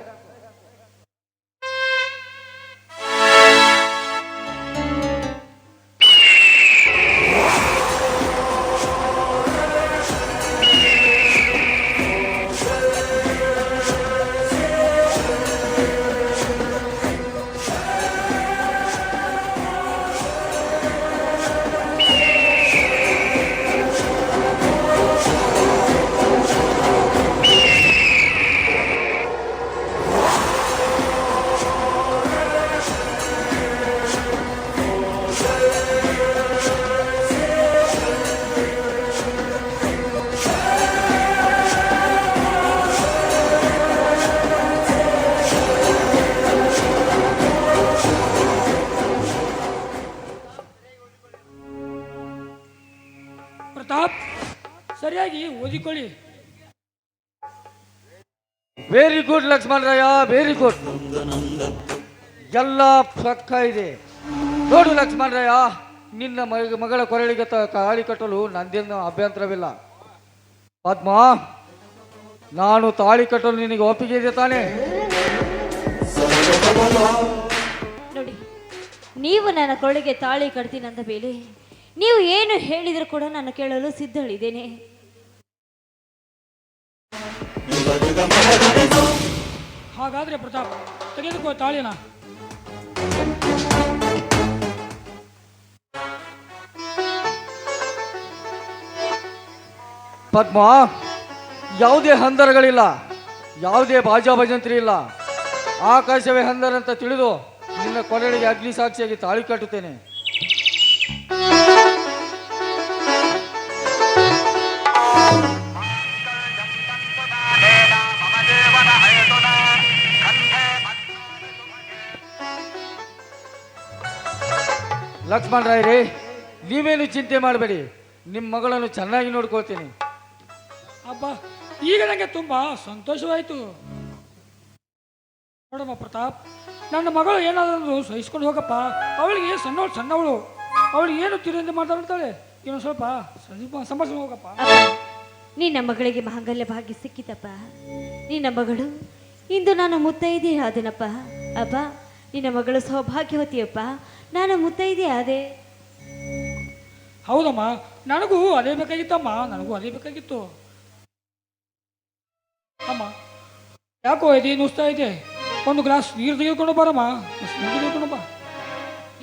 Speaker 6: ಪ್ರತಾಪ್, ಸರಿಯಾಗಿ ಓದಿಕೊಳ್ಳಿ. ವೆರಿ ಗುಡ್ ಲಕ್ಷ್ಮಣ್ ರಾಯ, ವೆರಿ ಗುಡ್. ಎಲ್ಲ ಪಕ್ಕ ಇದೆ. ನೋಡು ಲಕ್ಷ್ಮಣ್ ರಾಯ, ನಿನ್ನ ಮಗಳ ಕೊರಳಿಗೆ ತಾಳಿ ಕಟ್ಟಲು ನಂದೇನು ಅಭ್ಯಂತರವಿಲ್ಲ. ಪದ್ಮ, ನಾನು ತಾಳಿ ಕಟ್ಟಲು ನಿನಗೆ ಒಪ್ಪಿಗೆ ಇದೆ ತಾನೆ?
Speaker 7: ನೋಡಿ, ನೀವು ನನ್ನ ಕೊರಳಿಗೆ ತಾಳಿ ಕಟ್ತೀನಿ ಅಂದ ಮೇಲೆ ನೀವು ಏನು ಹೇಳಿದ್ರು ಕೂಡ ನಾನು ಕೇಳಲು ಸಿದ್ಧಳಿದ್ದೇನೆ.
Speaker 6: ಹಾಗಾದ್ರೆ ಪ್ರತಾಪ್, ತೆಗೆದುಕೋ ತಾಳಿನ.
Speaker 1: ಪದ್ಮ, ಯಾವುದೇ ಹಂದರಗಳಿಲ್ಲ, ಯಾವುದೇ ಬಾಜಾ ಭಜಂತ್ರಿ ಇಲ್ಲ. ಆಕಾಶವೇ ಹಂದರ ಅಂತ ತಿಳಿದು ನಿನ್ನ ಕೊರಳಿಗೆ ಅಗ್ನಿ ಸಾಕ್ಷಿಯಾಗಿ ತಾಳಿ ಕಟ್ಟುತ್ತೇನೆ. ಲಕ್ಷ್ಮಣ ರಾಯರೇ, ನೀವೇನು ಚಿಂತೆ ಮಾಡಬೇಡಿ, ನಿಮ್ಮ ಮಗಳನ್ನು ಚೆನ್ನಾಗಿ ನೋಡ್ಕೊಳ್ತೀನಿ.
Speaker 6: ಅಬ್ಬ, ಈಗ ನನಗೆ ತುಂಬಾ ಸಂತೋಷವಾಯಿತು. ನೋಡಮ್ಮ ಪ್ರತಾಪ್, ನನ್ನ ಮಗಳು ಏನಾದರೂ ಸಹಿಸ್ಕೊಂಡು ಹೋಗಪ್ಪ. ಅವಳಿಗೆ ಸಣ್ಣವಳು, ಅವಳಿಗೆ ಏನು ತಿರುಗಿ ಮಾತಾಡ್ತಾಳೆ. ಇನ್ನೊಂದು ಸ್ವಲ್ಪ ಸಂಭಾಷಣೆ ಹೋಗಪ್ಪ.
Speaker 7: ನಿನ್ನ ಮಗಳಿಗೆ ಮಾಂಗಲ್ಯ ಭಾಗ್ಯ ಸಿಕ್ಕಿತಪ್ಪ. ನಿನ್ನ ಮಗಳು ಇಂದು ನಾನು ಮುತ್ತೈದೆ ಆದೆನಪ್ಪ. ಅಪ್ಪ, ನಿನ್ನ ಮಗಳು ಸೌಭಾಗ್ಯವತಿಯಪ್ಪ, ನಾನು ಮುತ್ತೈದೆ ಆದೆ.
Speaker 6: ಹೌದಮ್ಮ, ನನಗೂ ಅದೇ ಬೇಕಾಗಿತ್ತಮ್ಮ, ನನಗೂ ಅದೇ ಬೇಕಾಗಿತ್ತು. ಅಮ್ಮ, ಯಾಕೋ ಇದೆ ನುಸ್ತಾ ಇದೆ, ಒಂದು ಗ್ಲಾಸ್ ನೀರು ತೆಗೆದುಕೊಂಡು ಬರಮ್ಮ. ನೀರು ತೆಗೆದುಕೊಂಡು ಬಾ.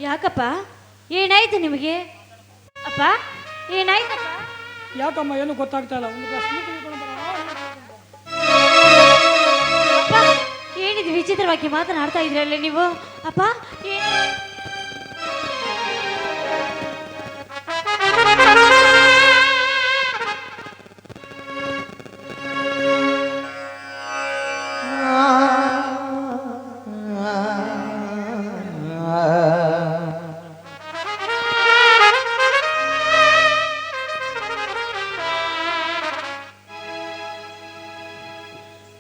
Speaker 7: ಯಾಕಪ್ಪ, ಏನಾಯ್ತು ನಿಮಗೆ? ಅಪ್ಪ, ಏನಾಯ್ತಪ್ಪ?
Speaker 6: ಯಾಕಮ್ಮ, ಏನು ಗೊತ್ತಾಗ್ತಾ ಇಲ್ಲ. ಒಂದು ಗ್ಲಾಸ್ ನೀರು ತೆಗೆದುಕೊಂಡು ಬರ.
Speaker 7: ಅಪ್ಪ, ಏನಿದು ವಿಚಿತ್ರವಾಗಿ ಮಾತನಾಡ್ತಾ ಇದ್ರಲ್ಲ ನೀವು? ಅಪ್ಪ,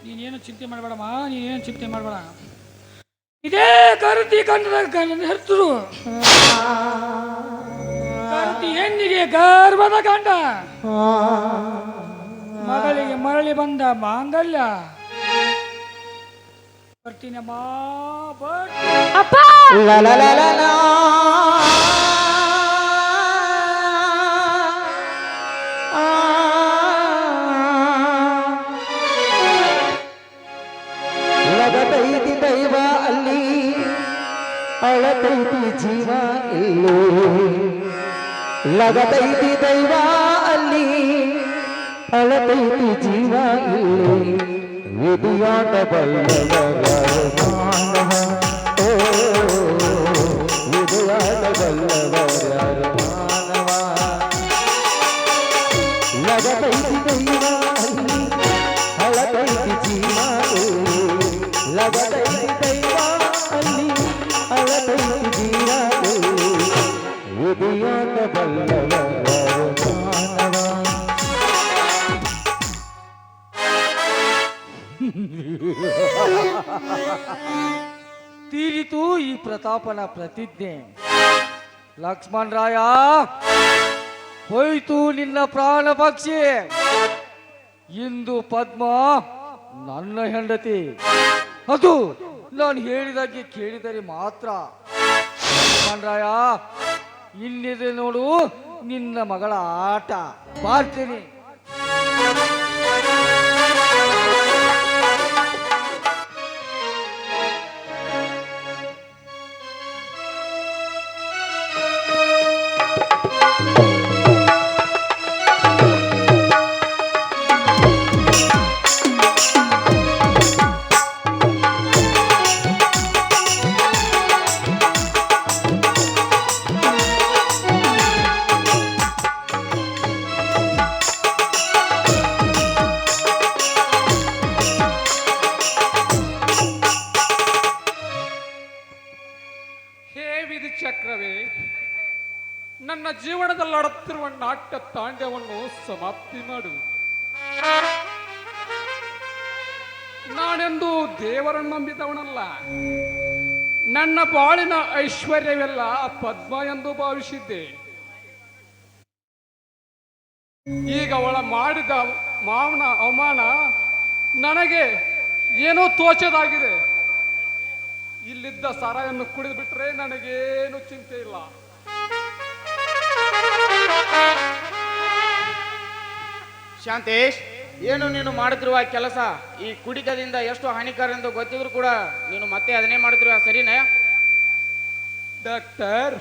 Speaker 6: ನೀನೇನು ಚಿಂತೆ ಮಾಡಬೇಡಮ್ಮ, ನೀನೇನು ಚಿಂತೆ ಮಾಡಬೇಡ. ಇದೇ ಕರತಿ ಗಂಡನ ಹೆರ್ತರು. ಕರತಿ ಹೆಣ್ಣಿಗೆ ಗರ್ಭದ ಗಂಡ, ಮಗಳಿಗೆ ಮರಳಿ ಬಂದ ಮಾಂಗಲ್ಯ. ಬರ್ತೀನಮ್ಮ,
Speaker 7: ಅಪ್ಪ.
Speaker 3: ಲಗತೈತಿ ದೈವ ಅಲ್ಲಿ, ಅಳತೈತಿ ಜೀವ ಇಲ್ಲಿ. ಲಗತೈತಿ ದೈವ ಅಲ್ಲಿ, ಅಳತೈತಿ ಜೀವ ಇಲ್ಲಿ. ವಿಧಿಯಾಟ ಬಲ್ಲವರ ಮಾನವ, ಓ ವಿಧಿಯಾಟ ಬಲ್ಲವರ ಮಾನವ. ಲಗತೈತಿ ದೈವ ಅಲ್ಲಿ, ಅಳತೈತಿ ಜೀವ ಇಲ್ಲಿ. ಲಗತೈತಿ ದೈವ ಅಲ್ಲಿ, ಅಳತೈತಿ ಜೀವ ಇಲ್ಲಿ. ವಿಧಿಯಾಟ ಬಲ್ಲವರ ಮಾನವ.
Speaker 1: ತೀರಿತು ಈ ಪ್ರತಾಪನ ಪ್ರತಿಜ್ಞೆ. ಲಕ್ಷ್ಮಣ ರಾಯ, ಹೋಯ್ತು ನಿನ್ನ ಪ್ರಾಣ ಪಕ್ಷಿ. ಇಂದು ಪದ್ಮ ನನ್ನ ಹೆಂಡತಿ. ಅದು ನಾನು ಹೇಳಿದಾಗೆ ಕೇಳಿದರೆ ಮಾತ್ರ. ಲಕ್ಷ್ಮಣ ರಾಯ, ಇನ್ನಿದೆ ನೋಡು ನಿನ್ನ ಮಗಳ ಆಟ. ಮಾಡ್ತೀನಿ.
Speaker 11: ಚಕ್ರವೇ, ನನ್ನ ಜೀವನದಲ್ಲಿ ಆಡುತ್ತಿರುವ ನಾಟ್ಯ ತಾಂಡ್ಯವನ್ನು ಸಮಾಪ್ತಿ ಮಾಡು. ನಾನೆಂದು ದೇವರನ್ನು ನಂಬಿದವನಲ್ಲ. ನನ್ನ ಬಾಳಿನ ಐಶ್ವರ್ಯವೆಲ್ಲ ಪದ್ಮ ಎಂದು ಭಾವಿಸಿದ್ದೆ. ಈಗ ಅವಳ ಮಾಡಿದ ಮಾವನ ಅವಮಾನ ನನಗೆ ಏನೋ ತೋಚದಾಗಿದೆ. ಇಲ್ಲಿದ್ದ ಸಾರಾಯನ್ನು ಕುಡಿದು ಬಿಟ್ರೆ ನನಗೇನು ಚಿಂತೆ ಇಲ್ಲ.
Speaker 8: ಶಾಂತೇಶ್, ಏನು ನೀನು ಮಾಡುತ್ತಿರುವ ಕೆಲಸ ಈ ಕುಡಿತದಿಂದ ಎಷ್ಟು ಹಾನಿಕಾರ ಎಂದು ಗೊತ್ತಿದ್ರು ಕೂಡ ನೀನು ಮತ್ತೆ ಅದನ್ನೇ ಮಾಡುತ್ತಿರುವ ಸರಿನೇ?
Speaker 11: ಡಾಕ್ಟರ್,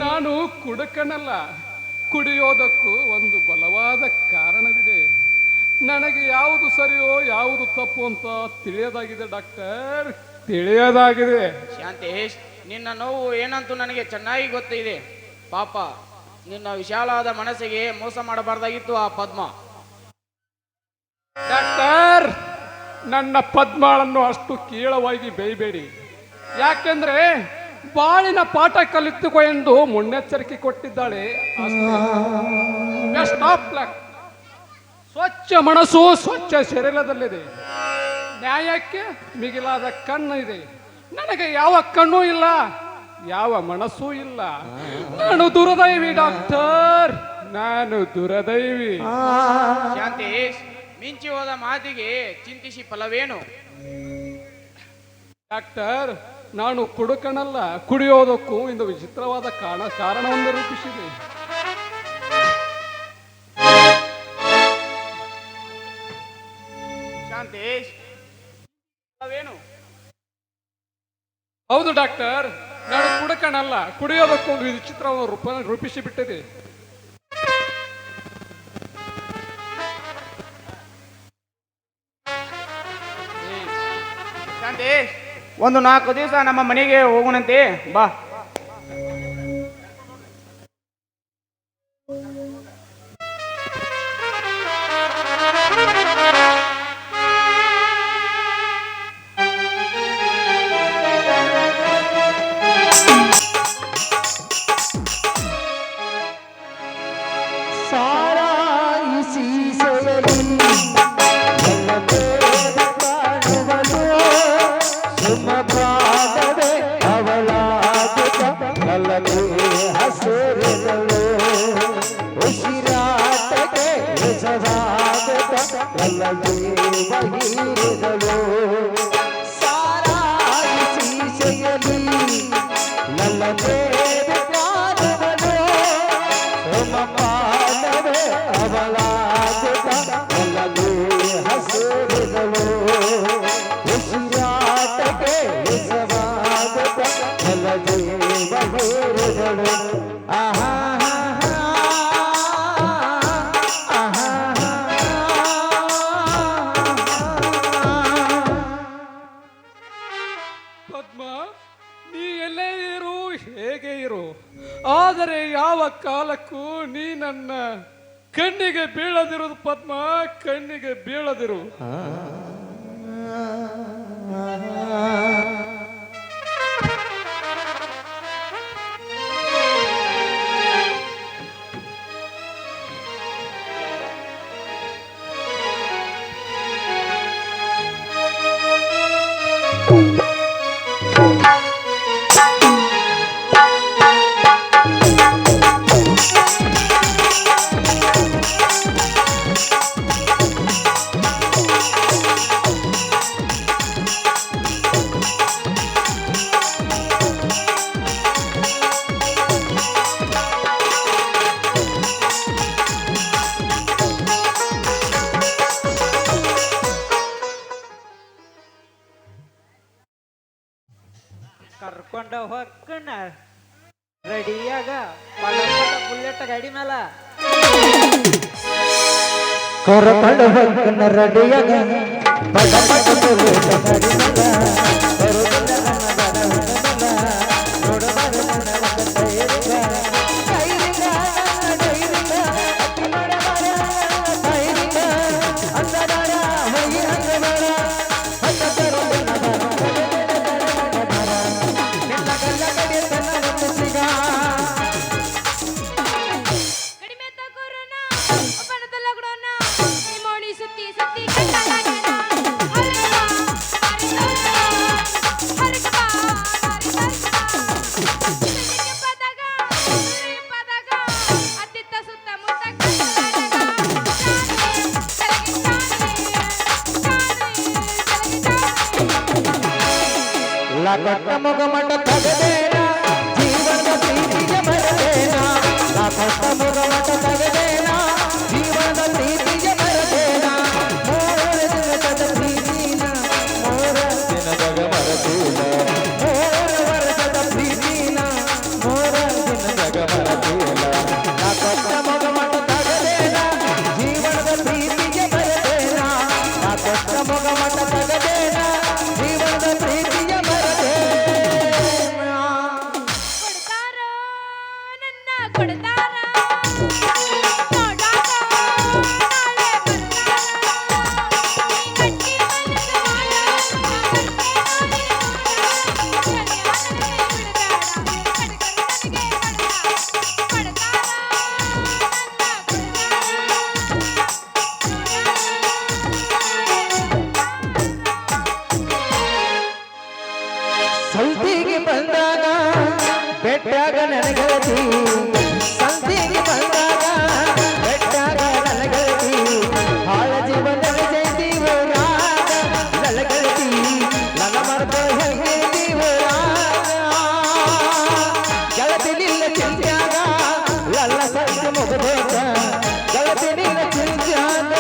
Speaker 11: ನಾನು ಕುಡುಕನಲ್ಲ, ಕುಡಿಯೋದಕ್ಕೂ ಒಂದು ಬಲವಾದ ಕಾರಣವಿದೆ. ನನಗೆ ಯಾವುದು ಸರಿಯೋ ಯಾವುದು ತಪ್ಪು ಅಂತ ತಿಳಿಯೋದಾಗಿದೆ ಡಾಕ್ಟರ್, ತಿಳಿಯೋದಾಗಿದೆ.
Speaker 8: ಶಾಂತೇಶ್, ನಿನ್ನ ನೋವು ಏನಂತೂ ನನಗೆ ಚೆನ್ನಾಗಿ ಗೊತ್ತಿದೆ. ಪಾಪ, ನಿನ್ನ ವಿಶಾಲವಾದ ಮನಸ್ಸಿಗೆ ಮೋಸ ಮಾಡಬಾರ್ದಾಗಿತ್ತು ಆ ಪದ್ಮ.
Speaker 11: ಡಾಕ್ಟರ್, ನನ್ನ ಪದ್ಮಾಳನ್ನು ಅಷ್ಟು ಕೀಳವಾಗಿ ಬೈಬೇಡಿ. ಯಾಕೆಂದ್ರೆ ಬಾಳಿನ ಪಾಠ ಕಲಿತುಕೋ ಎಂದು ಮುನ್ನೆಚ್ಚರಿಕೆ ಕೊಟ್ಟಿದ್ದಾಳೆ. Best of luck. ಸ್ವಚ್ಛ ಮನಸ್ಸು ಸ್ವಚ್ಛ ಶರೀರದಲ್ಲಿದೆ. ನ್ಯಾಯಕ್ಕೆ ಮಿಗಿಲಾದ ಕಣ್ಣು ಇದೆ. ನನಗೆ ಯಾವ ಕಣ್ಣು ಇಲ್ಲ, ಯಾವ ಮನಸ್ಸೂ ಇಲ್ಲ. ನಾನು ದುರದೈವಿ ಡಾಕ್ಟರ್, ನಾನು ದುರದೈವಿ.
Speaker 8: ಶಾಂತೇಶ್, ಮಿಂಚಿ ಹೋದ ಮಾತಿಗೆ ಚಿಂತಿಸಿ ಫಲವೇನು?
Speaker 11: ಡಾಕ್ಟರ್, ನಾನು ಕುಡುಕನಲ್ಲ. ಕುಡಿಯೋದಕ್ಕೂ ಒಂದು ವಿಚಿತ್ರವಾದ ಕಾರಣವನ್ನು ರೂಪಿಸಿದೆ.
Speaker 8: ಶಾಂತೇಶ್, ಫಲವೇನು?
Speaker 11: ಹೌದು ಡಾಕ್ಟರ್, ನಾನು ಕುಡುಕನಲ್ಲ. ಕುಡಿಯೋದಕ್ಕೂ ಒಂದು ವಿಚಿತ್ರವಾದ ರೂಪಿಸಿ ಬಿಟ್ಟಿದೆ.
Speaker 8: ಶಾಂತೇಶ್, ಒಂದು 4 ದಿವಸ ನಮ್ಮ ಮನೆಗೆ ಹೋಗೋಣಂತೆ ಬಾ.
Speaker 11: ಪದ್ಮ, ನೀ ಎಲ್ಲೇ ಇರು, ಹೇಗೆ ಇರು, ಆದರೆ ಯಾವ ಕಾಲಕ್ಕೂ ನೀ ನನ್ನ ಕಣ್ಣಿಗೆ ಬೀಳದಿರುವುದು ಪದ್ಮ, ಕಣ್ಣಿಗೆ ಬೀಳದಿರು.
Speaker 5: ಕರ್ಕೊಂಡ ಹೊಕ್ಕನ ರೆಡಿಯಾಗ ಬುಲೆಟ್ ಗಾಡಿ ಮೇಲ
Speaker 3: ಕರ್ಕೊಂಡ ಹೊಕ್ಕನ ರೆಡಿಯಾಗ ಬಡ ಬಡ ಬುಲೆಟ್ ಗಾಡಿ ಮೇಲ ಲಕಟ ಮುಗ ಮಟ ತಗದೇನ ಜೀವನದ ಪ್ರೀತಿಗೆ ಮರದೇನ ಲಕಟ ಮುಗ ಮಟ ತಗದೇನ ಜೀವನದ ಪ್ರೀತಿಗೆ ಮರದೇನ ಮೂರ ದಿನದ ಪ್ರೀತಿನ ಮೂರ ದಿನದ ಮರದೇನ ಮೂರ ವರ್ಷದ ಪ್ರೀತಿನ ಮೂರ ದಿನದ ಮರದೇನ ಲಕಟ ಸಂತಿಗೆ ಬಂದಾಗ ಬೆಟ್ಟಾಗ ನನಗತಿ ಸಂತಿಗೆ ಬಂದಾಗ ಬೆಟ್ಟಾಗ ನನಗತಿ ಹಾಳ ಜೀವನದ ಜೈದೀವರಾಗ ನನಗತಿ ನನ್ನ ಮರ್ದ ಹೆಂಗೆ ದೀವರಾಗ ಗೆಳತಿನಿಲ್ಲ ಚಿಂತ್ಯಾಗ ಎಲ್ಲ ಸಂತೆ ಮುಗಬೇಕ ಗೆಳತಿನಿಲ್ಲ ಚಿಂತ್ಯಾಗ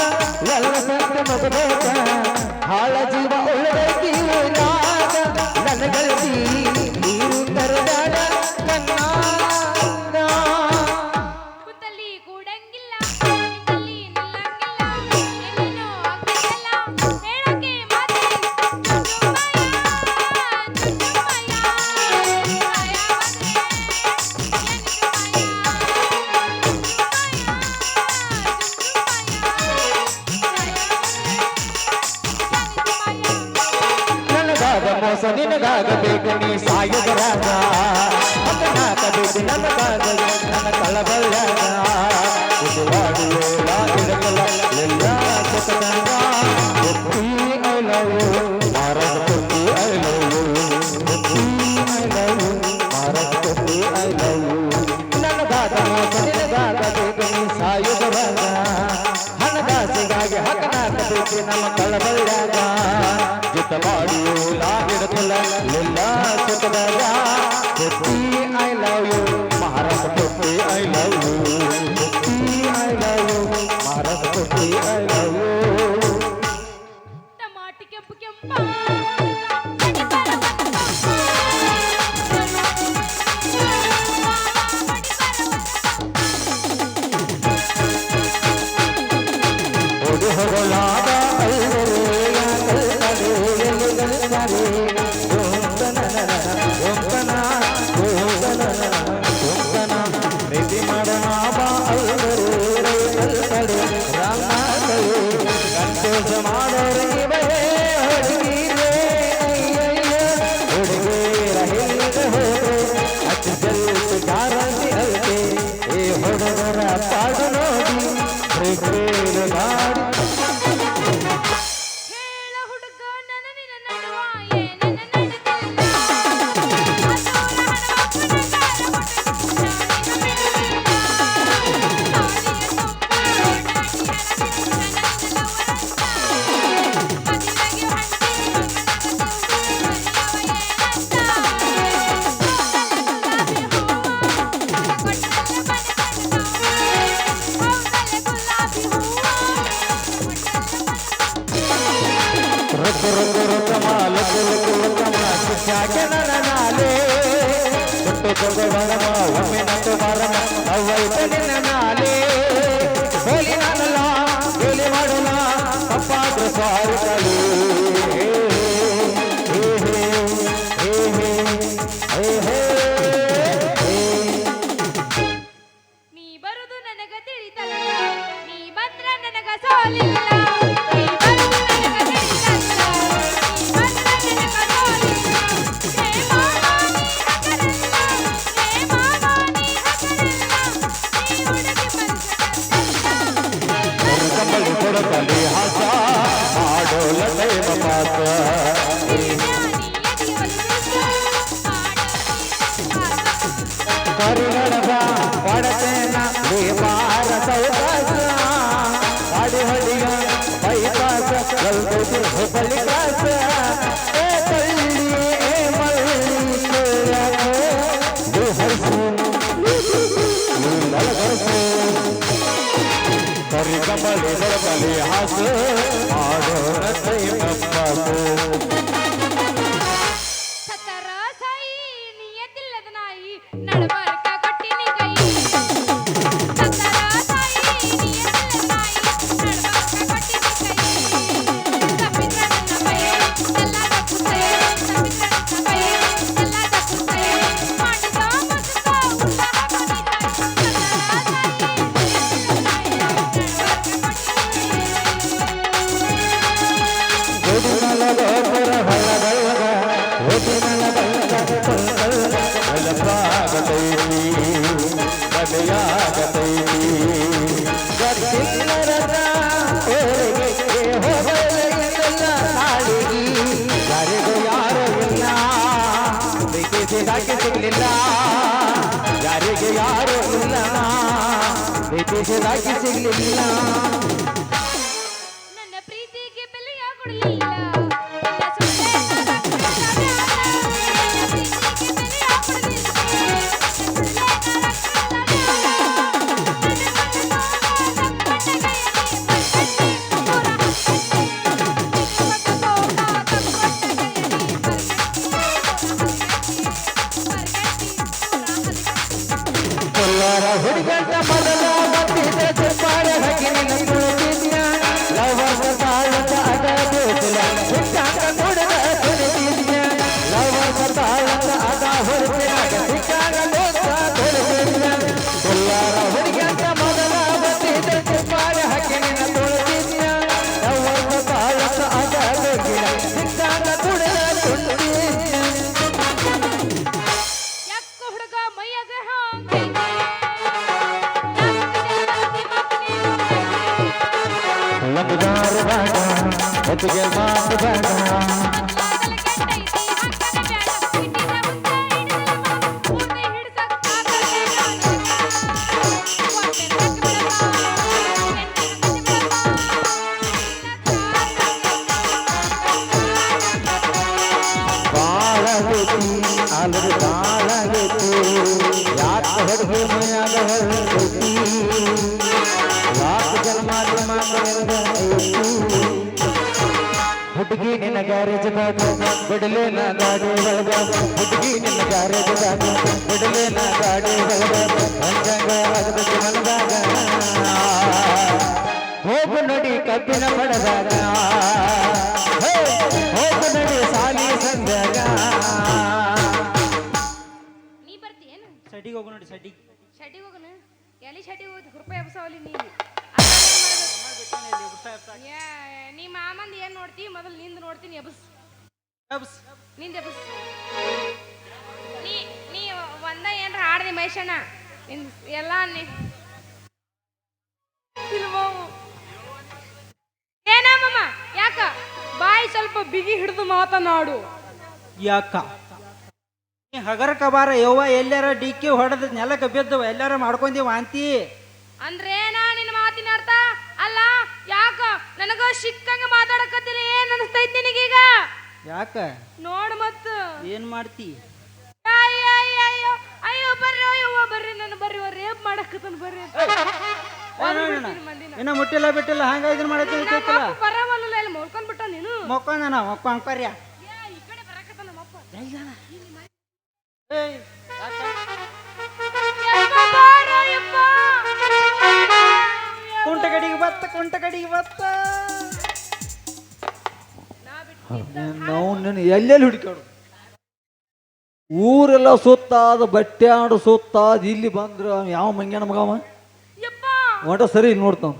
Speaker 3: ಎಲ್ಲ ಸಂತೆ ಮುಗಬೇಕ ಹಾಳ ಜೀವ ಉಳ್ಳದೀವರಾಗ ನನ್ನ ಗೆಳತಿ ನೀರು ತರದಾಡ ನನ್ನ
Speaker 7: ಕುತ್ತಲ್ಲಿ ಕೂಡಂಗಿಲ್ಲ ನಿಂತಲ್ಲಿ ನಿಲ್ಲಂಗಿಲ್ಲ ಏನೇನೋ ಆಗ್ತಿದೆಯಲ್ಲ ಹೇಳೋಕೆ ಮಾತೆ
Speaker 3: ನನಗಾಗ ಮೋಸ ನಿನಗಾಗಬೇಕು ನೀ ಸಾಯುಗರಾಗ ಮಗನಾಗಬೇಕು ನನಗಾಗ ನನ್ನ ಕಳಬಳ್ಳಾಗ ಕುದುವಾಡಿಯೋಳ ಹಿಡಕಲ ಎಲ್ಲ ಚತನಾಗ ಒಪ್ಪಿ ಐ ಲವ್ ಯು ಮಾರದ ಕೊಟ್ಟಿ ಐ ಲವ್ ಯು ಒಪ್ಪಿ ಐ ಲವ್ ಯು ಮಾರದ ಕೊಟ್ಟಿ ಐ ಲವ್ ಯು ನನಗಾಗ ಮೋಸ ನಿನಗಾಗಬೇಕು ನೀ ಸಾಯುಗರಾಗ ಹಣದಾಸೆಗಾಗಿ ಹಕನಾಗಬೇಕು ನಮ್ಮ ಕಳಬಳ್ಳಾಗ ಜಿತವಾಡಿಯೋಳ ಹಿಡಕಲ ಎಲ್ಲ ಚತನಾಗ ಕೊಟ್ಟಿ ಐ ಲವ್ ಯು ಮಾರದ ಕೊಟ್ಟಿ ಐ ಲವ್ ಯು ಕೊಟ್ಟಿ ಐ ಲವ್ ಯು ಮಾರದ ಕೊಟ್ಟಿ ಐ ಲವ್ ಯು
Speaker 7: ಟಮಾಟಿ ಕೆಂಪು ಕೆಂಪ
Speaker 3: ಒಡು ಹೊರಲಾದ ಐವರೆಯ ಕಲ್ತಡೆ ಎಲೆಗಲ್ತಾರೆ ಪ್ರೀತಿ ಮಾಡೋಣ ಬಾ ಐವರೇ ಕಲ್ತಡೆ ರಾಮಗಳು ಸಂತೋಷ ಮಾಡೋರು ಇವರೇ ಹುಡುಗಿರೇ ಹುಡುಗಿರ ಹೇಳಿದ ಹೋದ್ರೆ ಅತಿ ಜಲ್ದಿ ಗ್ಯಾರಂಟಿ ಐತೆ ಈ ಹುಡುಗರ ಪಾಡು ನೋಡಿ ಪ್ರೀತಿ ಮಾಡಿ
Speaker 7: ಹೇಳ ಹುಡುಗ ನನ್ನ ನಿನ್ನ ನಡುವ ಏನೇನ ನಡೆದಿಲ್ಲ
Speaker 3: ಜಾಕೆ ನನ್ನ ನಾಲೆ ಸುಟ್ಟು ಕೊಡು ಬರಮ ಒಮ್ಮೆ ನಟ್ಟು ಬರಮ ಅವೈತ ನಿನ್ನ ನಾಲೆ ಹೋಲಿ ನಾನಲ್ಲ ಹೇಳಿ ಮಾಡೋಣ ತಪ್ಪಾದ್ರೂ ಸ್ವಾರ್ಥಗಳು
Speaker 7: ನೀ ಬರುದು ನನಗ ತಿಳಿತಲ್ಲ ನೀ ಬಂದ್ರ ನನಗ ಸೋಲಿಲ್ಲ ನೀ ಬರುದು ನನಗ ತಿಳಿತಲ್ಲ ನೀ ಬಂದ್ರ ನನಗ ಸೋಲಿಲ್ಲ
Speaker 3: ಕಂಬಳಿ ಕೊಡಕಲಿ ಹಾಸ ಮಾಡೋಲ ದೈವ ಪಾಸ ಕರಿಗಡದ ಪಡತೇನ ದೇವಾರ ಸೌಕಾಸ ಗಾಡಿ ಹೊಡಿಗ ಬೈಪಾಸ ಗಲ್ಗೋದಿ ಹುಬ್ಬಳ್ಳಿ ಕ್ರಾಸ ಏ ತಳ್ಳಿ ಏ ಮಳ್ಳಿ ಹರಿಸು ಕರಿ ಕಂಬಳಿ ಕೊಡಕಲಿ ಹಾಸ ಮಾಡೋಲ ದೈವ ಪಾಸ
Speaker 7: ಸತರ ಸಾಯಿ ನಿಯತಿಲ್ಲದ ನಾಯಿ ನಡಬರ್ಕ ಕೊಟ್ಟಿನಿ ಕೈ ಸತರ ಸಾಯಿ ನಿಯತಿಲ್ಲದ ನಾಯಿ ನಡಬರ್ಕ ಕೊಟ್ಟಿನಿ ಕೈ ತಪ್ಪಿದ್ರಣ್ಣ ಬೈ ಎಲ್ಲದ ಕುಸೆ ತಪ್ಪಿದ್ರಣ್ಣ ಬೈ ಎಲ್ಲದ ಕುಸೆ ಮಾಡಿದ ಮಸ್ತ ಉತ್ಸಾಹ ಬಂದಿದ್ದ ಸತರ ಸಾಯಿ
Speaker 3: ಯಾರಿಗೂ ಯಾರು ಇಲ್ಲ ಪ್ರೀತಿಸಿದಾಕಿ ಸಿಗ್ಲಿಲ್ಲ ಯಾರಿಗೆ ಯಾರು ಇಲ್ಲ ಪ್ರೀತಿಸಿದಾಕಿ ಸಿಗ್ಲಿಲ್ಲ
Speaker 7: ನನ್ನ ಪ್ರೀತಿಗೆ ಬೆಲೆಯ ಕೊಡಲಿಲ್ಲ
Speaker 3: ಹುಡುಗಂತ ಮೊದಲ ಬರ್ತಿದ್ದೆ ಚಪ್ಪಾಳೆ ಹಾಕಿ ನಿನ್ನ ಕುಳಿತಿದ್ಯ ಲವರ್ನ ತಾಳದ ಅದ ಗೋಚಲ ಸಿಕ್ಕಾಗ ನೋಡಿದ ಕುಳಿತಿದ್ಯ ಲವರ್ನ ತಾಳದ ಅದ ಹೊರತಿನಾಗ ಸಿಕ್ಕಾಗ ನೋಡ್ತಾ ಕುಳಿತಿದ್ಯ ಎಲ್ಲರ ಹುಡುಗಂತ ಮೊದಲ ಬರ್ತಿದ್ದೆ ಚಪ್ಪಾಳೆ ಹಾಕಿ ನಿನ್ನ ಕುಳಿತಿದ್ಯ ಲವರ್ನ ತಾಳದ ಅದ ಗೋಚಲ ಸಿಕ್ಕಾಗ ಕುಡಿದ ಕುಳಿತಿದ್ಯ
Speaker 7: ಯಾಕ ಹುಡುಗ ಮೈಯಾಗ
Speaker 3: ಲಂಬದಾರ ಬೇಡ ಹೊತ್ತಿಗೆ ಮಾತು ಬೇಡ ಬಾಳಗೈತಿ ಅಲ್ಲದ ಬಾಳಗೈತಿ ಯಾಕೆ ಹೊಡೆದು ಮೈಯಾಗ ಹೊರಗೈತಿ ಲಾಕ್ ಜನ್ಮಾಲಿ ಮಾತುಗಳಿಂದ ಹುಡುಗಿ ನಿನ್ನ ಗ್ಯಾರೇಜ್ದಾಗ ಬಿಡಲೇನ ಗಾಡಿ ಒಳಗ ಹುಡುಗಿ ನಿನ್ನ ಗ್ಯಾರೇಜ್ದಾಗ ಬಿಡಲೇನ ಗಾಡಿ ಒಳಗ ಹಂಗಂಗ ಆಗದಕ್ಕೆ ಮನದಾಗ ಹೋಗು ನಡಿ ಕಬ್ಬಿನ ಪಡೆದಾಗ ಹೋಗು ನಡಿ ಸಾಲಿ ಸಂದಾಗ
Speaker 7: ನೀ ಬರ್ತೀಯೇನು
Speaker 5: ಸಡಿಗೆ ಹೋಗು ನೋಡಿ ಸಡಿಗೆ
Speaker 7: ಶೆಟ್ಟಿಗೆ ಹೋಗೋಣ ಎಲ್ಲಿ ಶೆಟ್ಟಿಗೆ ಹೋಗಿ ರೂಪಾಯಿ ಎಬ್ಸಾವಲ್ಲಿ ನೀ ನೀ ಮಾಮಂದ ಏನ್ ನೋಡ್ತೀವಿ ಮೊದಲು ನಿಂದು ನೋಡ್ತೀನಿ ಎಬಸ್ ನಿಂದ ಎಬಸ್ ನೀ ಒಂದ ಏನ್ರ ಹಾಡ್ದಿ ಮಹೇಶಣ್ಣ ನಿಂದ ಎಲ್ಲ ಏನಮ್ಮ ಯಾಕ ಬಾಯಿ ಸ್ವಲ್ಪ ಬಿಗಿ ಹಿಡಿದು ಮಾತನಾಡು
Speaker 5: ಯಾಕ ನೀ ಹಗರ ಕಬಾರ ಯವ್ವ ಎಲ್ಲಾರ ಡಿಕ್ಕಿ ಹೊಡೆದ ನೆಲಕ್ಕೆ ಬಿದ್ದವ ಎಲ್ಲಾರ ಮಾಡ್ಕೊಂಡಿ ವಾಂತಿ
Speaker 7: ಅಂದ್ರೇನಾ ನಿನ್ನ ಮಾತಿನ ಅರ್ಥ ಅಲ್ಲ ಯಾಕ ನನಗ ಸಿಕ್ಕಂಗ ಮಾತಾಡಕತ್ತಿಲ್ಲ ಏನ್ ಅನಿಸ್ತೈತಿ ನಿನಗೀಗ
Speaker 5: ಯಾಕ
Speaker 7: ನೋಡ್ ಮತ್ತ
Speaker 5: ಏನ್ ಮಾಡ್ತಿ
Speaker 7: ಅಯ್ಯೋ ಅಯ್ಯೋ ಬರ್ರಿ ಅಯ್ಯವ್ವ ಬರ್ರಿ ನನ್ನ ಬರ್ರಿ ರೇಪ್ ಮಾಡಕತ್ತನ ಬರ್ರಿ
Speaker 5: ಇನ್ನ ಮುಟ್ಟಿಲ್ಲ ಬಿಟ್ಟಿಲ್ಲ ಹಂಗ ಇದನ್ನ ಮಾಡತ್ತಿ
Speaker 7: ಬರವಲ್ಲ ಇಲ್ಲಿ ಮಲ್ಕೊಂಡ್ ಬಿಟ್ಟ ನೀನು
Speaker 5: ಮಕ್ಕೊಂದನ ಮಕ್ಕೊಂಡ್ ಕರ್ಯ
Speaker 7: ಈ ಕಡೆ ಬರಕತ್ತನ ನಮ್ಮಪ್ಪ
Speaker 5: ಕುಂಟ ಕಡಿಗೆ ಬತ್ತ
Speaker 1: ನಾವು ನಿನ್ನ ಎಲ್ಲೆಲ್ಲಿ ಹುಡುಕಾಡು ಊರೆಲ್ಲ ಸುತ್ತಾದ ಬಟ್ಟೆ ಆಡು ಸುತ್ತಾದ ಇಲ್ಲಿ ಬಂದ್ರ ಯಾವ ಮಂಗ್ಯಾನ ಮಗವ ಒಟ ಸರಿ ಇಲ್ಲಿ ನೋಡ್ತಾವ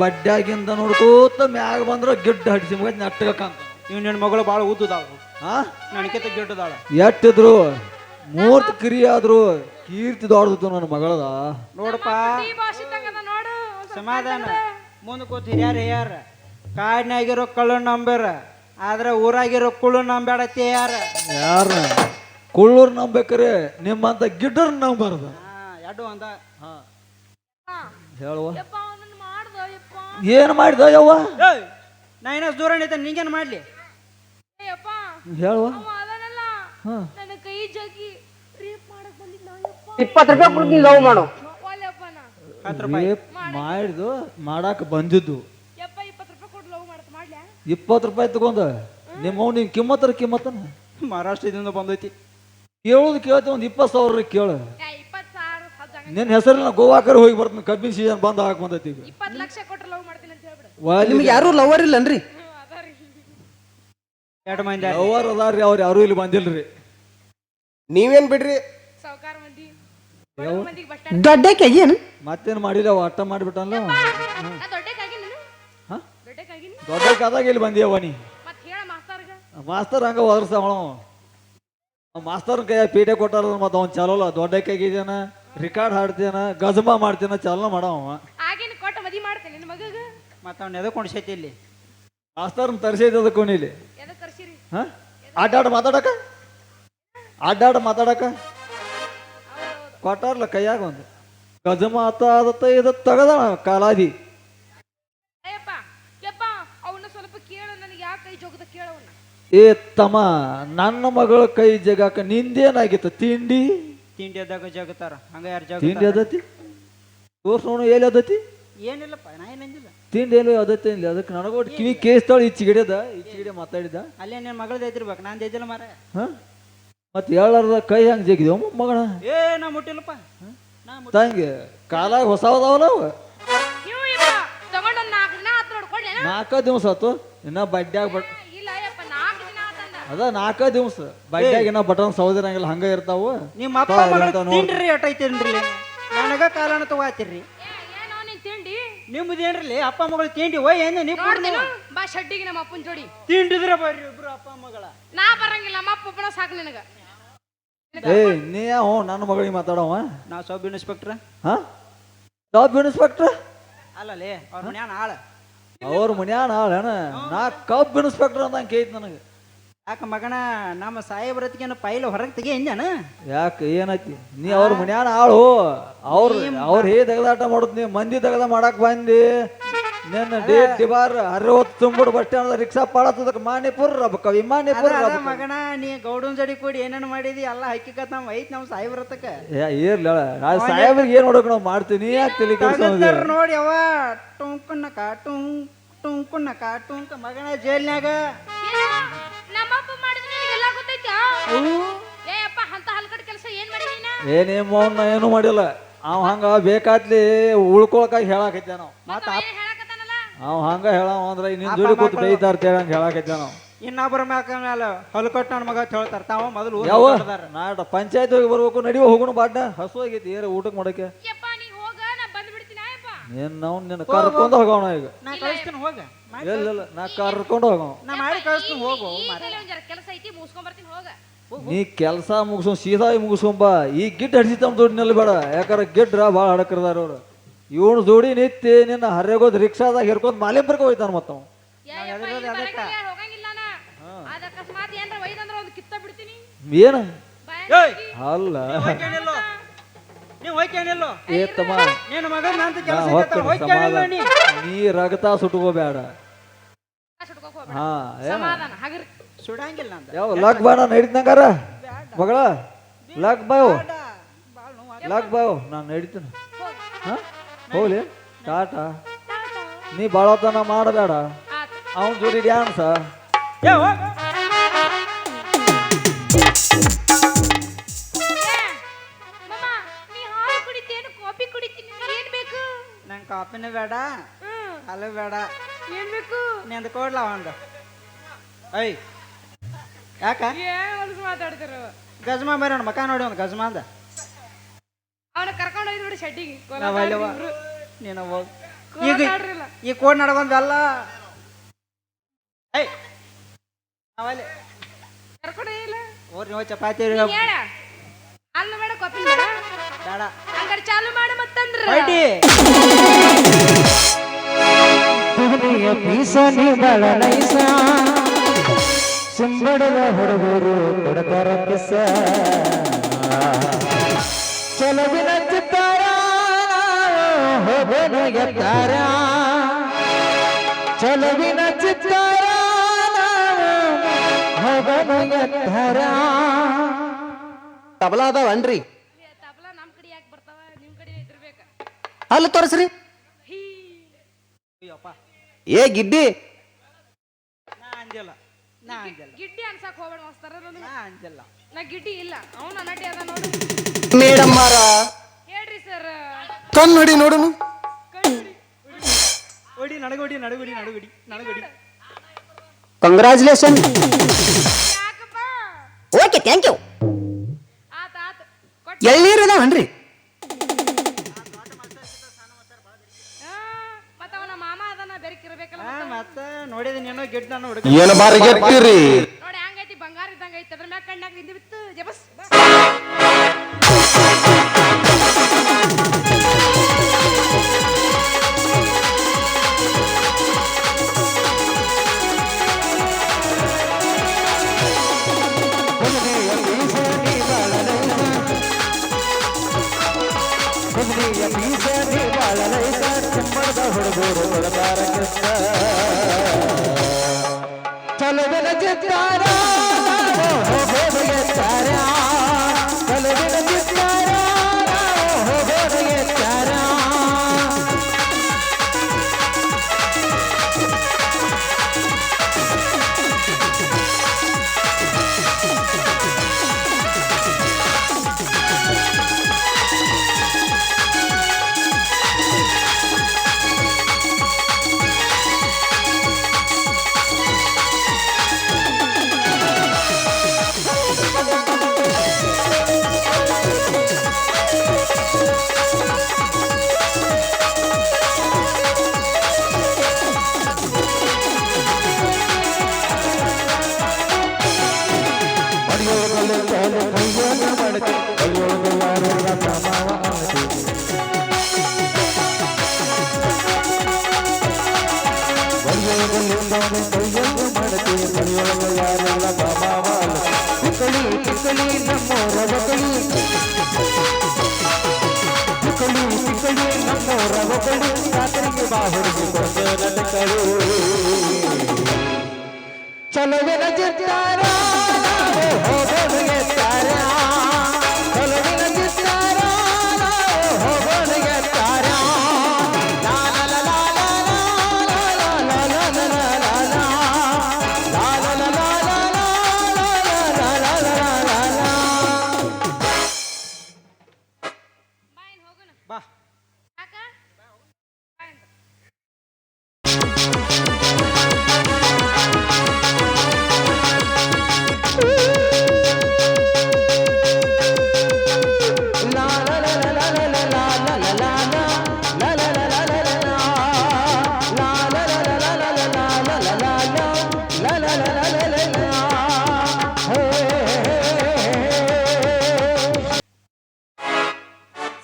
Speaker 1: ಬಡ್ಡ್ಯಾಗಿಂದ ನೋಡ್ಕೋತ ಮ್ಯಾಗ ಬಂದ್ರ ಗಿಡ್ಡ ಹಡಿಸಿ ಮಗ ನೆಟ್ಟಗಕ್ಕಂತ
Speaker 5: ಇವ್ ನಿನ್ನ ಮಗಳು ಭಾಳ ಉದ್ದದಾಳ
Speaker 1: ಹಾ
Speaker 5: ನನಕಿತ ಗಿಡ್ಡದಾಳ
Speaker 1: ಎಟ್ಟಿದ್ರು ಮೂರ್ತಿ ಕಿರಿ ಆದ್ರು ಕೀರ್ತಿ ದೊಡ್ಡದು ನನ್ನ ಮಗಳದ
Speaker 5: ನೋಡಪ್ಪ ಸಮಾಧಾನ ಮುಂದೆ ಕೂತ್ ಹಿರಿಯಾರ ಯಾರ ಕಾಡಿನಾಗಿರೋ ಕಳ್ಳು ನಂಬೇರ ಆದ್ರೆ ಊರಾಗಿರೋ ಕುಳ್ಳು ನಂಬೇಡತ್ತೆ ಯಾರ
Speaker 1: ಯಾರ ಕುಳ್ಳೂರ್ ನಂಬೇಕ್ರೆ ನಿಮ್ಮಂತ ಗಿಡ್ಡರ್ ನಂಬಾರ್ದ
Speaker 5: ಎರಡು ಅಂದ
Speaker 1: ಹೇಳುವ ಏನ್ ಮಾಡಿದ ಯವ್ವ
Speaker 5: ನಾ ಏನ ದೂರ ನಿಂತ ನಿಂಗೇನ್ ಮಾಡ್ಲಿ
Speaker 1: ಹೇಳುವ
Speaker 7: ನನ್ನ ಕೈ ಜಗ್ಗಿ ರೇಪ್ ಮಾಡಕ್ ಬಂದಿದ್ದ
Speaker 12: 20 ರೂಪಾಯಿ ಕೊಡ್ತೀನಿ ಲವ್ ಮಾಡು
Speaker 1: ರೇಪ್ ಮಾಡಿದ್ದು ಮಾಡಾಕ ಬಂದಿದ್ದು
Speaker 7: ಯಪ್ಪ 20 ರೂಪಾಯಿ ಕೊಟ್ಟು ಲವ್ ಮಾಡತ್ ಮಾಡ್ಲ್ಯಾ
Speaker 1: 20 ರೂಪಾಯಿ ತಗೊಂಡ ನಿಮ್ಮ ನೀನ್ ಕಿಮ್ಮತ್ತರ ಕಿಮ್ಮತ್ತನ
Speaker 5: ಮಹಾರಾಷ್ಟ್ರದಿಂದ ಬಂದೈತಿ
Speaker 1: ಕೇಳೋದು ಕೇಳ್ತಿ ಒಂದು 20,000 ಕೇಳು
Speaker 7: 20,000
Speaker 1: ನಿನ್ನ ಹೆಸರಿನ ಗೋವಾಕರ್ ಹೋಗಿ ಬರ್ತೀನಿ ಕಬ್ಬಿನ ಸೀಸನ್ ಬಂದ ಹಾಕಿ ಬಂದೈತಿ ಈಗ
Speaker 7: 20 ಲಕ್ಷ ಕೊಟ್ಟು ಲವ್ ಮಾಡ್ತೀನಿ ಅಂತ ಹೇಳ್ಬಿಡು
Speaker 3: ನಿಮ್ಗೆ ಯಾರು ಲವರ್ ಇಲ್ಲನ್ರಿ
Speaker 5: ಎರಡು ಮಂದಿ
Speaker 1: ಲವರ್ ಅದಾರ್ರಿ ಅವ್ರು ಯಾರು ಇಲ್ಲಿ ಬಂದಿಲ್ರಿ
Speaker 3: ನೀವೇನ್ ಬಿಡ್ರಿ
Speaker 7: ಸಾವುಕಾರ ಮಂದಿ ಮಂದಿಗೆ ಬಸ್
Speaker 3: ದೊಡ್ಡಕ್ಕೆ ಏನು
Speaker 1: ಮತ್ತೇನು ಮಾಡಿಲ್ಲ ಅವ ಅಟ್ಟ ಮಾಡಿಬಿಟ್ಟಲ್ಲ
Speaker 7: ನಾ ದೊಡ್ಡಕ್ಕಾಗಿ ನೀನು
Speaker 1: ಹಾ
Speaker 7: ದೊಡ್ಡಕ್ಕಾಗಿ
Speaker 1: ದೊಡ್ಡ ಕಾದಾಗ ಇಲ್ಲಿ ಬಂದಿಯವ ನೀ
Speaker 7: ಮತ್ತೆ ಹೇಳ ಮಾಸ್ತರ್ಗ
Speaker 1: ಮಾಸ್ತರ್ ಹಂಗ ಒದರ್ಸವಣ ಮಾಸ್ತರ್ ಕೈ ಪೀಠೆ ಕೊಟ್ಟಾರ ಮತ್ತೆ ಅವ್ನು ಚಲೋಲ್ಲ ದೊಡ್ಡ ಕೈಗಿದ್ಯಾನ ರಿಕಾರ್ಡ್ ಹಾಡ್ತೇನ ಗಜಮಾ ಮಾಡ್ತೇನ ಚಾಲನ ಮಾಡವ
Speaker 7: ಆಗಿನ ಕೊಟ್ಟು ಮದಿ ಮಾಡ್ತೇನೆ ನಿನ್ನ ಮಗಗ
Speaker 5: ಮತ್ತೆ ಅವ್ನ ಎದಕ್ಕೆ ಕೊಂಡ್ಸೈತಿ ಇಲ್ಲಿ
Speaker 3: ಮಾಸ್ತರ್ನ ತರಿಸಿದ ಕೋಣಿಲಿ ಹಾ ಅಡ್ಡಾಡ ಮಾತಾಡಕ ಕೊಟ್ಟಾರ್ಲ ಕೈಯಾಗ ಒಂದು ಗಜ ಮಾತಾದತ್ತ ಇದು ತಗದ ಕಾಲಾದಿ ಏ ತಮ್ಮ ನನ್ನ ಮಗಳ ಕೈ ಜಗಾಕ ನಿಂದೇನಾಗಿತ್ತು ತಿಂಡಿ
Speaker 5: ತಿಂಡಿಯದಾಗ ಜಗತ್ತಾರ ಹಂಗ ಯಾರು
Speaker 3: ತಿಂಡಿ
Speaker 5: ಜಗ
Speaker 3: ಅದತಿ ತೋರ್ಸ್ ನೋಡು ಎಲ್ಲಿ ಅದತಿ
Speaker 5: ಏನಿಲ್ಲಪ್ಪ ನಾ ಏನಂದಿಲ್ಲ
Speaker 3: ತಿಂಡಿ ಎಲ್ಲೋ ಅದತ್ತೆ ಇಲ್ಲ ಅದಕ್ಕೆ ನನಗೋಟ್ ಕಿವಿ ಕೇಸ್ತಾಳು ಈ ಚಿಗಡೆ ಮಾತಾಡಿದ
Speaker 5: ಅಲ್ಲೇ ನಿನ್ನ ಮಗಳದ್ದು ಐತಿರ್ಬೇಕು ನಾನು ಐತಿಲ್ಲ ಮಾರ
Speaker 3: ಹ ಮತ್ತೆ ಹೇಳಾರ್ದ ಕೈ ಹಂಗೆ ಜಗಿದ್ವ ಮಗಣ
Speaker 5: ಏ ನಾ ಮುಟ್ಟಿಲ್ಲಪ್ಪ
Speaker 3: ತಂಗಿ ಕಾಲಾಗ ಹೊಸವದಾವಲ್ಲ ಅವ ನಾಲ್ಕ ದಿವಸ ಆತು ಇನ್ನ ಬಡ್ಡ್ಯಾಗ ಅದ 4 ದಿವಸ ಬಡ್ಡ್ಯಾಗ ಇನ್ನ ಬಟನ್ ಸೌದಿರಂಗಿಲ್ಲ ಹಂಗ ಇರ್ತಾವ
Speaker 5: ನಿಮ್ಮ ಅಪ್ಪ ಮಗಳ ತಿಂಡ್ರಿ ಎಟ್ಟೈತೇನ್ರಿ ನನಗ ಕಾಲನ ತಗೋತಿರ್ರಿ ನಿಮ್ದು ಏನ್ರಿ ಅಪ್ಪ ಮಗಳು ತಿಂಡಿ ಹೋಯ್ ಏನ ನೀವು
Speaker 10: ಬಾ ಶಡ್ಡಿಗೆ ನಮ್ಮ ಅಪ್ಪನ ಜೋಡಿ
Speaker 5: ತಿಂಡಿದ್ರೆ ಬರ್ರಿ ಇಬ್ರು ಅಪ್ಪ ಮಗಳ
Speaker 10: ನಾ ಬರಂಗಿಲ್ಲ ನಮ್ಮ ಅಪ್ಪ ಒಬ್ಬನ ಸಾಕು ನಿನಗ
Speaker 3: ಏ ನೀ ಹ್ಞೂ ನನ್ನ ಮಗಳಿಗೆ ಮಾತಾಡವ
Speaker 5: ನಾ ಸಬ್ ಇನ್ಸ್ಪೆಕ್ಟ್ರ
Speaker 3: ಹಾ ಸಬ್ ಇನ್ಸ್ಪೆಕ್ಟ್ರ್
Speaker 5: ಅಲ್ಲಲೇ ಅವ್ರ ಮನ್ಯಾನ ಆಳ
Speaker 3: ಅವ್ರ ಮನ್ಯಾನ ಆಳೇನ ನಾ ಕಬ್ ಇನ್ಸ್ಪೆಕ್ಟರ್ ಅಂತ ಕೇಳಿದ್ ನನಗೆ
Speaker 5: ಯಾಕ ಮಗನ ನಮ್ಮ ಸಾಹೇಬ್ರತಿಗೇನು ಪೈಲ ಹೊರಗೆ ತೆಗಿ ಎಂಜಾನ
Speaker 3: ಯಾಕೆ ಏನೈತಿ ನೀ ಅವ್ರ ಮನ್ಯಾನ ಆಳು ಅವ್ರ ಹೇ ತೆಗದಾಟ ಮಾಡುದ್ ನೀ ಮಂದಿ ತೆಗದ ಮಾಡಕ್ ಬಂದಿ ನಿನ್ನ ಡೇಟ್ ಡಿಬಾರ್ 60 ತುಂಬಿಡ್ ಬಸ್ ಸ್ಟ್ಯಾಂಡ್ ರಿಕ್ಷಾ ಪಾಳತ್ತದಕ್ಕೆ ಮಾನಿಪುರ್ ವಿಮಾನಿಪುರ್
Speaker 5: ಮಗನ ನೀ ಗೌಡನ್ ಜಡಿ ಕೂಡಿ ಏನೇನು ಮಾಡಿದಿ ಎಲ್ಲ ಹಕ್ಕಿಕತ್ ನಮ್ ಐತ್ ನಮ್ ಸಾಹೇಬ್ರತಕ್ಕ
Speaker 3: ಇರ್ಲ ಸಾಹೇಬ್ರಿಗೆ ಏನ್ ನೋಡಕ್ ನಾವು ಮಾಡ್ತೀವಿ ನೀ ಯಾಕೆ ತಲೆ ಕೆಡ್ಸ್ಕೊಂಡಿ?
Speaker 5: ನೋಡಿ ಅವ ಟುಂಕುನ್ನಕ ಟುಂಕುನ್ನಕ ಟುಂಕ ಮಗನ ಜೈಲ್ನ್ಯಾಗ
Speaker 10: ನಮ್ಮಪ್ಪ ಮಾಡಿದ್ರೆ ನಿನಗೆಲ್ಲ ಗೊತ್ತೈತಾ ಏ ಅಪ್ಪ ಅಂತ ಹಲ್ಕಟ್ ಕೆಲಸ ಏನ್ ಮಾಡಿ ನೀನ
Speaker 3: ಏನೇಮ್ ಅವ್ನ ಏನು ಮಾಡಿಲ್ಲ ಅವ್ ಹಂಗ ಬೇಕಾತ್ಲಿ ಉಳ್ಕೊಳಕಾಗಿ ಹೇಳಾಕೈತೆ ನಾವು ಅವ್ ಹಂಗ ಹೇಳಾವ ಅಂದ್ರ ನಿನ್ ಜೋಡಿ ಕೂತ್ ಬೈತಾರ ಹಂಗ ಹೇಳಾಕೈತೆ ನಾವು
Speaker 5: ಇನ್ನೊಬ್ಬರ ಮ್ಯಾಲ ಹೊಲಕೊಟ್ಟು ನನ್ನ ಮಗ ಹೇಳ್ತಾರ ತಾವ ಮೊದಲು
Speaker 3: ಯಾವ ನಾಟ ಪಂಚಾಯತ್ ಹೋಗಿ ಬರ್ಬೇಕು ನಡಿವ ಹೋಗೋಣ ಬಾಡ್ಡ ಹಸು ಆಗೈತಿ ಏರ ಊಟಕ್ಕೆ ಮಾಡಕ್ಕೆ ಏನ್ ನಾವು ನಿನ್ನ ಕರ್ಕೊಂಡು ಹೋಗೋಣ ಈಗ
Speaker 5: ನಾ ಕಳಿಸ್ತೀನಿ ಹೋಗ
Speaker 3: ಇಲ್ಲ ನಾ ಕರ್ಕೊಂಡು ಹೋಗೋಣ
Speaker 5: ನಾ ಮಾಡಿ ಕಳಿಸ್ತೀನಿ ಹೋಗು
Speaker 10: ಕೆಲಸ ಐತಿ ಮುಗಿಸ್ಕೊಂಡ್ ಬರ್ತೀನಿ ಹೋಗ
Speaker 3: ನೀ ಕೆಲಸ ಮುಗಿಸ್ಕೊಂಡ್ ಸೀದಾ ಮುಗಿಸ್ಕೊಂಬ ಈ ಗಿಡ್ ಹಡಿಸಿ ತಮ್ಮ ದುಡ್ಡಿನಲ್ಲಿ ಬೇಡ ಯಾಕಂದ್ರೆ ಗಿಡ್ರ ಭಾಳ ಹಡಕರ್ದಾರ ಅವ್ರು ಇವನು ಜೋಡಿ ನಿತ್ತಿ ನಿನ್ನ ಹರ್ಯಾಗೋದ್ ರಿಕ್ಷಾದಾಗ ಹಿರ್ಕೊಂಡ್ ಮಾಲಿಂಬರ್ಗೆ ಹೋಯ್ತಾನ ಮತ್ತ ಏನ ಅಲ್ಲ ಏ ತಮ್ಮ ನೀ ರಗತ ಸುಟ್ಕೋಬೇಡ ಹಾ
Speaker 5: ಸುಡಂಗಿಲ್ಲ
Speaker 3: ಯಾವ ಲಗ್ ಬಾಣ ನಡೀತಂಗಾರ ಮಗಳ ಲಗ್ ಬಾವು ನಾನು ನಡೀತೀನಿ ಹಾ ಹೋಗ್ಲಿ ಟಾಟಾ ನೀ ಬಾಳತನ ಮಾಡಬೇಡ ಅವನ ಜೋಡಿ ಡ್ಯಾನ್ಸ
Speaker 5: ನಂಗೆ ಕಾಪಿನ ಬೇಡ ಅಲ್ಲ ಬೇಡ
Speaker 10: ಏನ್ ಬೇಕು
Speaker 5: ನಿಂದ ಕೊಡ್ಲ ಒಂದು ಐ ಯಾಕ
Speaker 10: ಮಾತಾಡ್ತಾರ
Speaker 5: ಗಜ್ಮಾ ಬೇರೆ ಮಕ ನೋಡಿ ಒಂದು ಗಜ್ಮಾ ಅಂದ
Speaker 10: ಅವನ ಕರ್ಕೊಂಡು ಹೋಗಿ ನೋಡಿ ಶೆಡ್ಡಿಗೆ
Speaker 5: ನೀನು ಹೋಗಿ ಈಗ ಕೋಡ್ ನಡ್ಕೊಂಡ್ವಲ್ಲ ಐ ನಾವಲ್ಲಿ
Speaker 10: ಕರ್ಕೊಂಡು ಇಲ್ಲ
Speaker 5: ಓರಿ ನೀವು ಚಪಾತಿ
Speaker 10: ಅಲ್ಲ ಬೇಡ ಕಾಪಿ ಬೇಡ
Speaker 5: ಬೇಡ
Speaker 10: ಹಂಗಾರೆ ಚಾಲು ಮಾಡ ಮತ್ತಂದ್ರ
Speaker 3: ಸಿಂಬಡದ ಹುಡುಗರು ಕೊಡತಾರ ಕಿಸ ಚಲವಿನ ಚಿತ್ತಾರ ಹೋಗನು ಎತ್ತಾರ ಚಲವಿನ ಚಿತ್ತಾರ ಹೋಗನು ಎತ್ತಾರ ತಬಲಾ ಅದಾವನ್ರಿ
Speaker 10: ತಬಲಾ ನಮ್ ಕಡೆ ಯಾಕೆ ಬರ್ತಾವ ನಿಮ್ ಕಡೆ ಇದ್ರಬೇಕ
Speaker 3: ಅಲ್ಲಿ ತೋರಿಸ್ರಿ ಏ ಗಿಡ್ಡಿ
Speaker 10: ಗಿಡ್ಡಿ ಅನ್ಸಕ್ ಹೋಗ್ಬೇಡ ಮಾಸ್ತರ
Speaker 5: ಅಂಜಲ್ಲ
Speaker 10: ನಾ ಗಿಡ್ಡಿ ಇಲ್ಲ ಅವನ ನಟಿ ಅದ ನೋಡು
Speaker 3: ಮೇಡಮ್ ಮಾರ
Speaker 10: ಹೇಳ್ರಿ ಸರ್
Speaker 3: ಕನ್ನಡಿ ನೋಡನು
Speaker 5: ಹೊಡಿ ನಡಗುಡಿ
Speaker 3: ಕಂಗ್ರಾಚುಲೇಷನ್
Speaker 10: ಯಾಕಪ್ಪ
Speaker 3: ಓಕೆ ಥ್ಯಾಂಕ್ ಯು
Speaker 10: ಆತ
Speaker 3: ಎಳ್ಳೀರು ಅದಾವನ್ರಿ
Speaker 10: ಮತ್ತ ಅವನ ಮಾಮ ಅದನ್ನ ಬೆರಕಿರ್ಬೇಕಲ್ಲ
Speaker 5: ಮತ್ತ ನೋಡಿದ ನೀನು ಗಿಡ್ ನಾನು
Speaker 3: ಏನು ಬಾರಿ ಗೆಟ್ಟಿರಿ
Speaker 10: ನೋಡಿ ಹಂಗೈತಿ ಬಂಗಾರ ಇದ್ದಂಗ ಐತಿ ಅದ್ರ ಮ್ಯಾಗ ಕಣ್ಣಾಗ ನಿಂದು ಬಿತ್ತು ಜಬಸ್
Speaker 3: ಹುಡುಗರು ಬರ್ತಾರ ಕೃಷ್ಣ ಚಲುವಿನ ಚಿತ್ತಾರ ಹೋಗೋದು ಎತ್ತಾರ ಚಲುವಿನ ಚಿತ್ತಾರ ಹೋಗೋದು ಎತ್ತಾರ ಚಲುವಿನ ಚಿತ್ತಾರ ಹೋಗೋದು ಎತ್ತಾರ ಚಲುವಿನ ಚಿತ್ತಾರ ಹೋಗೋದು ಎತ್ತಾರ
Speaker 5: ಬಾ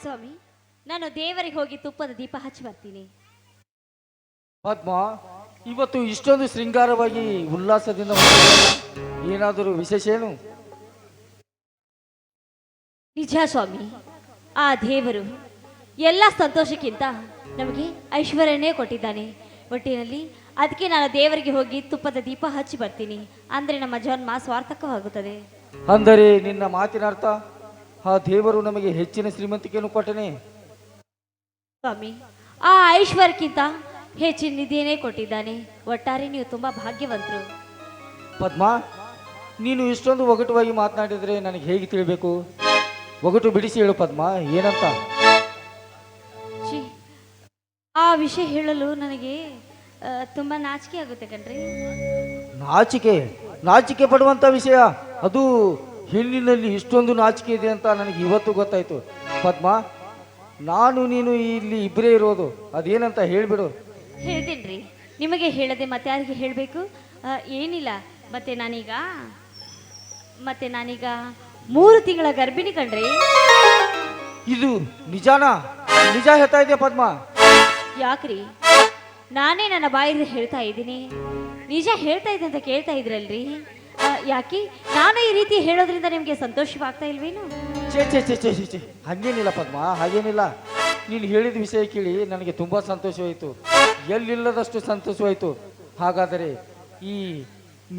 Speaker 7: ಸ್ವಾಮಿ, ನಾನು ದೇವರಿಗೆ ಹೋಗಿ ತುಪ್ಪದ ದೀಪ ಹಚ್ಚಿ ಬರ್ತೀನಿ.
Speaker 1: ಪದ್ಮ, ಇವತ್ತು ಇಷ್ಟೊಂದು ಶೃಂಗಾರವಾಗಿ ಉಲ್ಲಾಸದಿಂದ ಹೊರಟಿದೆಯಲ್ಲ, ಏನಾದರೂ ವಿಶೇಷ ಏನು?
Speaker 7: ನಿಜ ಸ್ವಾಮಿ, ಆ ದೇವರು ಎಲ್ಲ ಸಂತೋಷಕ್ಕಿಂತ ನಮಗೆ ಐಶ್ವರ್ಯನೇ ಕೊಟ್ಟಿದ್ದಾನೆ. ಒಟ್ಟಿನಲ್ಲಿ ಅದಕ್ಕೆ ನಾನು ದೇವರಿಗೆ ಹೋಗಿ ತುಪ್ಪದ ದೀಪ ಹಚ್ಚಿ ಬರ್ತೀನಿ. ಅಂದರೆ ನಮ್ಮ ಜನ್ಮ ಸಾರ್ಥಕವಾಗುತ್ತದೆ.
Speaker 1: ಅಂದರೆ ನಿನ್ನ ಮಾತಿನ ಅರ್ಥ ಆ ದೇವರು ನಮಗೆ ಹೆಚ್ಚಿನ ಶ್ರೀಮಂತಿಕೆಯನ್ನು ಕೊಟ್ಟನೆ.
Speaker 7: ಸ್ವಾಮಿ, ಆ ಐಶ್ವರ್ಯಕ್ಕಿಂತ ಹೆಚ್ಚಿನ ನಿಧಿಯನ್ನೇ ಕೊಟ್ಟಿದ್ದಾನೆ. ಒಟ್ಟಾರೆ ನೀವು ತುಂಬಾ ಭಾಗ್ಯವಂತರು.
Speaker 1: ಪದ್ಮ, ನೀನು ಇಷ್ಟೊಂದು ಒಗಟುವಾಗಿ ಮಾತನಾಡಿದರೆ ನನಗೆ ಹೇಗೆ ತಿಳಿಬೇಕು? ಒಗಟು ಬಿಡಿಸಿ ಹೇಳು ಪದ್ಮ, ಏನಂತ?
Speaker 7: ಛೀ, ಆ ವಿಷಯ ಹೇಳಲು ನನಗೆ ತುಂಬಾ ನಾಚಿಕೆ ಆಗುತ್ತೆ ಕಣ್ರಿ.
Speaker 1: ನಾಚಿಕೆ ಪಡುವಂತ ವಿಷಯ ಅದು? ಹೆಣ್ಣಿನಲ್ಲಿ ಇಷ್ಟೊಂದು ನಾಚಿಕೆ ಇದೆ ಅಂತ ನನಗೆ ಇವತ್ತು ಗೊತ್ತಾಯ್ತು. ಪದ್ಮ, ನಾನು ನೀನು ಇಲ್ಲಿ ಇಬ್ಬರೇ ಇರೋದು, ಅದೇನಂತ ಹೇಳ್ಬಿಡು.
Speaker 7: ಹೇಳ್ತೇನ್ರಿ, ನಿಮಗೆ ಹೇಳದೆ ಮತ್ತೆ ಯಾರಿಗೆ ಹೇಳಬೇಕು? ಏನಿಲ್ಲ, ಮತ್ತೆ ನಾನೀಗ 3 ತಿಂಗಳ ಗರ್ಭಿಣಿ ಕಣ್ರಿ.
Speaker 1: ಇದು ನಿಜಾನಾ? ನಿಜ ಹೇಳ್ತಾ ಇದೆಯಾ ಪದ್ಮ?
Speaker 7: ಯಾಕ್ರಿ, ನಾನೇ ನನ್ನ ಬಾಯಿಂದ ಹೇಳ್ತಾ ಇದ್ದೀನಿ. ನಿಜ ಹೇಳ್ತಾ ಇದ್ದೆ ಅಂತ ಕೇಳ್ತಾ ಇದ್ರಲ್ರಿ. ಯಾಕೆ ನಾನು ಈ ರೀತಿ ಹೇಳೋದ್ರಿಂದ ನಿಮಗೆ ಸಂತೋಷವಾಗ್ತಾ ಇಲ್ವೇನು?
Speaker 1: ಛೇ, ಹಾಗೇನಿಲ್ಲ ಪದ್ಮ, ಹಾಗೇನಿಲ್ಲ. ನೀನು ಹೇಳಿದ ವಿಷಯ ಕೇಳಿ ನನಗೆ ತುಂಬ ಸಂತೋಷವಾಯಿತು, ಎಲ್ಲಿಲ್ಲದಷ್ಟು ಸಂತೋಷವಾಯಿತು. ಹಾಗಾದರೆ ಈ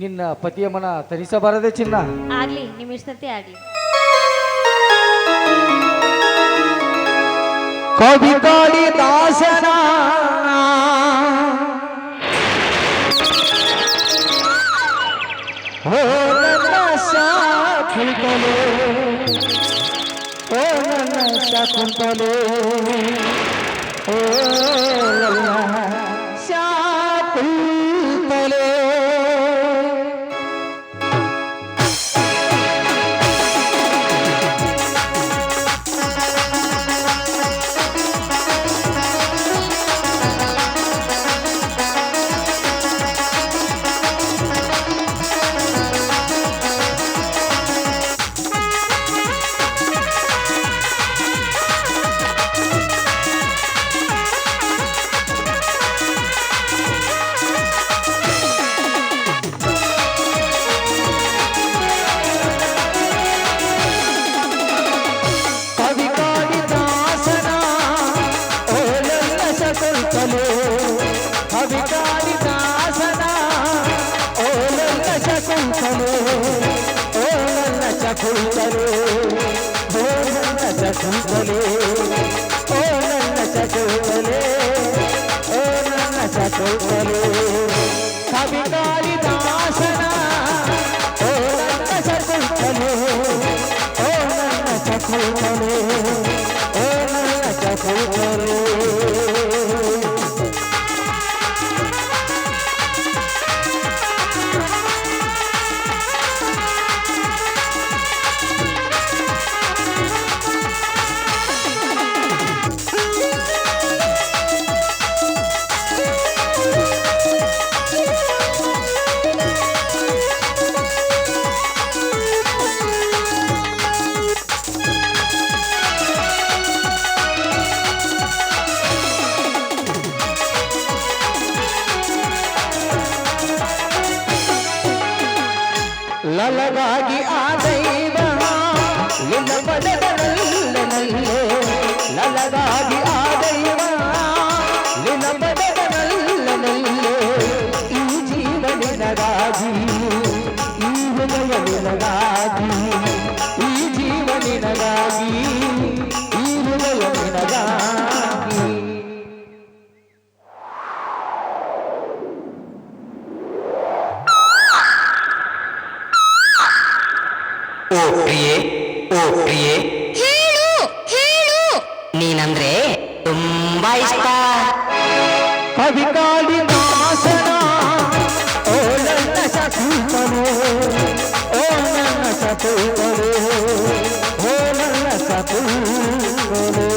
Speaker 1: ನಿನ್ನ ಪತಿಯ ಮನ ತರಿಸಬಾರದೆ ಚಿನ್ನ?
Speaker 7: ಆಗ್ಲಿ, ನಿಮ್ಮ ಇಷ್ಟಂತೆ ಆಗ್ಲಿ.
Speaker 3: ಕವಿ ಕಾಳಿದಾಸನ ಓ ನನ್ನ ಶಾಕುಂತಲೆ, ಓ ನನ್ನ ಶಾಕುಂತಲೆ, ಓ ನನ್ನ ಶಾಕುಂತಲೆ. ಕಾಳಿದಾಸನ ಓ ನನ್ನ ಶಕುಂತಲೆ ಓ ನನ್ನ ಶಕುಂತಲೆ ಓ ನನ್ನ ಶಕುಂತಲೆ ಓ ನನ್ನ ಶಕುಂತಲೆ ಓ ನನ್ನ ಶಕುಂತಲೆ ಕವಿ ಕಾಳಿದಾಸನ ಓ ನನ್ನ ಶಕುಂತಲೆ ಓ ನನ್ನ ಶಕುಂತಲೆ ಓ ನನ್ನ ಶಕುಂತಲೆ ಲಲಗಾಗಿ ಆ ದೈವ ನಿನ್ನ ಪದಗಳಲ್ಲೇ ಲಲಗಾಗಿ ಆ ದೈವ ನಿನ್ನ ಪದಗಳಲ್ಲೇ ಈ ಜೀವ ನಿನಗಾಗಿ ಈ ಹೃದಯ ನಿನಗಾಗಿ ಈ ಜೀವ ನಿನಗಾಗಿ ಈ ಹೃದಯ ನಿನಗಾಗಿ
Speaker 13: ಓ ಪ್ರಿಯೆ ಓ ಪ್ರಿಯೆ ಹೇಳು ಹೇಳು ನೀನಂದ್ರೆ ತುಂಬಾ ಇಷ್ಟ
Speaker 3: ಕವಿ ಕಾಳಿದಾಸನ ಓ ನನ್ನ ಶಕುಂತಲೆ ಓ ನನ್ನ ಶಕುಂತಲೆ ಓ ನನ್ನ ಶಕುಂತಲೆ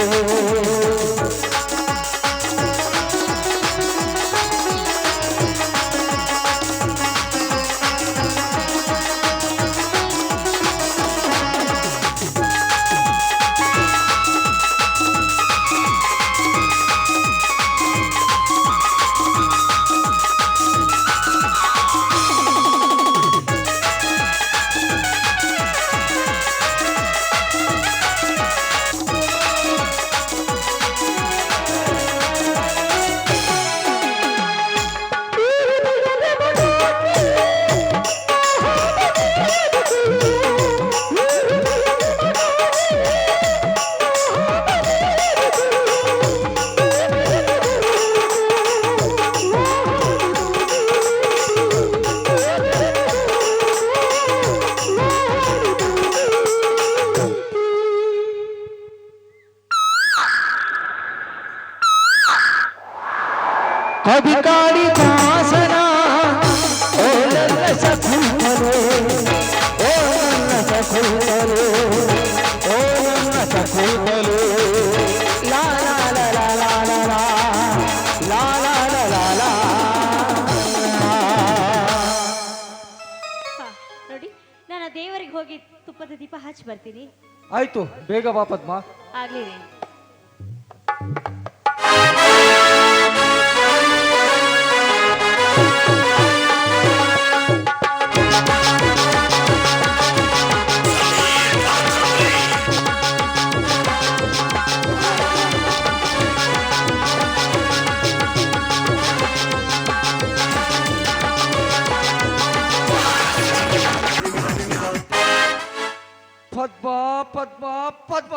Speaker 3: ಕವಿ ಕಾಳಿದಾಸನ ಓ ನನ್ನ ಶಕುಂತಲೆ ಓ ನನ್ನ ಶಕುಂತಲೆ ಓ ನನ್ನ ಶಕುಂತಲೆ ಲಾ ಲಾ ಲಾ ಲಾ ಲಾ ಲಾ ಲಾ ಲಾ ಲಾ ಲಾ ಲಾ
Speaker 7: ಹಾ, ನೋಡಿ ನಾನು ದೇವರಿಗೆ ಹೋಗಿ ತುಪ್ಪದ ದೀಪ ಹಚ್ಚಿ ಬರ್ತೀನಿ.
Speaker 1: ಆಯ್ತು, ಬೇಗ ಬಾ ಪದ್ಮ.
Speaker 7: ಆಗ್ಲಿ ರೀ.
Speaker 1: ಪದ್ಮ ಪದ್ಮ ಪದ್ಮ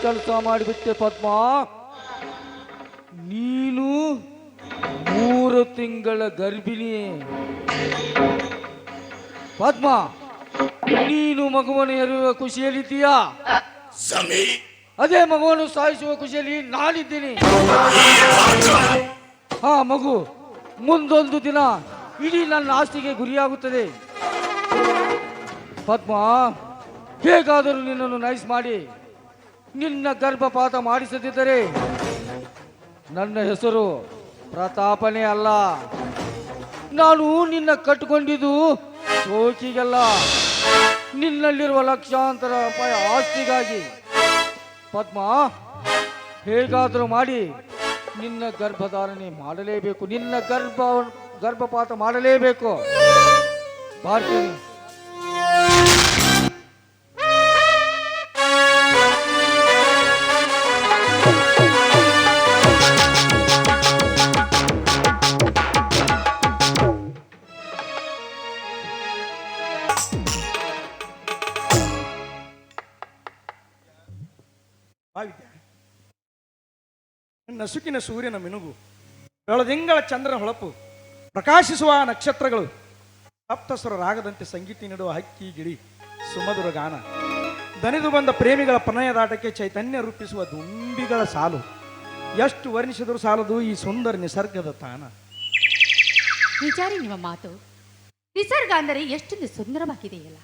Speaker 1: ಕೆಲಸ ಮಾಡಿಬಿಟ್ಟೆ ಪದ್ಮ. ನೀನು 3 ತಿಂಗಳ ಗರ್ಭಿಣಿ ಪದ್ಮ. ನೀನು ಮಗುವನ್ನು ಹೆರುವ ಖುಷಿಯಲ್ಲಿದ್ದೀಯಾ? ಅದೇ ಮಗುವನ್ನು ಸಾಯಿಸುವ ಖುಷಿಯಲ್ಲಿ ನಾನಿದ್ದೀನಿ. ಆ ಮಗು ಮುಂದೊಂದು ದಿನ ಇಡೀ ನನ್ನ ಆಸ್ತಿಗೆ ಗುರಿಯಾಗುತ್ತದೆ. ಪದ್ಮ, ಹೇಗಾದರೂ ನಿನ್ನನ್ನು ನೈಸ್ ಮಾಡಿ ನಿನ್ನ ಗರ್ಭಪಾತ ಮಾಡಿಸದಿದ್ದರೆ ನನ್ನ ಹೆಸರು ಪ್ರತಾಪನೇ ಅಲ್ಲ. ನಾನು ನಿನ್ನ ಕಟ್ಟಿಕೊಂಡಿದ್ದು ಶೋಕಿಗಲ್ಲ, ನಿನ್ನಲ್ಲಿರುವ ಲಕ್ಷಾಂತರ ರೂಪಾಯಿ ಆಸ್ತಿಗಾಗಿ. ಪದ್ಮ, ಹೇಗಾದರೂ ಮಾಡಿ ನಿನ್ನ ಗರ್ಭಧಾರಣೆ ಮಾಡಲೇಬೇಕು, ನಿನ್ನ ಗರ್ಭಪಾತ ಮಾಡಲೇಬೇಕು. ಬರ್ತೀನಿ.
Speaker 9: ನಸುಕಿನ ಸೂರ್ಯನ ಮಿನುಗು, ಬೆಳದಿಂಗಳ ಚಂದ್ರನ ಹೊಳಪು, ಪ್ರಕಾಶಿಸುವ ನಕ್ಷತ್ರಗಳು, ಸಪ್ತಸ್ವರ ರಾಗದಂತೆ ಸಂಗೀತ ನೀಡುವ ಹಕ್ಕಿ ಗಿಳಿ, ಸುಮಧುರ ಗಾನ, ದನಿದು ಬಂದ ಪ್ರೇಮಿಗಳ ಪ್ರಣಯದಾಟಕ್ಕೆ ಚೈತನ್ಯ ರೂಪಿಸುವ ದುಂಬಿಗಳ ಸಾಲು, ಎಷ್ಟು ವರ್ಣಿಸಿದರೂ ಸಾಲದು ಈ ಸುಂದರ ನಿಸರ್ಗದ ತಾಣ.
Speaker 10: ನಿಜಾರಿ ನಿಮ್ಮ ಮಾತು. ನಿಸರ್ಗ ಅಂದರೆ ಎಷ್ಟೊಂದು ಸುಂದರವಾಗಿದೆಯಲ್ಲ.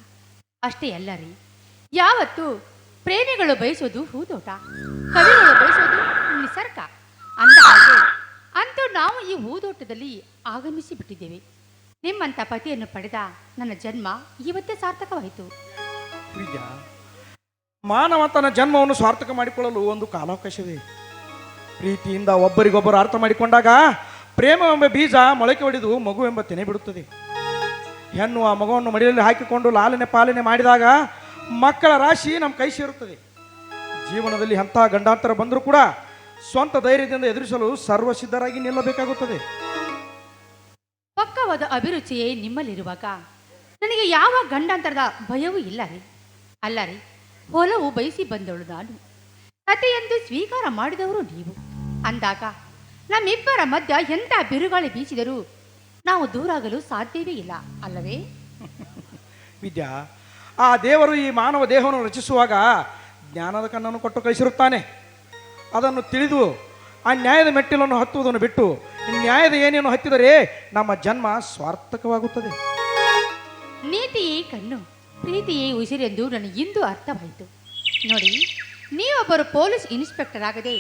Speaker 10: ಅಷ್ಟೇ ಅಲ್ಲ ರೀ, ಯಾವತ್ತು ಪ್ರೇಮಿಗಳು ಬಯಸೋದು ಹೂದೋಟ, ಕವಿಗಳು ಬಯಸೋದು ನಿಸರ್ಗ ಅಂದ ಹಾಗೆ ಅಂತೂ ನಾವು ಈ ಹೂದೋಟದಲ್ಲಿ ಆಗಮಿಸಿ ಬಿಟ್ಟಿದ್ದೇವೆ. ನಿಮ್ಮಂಥ ಪತಿಯನ್ನು ಪಡೆದ ನನ್ನ ಜನ್ಮ ಇವತ್ತೇ ಸಾರ್ಥಕವಾಯಿತು.
Speaker 9: ಪ್ರಿಯ, ಮಾನವ ತನ್ನ ಜನ್ಮವನ್ನು ಸಾರ್ಥಕ ಮಾಡಿಕೊಳ್ಳಲು ಒಂದು ಕಾಲಾವಕಾಶವೇ. ಪ್ರೀತಿಯಿಂದ ಒಬ್ಬರಿಗೊಬ್ಬರು ಅರ್ಥ ಮಾಡಿಕೊಂಡಾಗ ಪ್ರೇಮವೆಂಬ ಬೀಜ ಮೊಳಕೆ ಹೊಡೆದು ಮಗುವೆಂಬ ತೆನೆ ಬಿಡುತ್ತದೆ. ಹೆಣ್ಣು ಆ ಮಗುವನ್ನು ಮಡಿಯಲ್ಲಿ ಹಾಕಿಕೊಂಡು ಲಾಲನೆ ಪಾಲನೆ ಮಾಡಿದಾಗ ಮಕ್ಕಳ ರಾಶಿ ನಮ್ಮ ಕೈ ಸೇರುತ್ತದೆ. ಜೀವನದಲ್ಲಿ ಅಂಥ ಗಂಡಾಂತರ ಬಂದರೂ ಕೂಡ ಸ್ವಂತ ಧೈರ್ಯದಿಂದ ಎದುರಿಸಲು ಸರ್ವಸಿದ್ಧರಾಗಿ ನಿಲ್ಲಬೇಕಾಗುತ್ತದೆ.
Speaker 10: ಪಕ್ಕವಾದ ಅಭಿರುಚಿಯೇ ನಿಮ್ಮಲ್ಲಿರುವಾಗ ನನಗೆ ಯಾವ ಗಂಡಾಂತರದ ಭಯವೂ ಇಲ್ಲ ರೀ. ಅಲ್ಲ ರೀ, ಹೊಲವು ಬಯಸಿ ಬಂದವಳು ನಾನು, ಕಥೆಯೆಂದು ಸ್ವೀಕಾರ ಮಾಡಿದವರು ನೀವು ಅಂದಾಗ ನಮ್ಮಿಬ್ಬರ ಮಧ್ಯ ಎಂಥ ಬಿರುಗಾಳಿ ಬೀಸಿದರೂ ನಾವು ದೂರಾಗಲು ಸಾಧ್ಯವೇ ಇಲ್ಲ ಅಲ್ಲವೇ?
Speaker 9: ವಿದ್ಯಾ, ಆ ದೇವರು ಈ ಮಾನವ ದೇಹವನ್ನು ರಚಿಸುವಾಗ ಜ್ಞಾನದ ಕಣ್ಣನ್ನು ಕೊಟ್ಟು ಕಳಿಸಿರುತ್ತಾನೆ. ಅದನ್ನು ತಿಳಿದು ಆ ನ್ಯಾಯದ ಮೆಟ್ಟಿಲನ್ನು ಹತ್ತುವುದನ್ನು ಬಿಟ್ಟು ನ್ಯಾಯದ ಏನೇನು ಹತ್ತಿದರೆ ನಮ್ಮ ಜನ್ಮ ಸ್ವಾರ್ಥಕವಾಗುತ್ತದೆ.
Speaker 10: ನೀತಿಯೇ ಕಣ್ಣು, ಪ್ರೀತಿಯೇ ಉಸಿರೆಂದು ನನಗೆ ಇಂದು ಅರ್ಥವಾಯಿತು. ನೋಡಿ, ನೀವೊಬ್ಬರು ಪೊಲೀಸ್ ಇನ್ಸ್ಪೆಕ್ಟರ್ ಆಗದೆ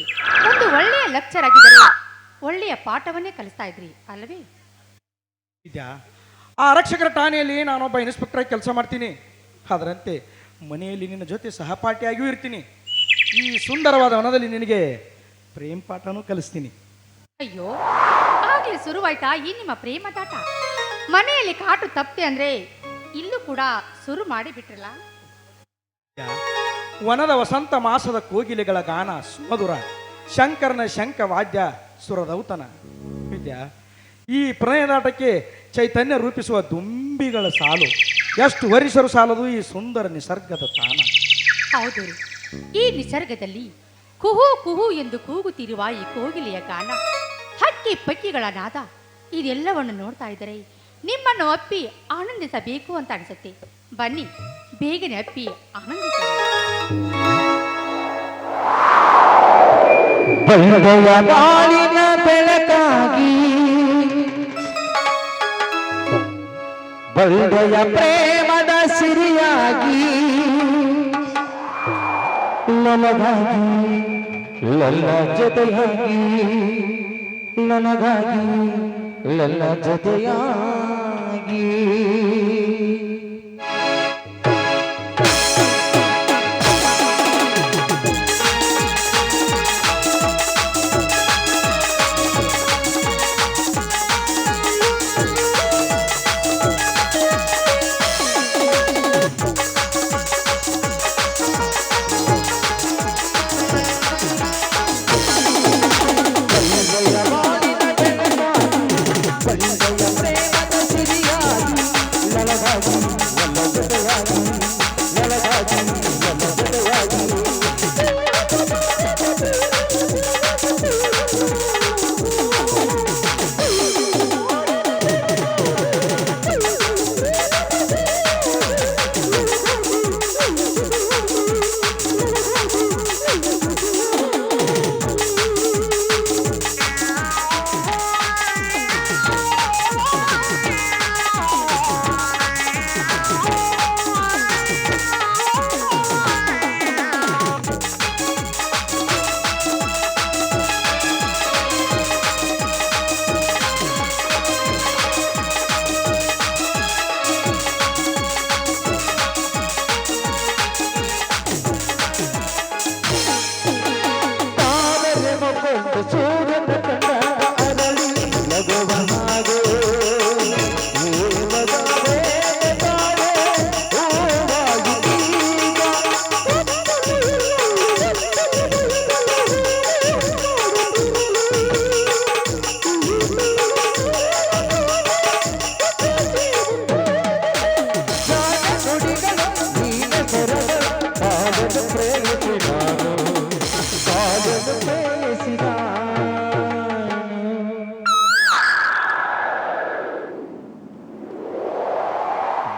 Speaker 10: ಒಂದು ಒಳ್ಳೆಯ ಲೆಕ್ಚರ್ ಆಗಿದ್ದರೆ ಒಳ್ಳೆಯ ಪಾಠವನ್ನೇ ಕಲಿಸ್ತಾ ಇದ್ರಿ ಅಲ್ಲವೇ?
Speaker 9: ವಿದ್ಯಾ, ಆ ಆರಕ್ಷಕರ ಠಾಣೆಯಲ್ಲಿ ನಾನೊಬ್ಬ ಇನ್ಸ್ಪೆಕ್ಟರ್ ಆಗಿ ಕೆಲಸ ಮಾಡ್ತೀನಿ. ಅದರಂತೆ ಮನೆಯಲ್ಲಿ ನಿನ್ನ ಜೊತೆ ಸಹಪಾಠಿಯಾಗಿಯೂ ಇರ್ತೀನಿ. ಈ ಸುಂದರವಾದ ವನದಲ್ಲಿ ನಿನಗೆ ಪ್ರೇಮ ಪಾಠನೂ ಕಲಿಸ್ತೀನಿ.
Speaker 10: ಅಯ್ಯೋ, ಆಗ್ಲೇ ಶುರುವಾಯ್ತಾ ಈ ನಿಮ್ಮ ಪ್ರೇಮದಾಟ? ಮನೆಯಲ್ಲಿ ಕಾಟು ತಪ್ಪೆ ಅಂದ್ರೆ ಇಲ್ಲೂ ಕೂಡ ಶುರು ಮಾಡಿ ಬಿಟ್ರಲ್ಲ.
Speaker 9: ವನದ ವಸಂತ ಮಾಸದ ಕೋಗಿಲೆಗಳ ಗಾನ ಸುಮಧುರ, ಶಂಕರನ ಶಂಖ ವಾದ್ಯ ಸುರದೌತನ. ವಿದ್ಯಾ, ಈ ಪ್ರಣಯದಾಟಕ್ಕೆ ಚೈತನ್ಯ ರೂಪಿಸುವ ದುಂಬಿಗಳ ಸಾಲು, ಎಷ್ಟು ವರಿಸರು ಸಾಲದು ಈ ಸುಂದರ ನಿಸರ್ಗದ ತಾಣ.
Speaker 10: ಹೌದು, ಈ ನಿಸರ್ಗದಲ್ಲಿ ಕುಹು ಕುಹು ಎಂದು ಕೂಗುತ್ತಿರುವ ಈ ಕೋಗಿಲೆಯ ಗಾನ, ಹಕ್ಕಿ ಪಕ್ಕಿಗಳ ನಾದ, ಇದೆಲ್ಲವನ್ನು ನೋಡ್ತಾ ಇದ್ದರೆ ನಿಮ್ಮನ್ನು ಅಪ್ಪಿ ಆನಂದಿಸಬೇಕು ಅಂತ ಅನಿಸುತ್ತೆ. ಬನ್ನಿ, ಬೇಗನೆ ಅಪ್ಪಿ ಆನಂದಿಸೋಣ.
Speaker 3: ಬಂದೆಯ ಬಾಳಿನ ಬೆಳಕಾಗಿ, ಬಂದೆಯ ಪ್ರೇಮದ ಸಿರಿಯಾಗಿ, ನನಗಾಗಿ ನನ್ನ ಜೊತೆಯಾಗಿ, ನನಗಾಗಿ ನನ್ನ ಜೊತೆಯಾಗಿ.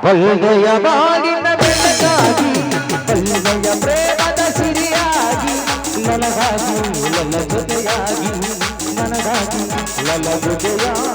Speaker 3: ಬಲ್ಲೆಯ ಬಾಳಿನ ಬೆಳಗಾಗಿ ಬಲ್ಲೆಯ ಪ್ರೇಮದ ಸಿರಿಯಾಗಿ ನನಗಾಗಿ ನನ್ನ ಜೊತೆಯಾಗಿ ನನಗಾಗಿ ನನ್ನ ಜೊತೆಯಾಗಿ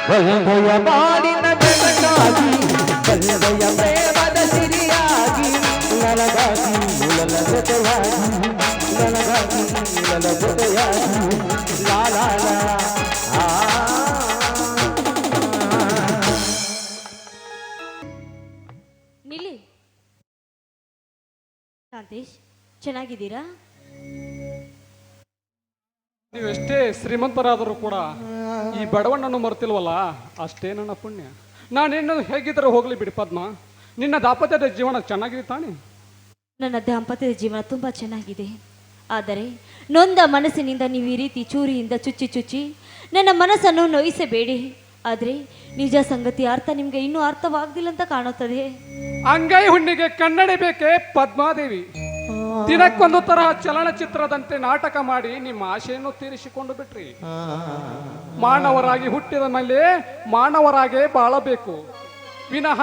Speaker 3: ಬಲ್ಲೆಯ ಬಾಳಿನ ಬೆಳಕಾಗಿ ಬಲ್ಲೆಯ ಪ್ರೇಮದ ಸಿರಿಯಾಗಿ ನನಗಾಗಿ ನನ್ನ ಜೊತೆಯಾಗಿ ನನಗಾಗಿ ನನ್ನ ಜೊತೆಯಾಗಿ ಲಾ ಲಾ ಲಾ ಆ.
Speaker 7: ನಿಲ್ಲಿ ಶಾಂತೇಶ್, ಚೆನ್ನಾಗಿದ್ದೀರಾ?
Speaker 11: ನೀವೆಷ್ಟೇ ಶ್ರೀಮಂತರಾದರೂ ಕೂಡ ಈ ಬಡವಣ್ಣನ್ನು ಮರೆತಿಲ್ವಲ್ಲ, ಅಷ್ಟೇ ನನ್ನ ಪುಣ್ಯ. ನಾನೇನು ಹೇಗಿದ್ದರೂ ಹೋಗ್ಲಿ ಬಿಡಿ ಪದ್ಮ, ನಿನ್ನ ದಾಂಪತ್ಯದ ಜೀವನ ಚೆನ್ನಾಗಿದೆ ತಾನೆ?
Speaker 7: ನನ್ನ ದಾಂಪತ್ಯದ ಜೀವನ ತುಂಬ ಚೆನ್ನಾಗಿದೆ. ಆದರೆ ನೊಂದ ಮನಸ್ಸಿನಿಂದ ನೀವು ಈ ರೀತಿ ಚೂರಿಯಿಂದ ಚುಚ್ಚಿ ಚುಚ್ಚಿ ನನ್ನ ಮನಸ್ಸನ್ನು ನೋಯಿಸಬೇಡಿ. ಆದರೆ ನಿಜ ಸಂಗತಿ ಅರ್ಥ ನಿಮಗೆ ಇನ್ನೂ ಅರ್ಥವಾಗ್ದಿಲ್ಲ ಅಂತ ಕಾಣುತ್ತದೆ.
Speaker 11: ಅಂಗೈ ಹುಣ್ಣಿಗೆ ಕನ್ನಡಿ ಬೇಕೆ ಪದ್ಮಾದೇವಿ? ದಿನಕ್ಕೊಂದು ತರಹ ಚಲನಚಿತ್ರದಂತೆ ನಾಟಕ ಮಾಡಿ ನಿಮ್ಮ ಆಶೆಯನ್ನು ತೀರಿಸಿಕೊಂಡು ಬಿಟ್ರಿ. ಮಾನವರಾಗಿ ಹುಟ್ಟಿದ ಮೇಲೆ ಮಾನವರಾಗೇ ಬಾಳಬೇಕು ವಿನಃ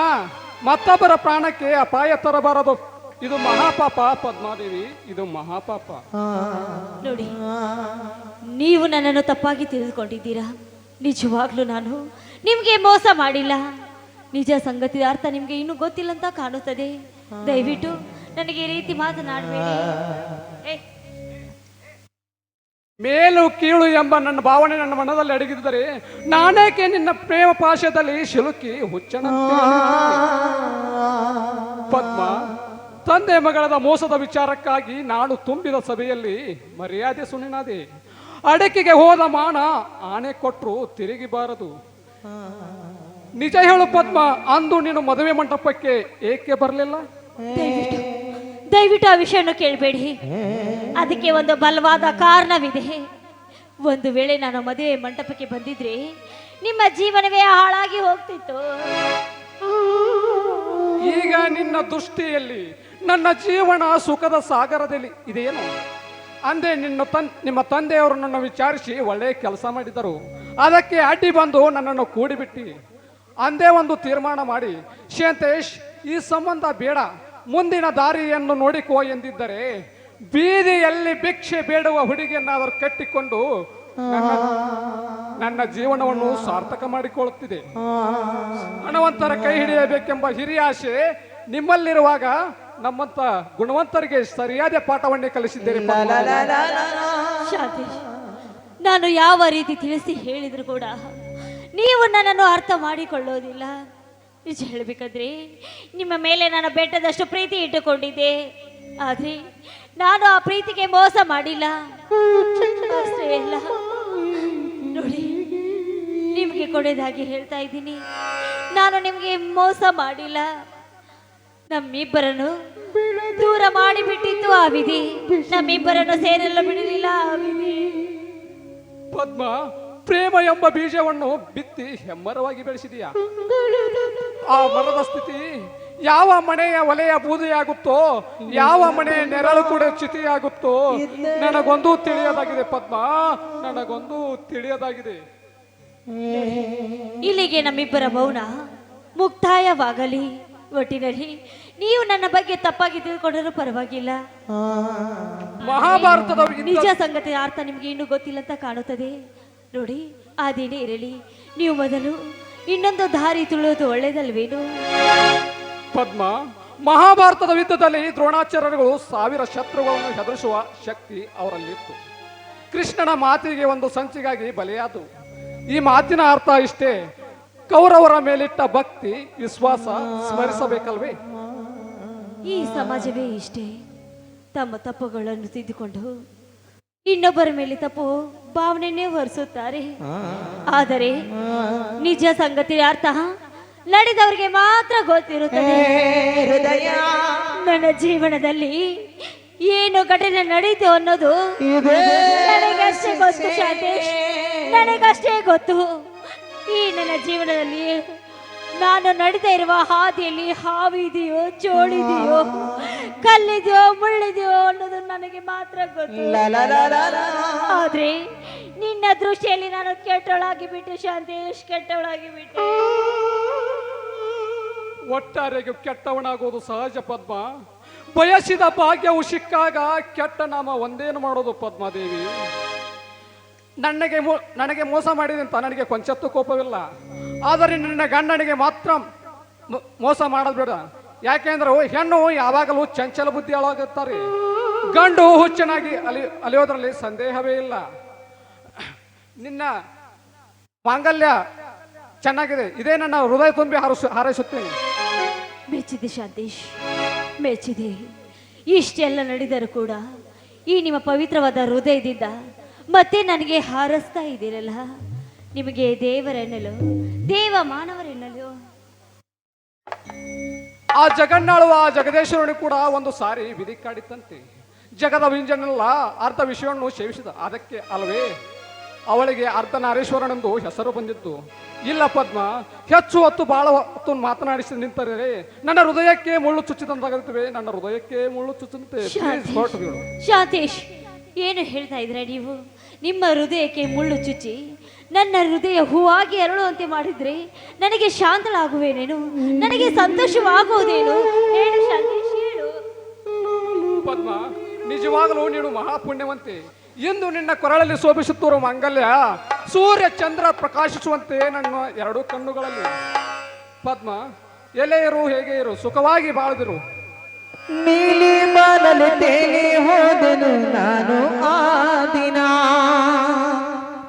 Speaker 11: ಮತ್ತೊಬ್ಬರ ಪ್ರಾಣಕ್ಕೆ ಅಪಾಯ ತರಬಾರದು. ಇದು ಮಹಾಪಾಪ ಪದ್ಮಾದೇವಿ, ಇದು ಮಹಾಪಾಪ.
Speaker 7: ನೋಡಿ, ನೀವು ನನ್ನನ್ನು ತಪ್ಪಾಗಿ ತಿಳಿದುಕೊಂಡಿದ್ದೀರಾ. ನಿಜವಾಗ್ಲೂ ನಾನು ನಿಮಗೆ ಮೋಸ ಮಾಡಿಲ್ಲ. ನಿಜ ಸಂಗತಿಯ ಅರ್ಥ ನಿಮಗೆ ಇನ್ನೂ ಗೊತ್ತಿಲ್ಲ ಅಂತ ಕಾಣುತ್ತದೆ. ದಯವಿಟ್ಟು ನನಗೆ ಈ ರೀತಿ ಮಾತನಾಡಬೇಡಿ.
Speaker 11: ಮೇಲು ಕೀಳು ಎಂಬ ನನ್ನ ಭಾವನೆ ನನ್ನ ಮನದಲ್ಲಿ ಅಡಗಿದ್ದರೆ ನಾನೇಕೆ ನಿನ್ನ ಪ್ರೇಮ ಪಾಶದಲ್ಲಿ ಸಿಲುಕಿ ಹುಚ್ಚನ ಪದ್ಮ. ತಂದೆ ಮಗಳದ ಮೋಸದ ವಿಚಾರಕ್ಕಾಗಿ ನಾನು ತುಂಬಿದ ಸಭೆಯಲ್ಲಿ ಮರ್ಯಾದೆ ಸುಣಿನಾದೆ. ಅಡಕೆಗೆ ಹೋದ ಮಾನ ಆನೆ ಕೊಟ್ಟರು ತಿರುಗಿ ಬಾರದು. ನಿಜ ಹೇಳು ಪದ್ಮ, ಅಂದು ನೀನು ಮದುವೆ ಮಂಟಪಕ್ಕೆ ಏಕೆ ಬರಲಿಲ್ಲ?
Speaker 7: ದಯವಿಟ್ಟು ಆ ವಿಷಯವನ್ನು ಕೇಳಬೇಡಿ. ಅದಕ್ಕೆ ಒಂದು ಬಲವಾದ ಕಾರಣವಿದೆ. ಒಂದು ವೇಳೆ ನಾನು ಮದುವೆ ಮಂಟಪಕ್ಕೆ ಬಂದಿದ್ರೆ ನಿಮ್ಮ ಜೀವನವೇ ಹಾಳಾಗಿ ಹೋಗ್ತಿತ್ತು.
Speaker 11: ಈಗ ನಿನ್ನ ದೃಷ್ಟಿಯಲ್ಲಿ ನನ್ನ ಜೀವನ ಸುಖದ ಸಾಗರದಲ್ಲಿ ಇದೇನು? ಅಂದೇ ನಿಮ್ಮ ತಂದೆಯವರು ನನ್ನ ವಿಚಾರಿಸಿ ಒಳ್ಳೆಯ ಕೆಲಸ ಮಾಡಿದರು. ಅದಕ್ಕೆ ಅಡ್ಡಿ ಬಂದು ನನ್ನನ್ನು ಕೂಡಿಬಿಟ್ಟು ಅಂದೇ ಒಂದು ತೀರ್ಮಾನ ಮಾಡಿ, ಶಾಂತೇಶ್, ಈ ಸಂಬಂಧ ಬೇಡ, ಮುಂದಿನ ದಾರಿಯನ್ನು ನೋಡಿಕೋ ಎಂದಿದ್ದರೆ ಬೀದಿಯಲ್ಲಿ ಭಿಕ್ಷೆ ಬೇಡುವ ಹುಡುಗಿಯನ್ನಾದರೂ ಕಟ್ಟಿಕೊಂಡು ನನ್ನ ಜೀವನವನ್ನು ಸಾರ್ಥಕ ಮಾಡಿಕೊಳ್ಳುತ್ತಿದೆ. ಹಣವಂತರ ಕೈ ಹಿಡಿಯಬೇಕೆಂಬ ಹಿರಿಯ ಆಸೆ ನಿಮ್ಮಲ್ಲಿರುವಾಗ ನಮ್ಮಂತ ಗುಣವಂತರಿಗೆ ಸರಿಯಾದ ಪಾಠವನ್ನೇ ಕಲಿಸಿದ್ದೇನೆ.
Speaker 7: ಶಾಂತೇಶ್, ನಾನು ಯಾವ ರೀತಿ ತಿಳಿಸಿ ಹೇಳಿದ್ರು ಕೂಡ ನೀವು ನನ್ನನ್ನು ಅರ್ಥ ಮಾಡಿಕೊಳ್ಳೋದಿಲ್ಲ. ನಿಜ ಹೇಳಬೇಕಾದ್ರೆ ನಿಮ್ಮ ಮೇಲೆ ನಾನು ಬೆಟ್ಟದಷ್ಟು ಪ್ರೀತಿ ಇಟ್ಟುಕೊಂಡಿದ್ದೆ. ಆದರೆ ನಾನು ಆ ಪ್ರೀತಿಗೆ ಮೋಸ ಮಾಡಿಲ್ಲ. ಅಷ್ಟೇ ಅಲ್ಲ, ನೋಡಿ, ನಿಮಗೆ ಕೊಡೋದಾಗಿ ಹೇಳ್ತಾ ಇದ್ದೀನಿ, ನಾನು ನಿಮಗೆ ಮೋಸ ಮಾಡಿಲ್ಲ. ನಮ್ಮಿಬ್ಬರನ್ನು ದೂರ ಮಾಡಿಬಿಟ್ಟಿತ್ತು ಆ ವಿಧಿ. ನಮ್ಮಿಬ್ಬರನ್ನು ಸೇರಲು ಬಿಡಲಿಲ್ಲ ಆ ವಿಧಿ.
Speaker 11: ಪದ್ಮ, ಪ್ರೇಮ ಎಂಬ ಬೀಜವನ್ನು ಬಿತ್ತಿ ಹೆಮ್ಮರವಾಗಿ ಬೆಳೆಸಿದೀಯಾ. ಆ ಮರದ ಸ್ಥಿತಿ ಯಾವ ಮನೆಯ ಒಲೆಯ ಬೂದಿಯಾಗುತ್ತೋ, ಯಾವ ಮನೆಯ ನೆರಳು ಕೂಡ ಚಿತಿಯಾಗುತ್ತೋ ನನಗೊಂದು ತಿಳಿಯದಾಗಿದೆ ಪದ್ಮ, ನನಗೊಂದು ತಿಳಿಯದಾಗಿದೆ.
Speaker 7: ಇಲ್ಲಿಗೆ ನಮ್ಮಿಬ್ಬರ ಮೌನ ಮುಕ್ತಾಯವಾಗಲಿ. ಒಟ್ಟಿನಲ್ಲಿ ನೀವು ನನ್ನ ಬಗ್ಗೆ ತಪ್ಪಾಗಿ ತಿಳ್ಕೊಂಡರೂ ಪರವಾಗಿಲ್ಲ.
Speaker 11: ಮಹಾಭಾರತದ
Speaker 7: ನಿಜ ಸಂಗತಿ ಅರ್ಥ ನಿಮ್ಗೆ ಇನ್ನೂ ಗೊತ್ತಿಲ್ಲ ಅಂತ ಕಾಣುತ್ತದೆ. ನೋಡಿ, ಅದೇನೇ ಇರಲಿ, ನೀವು ಮೊದಲು ಇನ್ನೊಂದು ದಾರಿ ತುಳಿಯೋದು ಒಳ್ಳೇದಲ್ವೇನು?
Speaker 11: ಪದ್ಮ, ಮಹಾಭಾರತದ ಯುದ್ಧದಲ್ಲಿ ದ್ರೋಣಾಚಾರ್ಯರು 1000 ಶತ್ರುಗಳನ್ನು ಹೆದರಿಸುವ ಶಕ್ತಿ ಅವರಲ್ಲಿತ್ತು. ಕೃಷ್ಣನ ಮಾತಿಗೆ ಒಂದು ಸಂಚಿಗಾಗಿ ಬಲಿಯಾದು. ಈ ಮಾತಿನ ಅರ್ಥ ಇಷ್ಟೇ: ಕೌರವರ ಮೇಲಿಟ್ಟ ಭಕ್ತಿ ವಿಶ್ವಾಸ ಸ್ಮರಿಸಬೇಕಲ್ವೇ?
Speaker 7: ಈ ಸಮಾಜವೇ ಇಷ್ಟೇ, ತಮ್ಮ ತಪ್ಪುಗಳನ್ನು ತಿದ್ದುಕೊಂಡು ಇನ್ನೊಬ್ಬರ ಮೇಲೆ ತಪ್ಪು ಭಾವನೆಯನ್ನೇ ಹೊರಿಸುತ್ತಾರೆ. ಆದರೆ ನಿಜ ಸಂಗತಿ ಅರ್ಥ ನಡೆದವರಿಗೆ ಮಾತ್ರ ಗೊತ್ತಿರುತ್ತದೆ. ನನ್ನ ಜೀವನದಲ್ಲಿ ಏನು ಘಟನೆ ನಡೀತು ಅನ್ನೋದು ನನಗಷ್ಟೇ ಗೊತ್ತು ಶಾಂತೇಶ್, ನನಗಷ್ಟೇ ಗೊತ್ತು. ಈ ನನ್ನ ಜೀವನದಲ್ಲಿ ನಾನು ನಡೀತಾ ಇರುವ ಹಾದಿಯಲ್ಲಿ ಹಾವಿದೆಯೋ, ಚೋಳಿದೆಯೋ, ಕಲ್ಲಿದೆಯೋ, ಮುಳ್ಳಿದೆಯೋ ಅನ್ನೋದು ನನಗೆ ಮಾತ್ರ ಗೊತ್ತು. ಆದ್ರೆ ನಿನ್ನ ದೃಷ್ಟಿಯಲ್ಲಿ ನಾನು ಕೆಟ್ಟವಳಾಗಿ ಬಿಟ್ಟೆ ಶಾಂತೇಶ್, ಕೆಟ್ಟವಳಾಗಿ ಬಿಟ್ಟೆ.
Speaker 11: ಒಟ್ಟಾರೆಗೆ ಕೆಟ್ಟವನಾಗೋದು ಸಹಜ ಪದ್ಮ. ಬಯಸಿದ ಭಾಗ್ಯವು ಸಿಕ್ಕಾಗ ಕೆಟ್ಟ ನಾಮ ಒಂದೇನು ಮಾಡೋದು ಪದ್ಮಾದೇವಿ? ನನಗೆ ಮೋಸ ಮಾಡಿದೆ ಅಂತ ನನಗೆ ಕೊಂಚತ್ತು ಕೋಪವಿಲ್ಲ. ಆದರೆ ನಿನ್ನ ಗಂಡನಿಗೆ ಮಾತ್ರ ಮೋಸ ಮಾಡೋದು ಬೇಡ. ಯಾಕೆಂದ್ರೆ ಹೆಣ್ಣು ಯಾವಾಗಲೂ ಚಂಚಲ ಬುದ್ಧಿ ಒಳಗುತ್ತಾರೆ. ಗಂಡು ಹುಚ್ಚನಾಗಿ ಅಲಿಯೋದ್ರಲ್ಲಿ ಸಂದೇಹವೇ ಇಲ್ಲ. ನಿನ್ನ ಮಾಂಗಲ್ಯ ಚೆನ್ನಾಗಿದೆ, ಇದೇ ನನ್ನ ಹೃದಯ ತುಂಬಿ ಹಾರೈಸುತ್ತೇನೆ.
Speaker 7: ಮೆಚ್ಚಿದೆ ಶಾಂತೇಶ್, ಮೆಚ್ಚಿದೆ. ಇಷ್ಟೆಲ್ಲ ನಡೆದರೂ ಕೂಡ ಈ ನಿಮ್ಮ ಪವಿತ್ರವಾದ ಹೃದಯದಿಂದ ಮತ್ತೆ ನನಗೆ ಹಾರಸ್ತಾ ಇದ್ದೀರಲ್ಲ, ನಿಮಗೆ ದೇವರೆನ್ನಲು, ದೇವ ಮಾನವರೆನ್ನಲು.
Speaker 11: ಆ ಜಗನ್ನಾಳುವ ಆ ಜಗದೇಶ್ವರನು ಕೂಡ ಒಂದು ಸಾರಿ ವಿಧಿ ಕಾಡಿತ್ತಂತೆ. ಜಗದ ವಿಂಜನೆಲ್ಲ ಅರ್ಧ ವಿಷಯವನ್ನು ಸೇವಿಸಿದ, ಅದಕ್ಕೆ ಅಲ್ವೇ ಅವಳಿಗೆ ಅರ್ಧನಾರೀಶ್ವರನೆಂದು ಹೆಸರು ಬಂದಿತ್ತು. ಇಲ್ಲ ಪದ್ಮ, ಹೆಚ್ಚು ಹೊತ್ತು ಬಹಳ ಹೊತ್ತು ಮಾತನಾಡಿಸಿ ನಿಂತರೆ ನನ್ನ ಹೃದಯಕ್ಕೆ ಮುಳ್ಳು ಚುಚ್ಚಿದಂತಾಗುತ್ತವೆ, ನನ್ನ ಹೃದಯಕ್ಕೆ ಮುಳ್ಳು ಚುಚ್ಚುತ್ತೆ.
Speaker 7: ಶಾಂತೇಶ್, ಏನು ಹೇಳ್ತಾ ಇದ್ರೆ ನೀವು? ನಿಮ್ಮ ಹೃದಯಕ್ಕೆ ಮುಳ್ಳು ಚುಚ್ಚಿ ನನ್ನ ಹೃದಯ ಹೂವಾಗಿ ಅರಳುವಂತೆ ಮಾಡಿದ್ರೆ ನನಗೆ ಶಾಂತಳಾಗುವೇನೇನು? ನನಗೆ ಸಂತೋಷವಾಗುವುದೇನು? ಹೇಳು ಶಾಂತೇಶ್, ಹೇಳು.
Speaker 11: ಪದ್ಮ, ನಿಜವಾಗಲೂ ನೀನು ಮಹಾಪುಣ್ಯವಂತೆ. ಇಂದು ನಿನ್ನ ಕೊರಳಲ್ಲಿ ಶೋಭಿಸುತ್ತಿರುವ ಮಾಂಗಲ್ಯ ಸೂರ್ಯ ಚಂದ್ರ ಪ್ರಕಾಶಿಸುವಂತೆ ನನ್ನ 2 ಕಣ್ಣುಗಳಲ್ಲಿ. ಪದ್ಮ, ಎಲ್ಲೇ ಇರು, ಹೇಗೆ ಇರು, ಸುಖವಾಗಿ ಬಾಳದಿರು.
Speaker 3: ನೀಲಿ ಬಾಲಲ್ಲಿ ತೇಲಿ ಹೋದೆನು ನಾನು ಆ ದಿನ.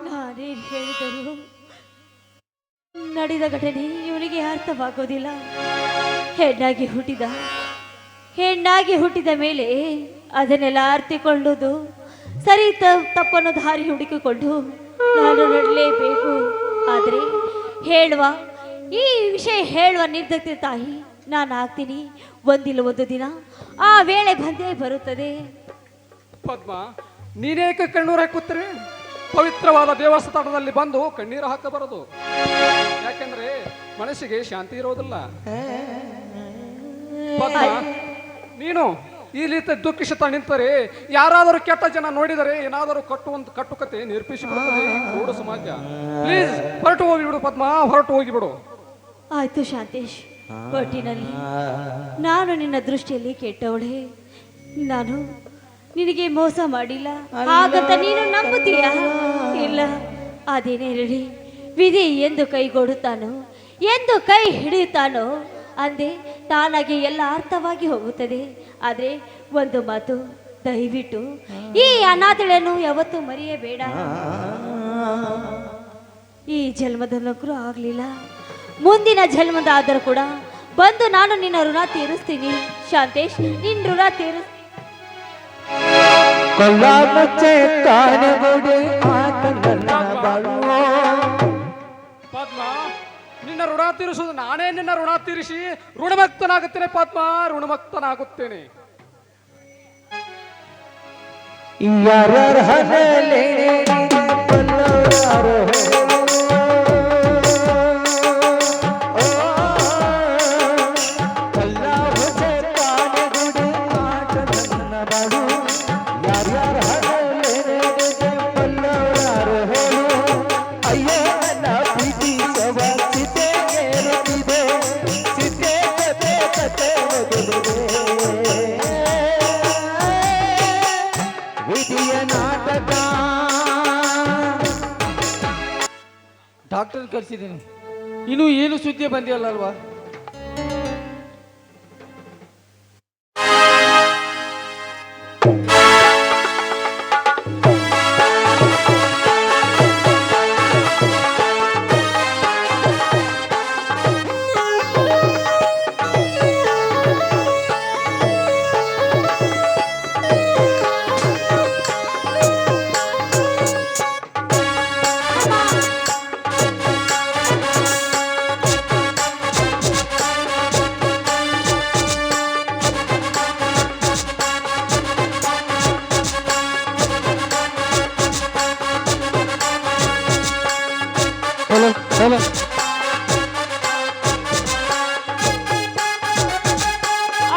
Speaker 7: ನಾನೇನು ಹೇಳಿದರು ನಡೆದ ಘಟನೆ ಇವನಿಗೆ ಅರ್ಥವಾಗೋದಿಲ್ಲ. ಹೆಣ್ಣಾಗಿ ಹುಟ್ಟಿದ ಮೇಲೆ ಅದನ್ನೆಲ್ಲ ಅರ್ಥಿಕೊಳ್ಳುವುದು ಸರಿ, ತಪ್ಪನ್ನು ದಾರಿ ಹುಡುಕಿಕೊಂಡು ನಾನು ನಡಲೇಬೇಕು. ಆದರೆ ಈ ವಿಷಯ ಹೇಳುವ ನಿರ್ಧರಿತ ತಾಯಿ ನಾನು ಆಗ್ತೀನಿ. ಒಂದಿಲ್ಲ ಒಂದು ದಿನ ಆ ವೇಳೆ ಬಂದೇ ಬರುತ್ತದೆ.
Speaker 11: ಪದ್ಮ, ನೀನೇಕೆ ಕಣ್ಣೀರು ಹಾಕುತ್ತೀರಿ? ಪವಿತ್ರವಾದ ದೇವಸ್ಥಾನದಲ್ಲಿ ಬಂದು ಕಣ್ಣೀರು ಹಾಕಬಾರದು. ಯಾಕೆಂದ್ರೆ ಮನಸ್ಸಿಗೆ ಶಾಂತಿ ಇರೋದಿಲ್ಲ. ಪದ್ಮ, ನೀನು ಈ ರೀತಿ ದುಃಖಿಸುತ್ತಾ ನಿಂತರೆ ಯಾರಾದರೂ ಕೆಟ್ಟ ಜನ ನೋಡಿದರೆ ಏನಾದರೂ ಕಟ್ಟುಕತೆ ನಿರೂಪಿಸಿಬಿಡುತ್ತದೆ ಈ ಕೂಡು ಸಮಾಜ. ಪ್ಲೀಸ್ ಹೊರಟು ಹೋಗಿಬಿಡು ಪದ್ಮ, ಹೊರಟು ಹೋಗಿಬಿಡು.
Speaker 7: ಆಯ್ತು ಶಾಂತೇಶ್, ಒಟ್ಟಿನಲ್ಲಿ ನಾನು ನಿನ್ನ ದೃಷ್ಟಿಯಲ್ಲಿ ಕೆಟ್ಟವಳೆ. ನಾನು ನಿನಗೆ ಮೋಸ ಮಾಡಿಲ್ಲ ಹಾಗಂತ ನೀನು ನಂಬುತ್ತೀಯಾ? ಇಲ್ಲ. ಅದೇನೇ ಹೇಳಿ, ವಿಧಿ ಎಂದು ಕೈಗೊಡುತ್ತಾನೋ, ಎಂದು ಕೈ ಹಿಡಿಯುತ್ತಾನೋ ಅಂದೆ ತಾನಾಗಿ ಎಲ್ಲ ಅರ್ಥವಾಗಿ ಹೋಗುತ್ತದೆ. ಆದರೆ ಒಂದು ಮಾತು, ದಯವಿಟ್ಟು ಈ ಅನಾಥಳನ್ನು ಯಾವತ್ತೂ ಮರೆಯಬೇಡ. ಈ ಜನ್ಮದಲ್ಲೂ ಆಗಲಿಲ್ಲ, ಮುಂದಿನ ಜನ್ಮದಾದರೂ ಕೂಡ ಬಂದು ನಾನು ನಿನ್ನ ಋಣ ತೀರಿಸ್ತೀನಿ ಶಾಂತೇಶ್, ನಿನ್ನ ಋಣ ತೀರಿಸ್ತೀನಿ.
Speaker 11: ಪದ್ಮ, ನಿನ್ನ ಋಣ ತೀರಿಸುವುದು ನಾನೇ. ನಿನ್ನ ಋಣ ತೀರಿಸಿ ಋಣಮುಕ್ತನಾಗುತ್ತೇನೆ ಪದ್ಮ, ಋಣಮುಕ್ತನಾಗುತ್ತೇನೆ.
Speaker 1: ಡಾಕ್ಟರ್ ಕರೆಸಿದ್ದೀನಿ, ಇನ್ನೂ ಏನು ಸುದ್ದಿ ಬಂದಿಲ್ಲ ಅಲ್ವಾ?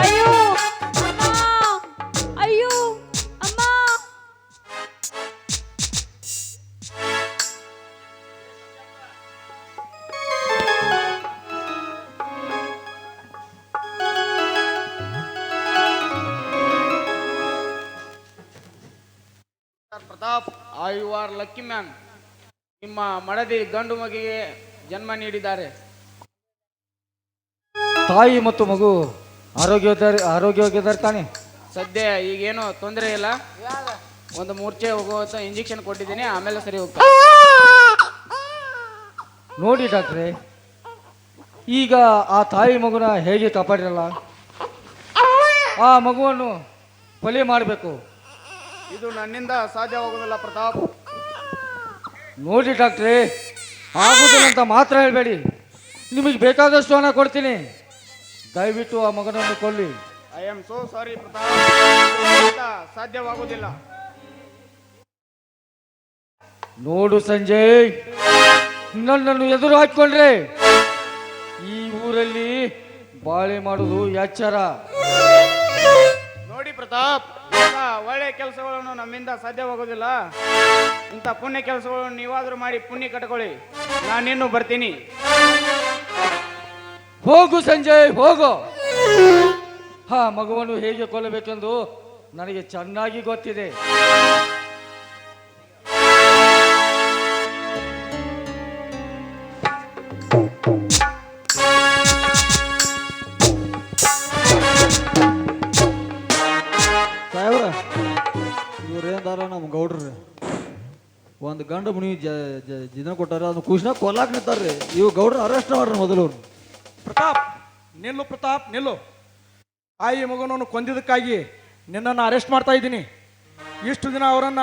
Speaker 7: ಅಯ್ಯೋ ಅಮ್ಮ, ಅಯ್ಯೋ ಅಮ್ಮ.
Speaker 8: Pratap, you are lucky man. ನಿಮ್ಮ ಮಡದಿ ಗಂಡು ಮಗಿಗೆ ಜನ್ಮ ನೀಡಿದ್ದಾರೆ.
Speaker 1: ತಾಯಿ ಮತ್ತು ಮಗು ಆರೋಗ್ಯವಾಗಿದ್ದಾರೆ ತಾನೆ?
Speaker 8: ಸದ್ಯ ಈಗೇನು ತೊಂದರೆ ಇಲ್ಲ. ಒಂದು ಮೂರ್ಛೆ ಹೋಗುವಂತ ಇಂಜೆಕ್ಷನ್ ಕೊಟ್ಟಿದ್ದೀನಿ, ಆಮೇಲೆ ಸರಿ ಹೋಗ್ತಾರೆ.
Speaker 1: ನೋಡಿ ಡಾಕ್ಟ್ರೇ, ಈಗ ಆ ತಾಯಿ ಮಗುನ ಹೇಗೆ ಕಾಪಾಡಿರಲ್ಲ, ಆ ಮಗುವನ್ನು ಕೊಲೆ ಮಾಡಬೇಕು.
Speaker 8: ಇದು ನನ್ನಿಂದ ಸಾಧ್ಯವಾಗುವುದಿಲ್ಲ ಪ್ರತಾಪ್.
Speaker 1: ನೋಡಿ ಡಾಕ್ಟ್ರೇ, ಆಗುದಿಲ್ಲ ಅಂತ ಮಾತ್ರ ಹೇಳಬೇಡಿ. ನಿಮಗೆ ಬೇಕಾದಷ್ಟು ಹಣ ಕೊಡ್ತೀನಿ, ದಯವಿಟ್ಟು ಆ ಮಗನನ್ನು ಕೊಲ್ಲಿ.
Speaker 8: I am so sorry Pratap, ಸಾಧ್ಯವಾಗುವುದಿಲ್ಲ.
Speaker 1: ನೋಡು ಸಂಜಯ್, ನನ್ನನ್ನು ಎದುರು ಹಾಕಿಕೊಂಡ್ರೆ ಈ ಊರಲ್ಲಿ ಬಾಳೆ ಮಾಡುವುದು ಎಚ್ಚರ.
Speaker 8: ನೋಡಿ ಪ್ರತಾಪ್, ಇಂಥ ಒಳ್ಳೆ ಕೆಲಸಗಳನ್ನು ನಮ್ಮಿಂದ ಸಾಧ್ಯವಾಗುವುದಿಲ್ಲ. ಇಂಥ ಪುಣ್ಯ ಕೆಲಸಗಳನ್ನು ನೀವಾದರೂ ಮಾಡಿ ಪುಣ್ಯ ಕಟ್ಕೊಳ್ಳಿ. ನಾನಿನ್ನು ಬರ್ತೀನಿ.
Speaker 1: ಹೋಗು ಸಂಜಯ್, ಹೋಗು. ಹಾ, ಮಗುವನ್ನು ಹೇಗೆ ಕೊಲ್ಲಬೇಕೆಂದು ನನಗೆ ಚೆನ್ನಾಗಿ ಗೊತ್ತಿದೆ.
Speaker 5: ಸಾಹೇಬ್ರ, ಇವ್ರೇಂದಾರ ನಮ್ಮ ಗೌಡ್ರಿ ಒಂದು ಗಂಡು ಮುನಿ ಜಿನ ಕೊಟ್ಟಾರ, ಅದನ್ನ ಖುಷಿನ ಕೊಲ್ಲಾಕ್ ನಿಂತಾರ್ರಿ. ಇವ್ ಗೌಡ್ರ ಅರೆಸ್ಟ್ ಮಾಡ್ರಿ ಮೊದಲು.
Speaker 9: ಪ್ರತಾಪ್ ನಿಲ್ಲು, ಪ್ರತಾಪ್ ನಿಲ್ಲು. ಈ ಮಗನನ್ನು ಕೊಂದಿದ್ದಕ್ಕಾಗಿ ನಿನ್ನನ್ನು ಅರೆಸ್ಟ್ ಮಾಡ್ತಾ ಇದ್ದೀನಿ. ಇಷ್ಟು ದಿನ ಅವರನ್ನ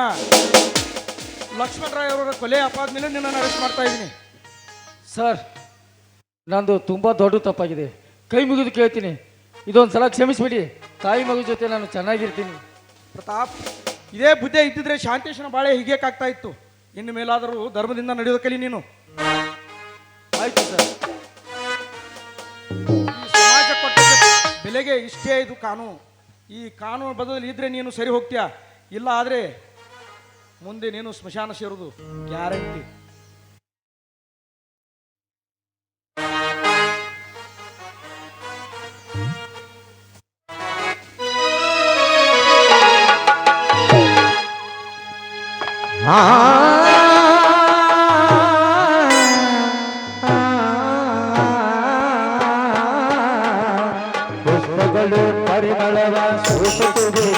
Speaker 9: ಲಕ್ಷ್ಮಣರಾಯ್ ಅವರ ಕೊಲೆ ಅಪಾದ ಮೇಲೆ ನಿನ್ನನ್ನು ಅರೆಸ್ಟ್ ಮಾಡ್ತಾ ಇದ್ದೀನಿ.
Speaker 1: ಸರ್, ನಂದು ತುಂಬ ದೊಡ್ಡ ತಪ್ಪಾಗಿದೆ, ಕೈ ಮುಗಿದು ಕೇಳ್ತೀನಿ, ಇದೊಂದು ಸಲ ಕ್ಷಮಿಸ್ಬಿಡಿ. ತಾಯಿ ಮಗು ಜೊತೆ ನಾನು ಚೆನ್ನಾಗಿರ್ತೀನಿ.
Speaker 9: ಪ್ರತಾಪ್, ಇದೇ ಬುದ್ಧಿ ಇದ್ದಿದ್ರೆ ಶಾಂತೇಶನ ಬಾಳೆ ಹೀಗೇಕಾಗ್ತಾ ಇತ್ತು. ಇನ್ನು ಮೇಲಾದರೂ ಧರ್ಮದಿಂದ ನಡೆಯೋದ ಕಲಿ ನೀನು.
Speaker 1: ಆಯ್ತು ಸರ್.
Speaker 9: ಈ ಸಮಾಜ ಕೊಟ್ಟ ಬೆಲೆಗೆ ಇಷ್ಟೇ ಇದು ಕಾನೂನು. ಈ ಕಾನೂನು ಬದಲು ಇದ್ರೆ ನೀನು ಸರಿ ಹೋಗ್ತೀಯಾ, ಇಲ್ಲ ಆದರೆ ಮುಂದೆ ನೀನು ಸ್ಮಶಾನ ಸೇರುವುದು ಗ್ಯಾರಂಟಿ.
Speaker 3: ಪುಷ್ಪಗಳು ಪರಿಮಳವ ಸೂಸುತ್ತಿವೆ,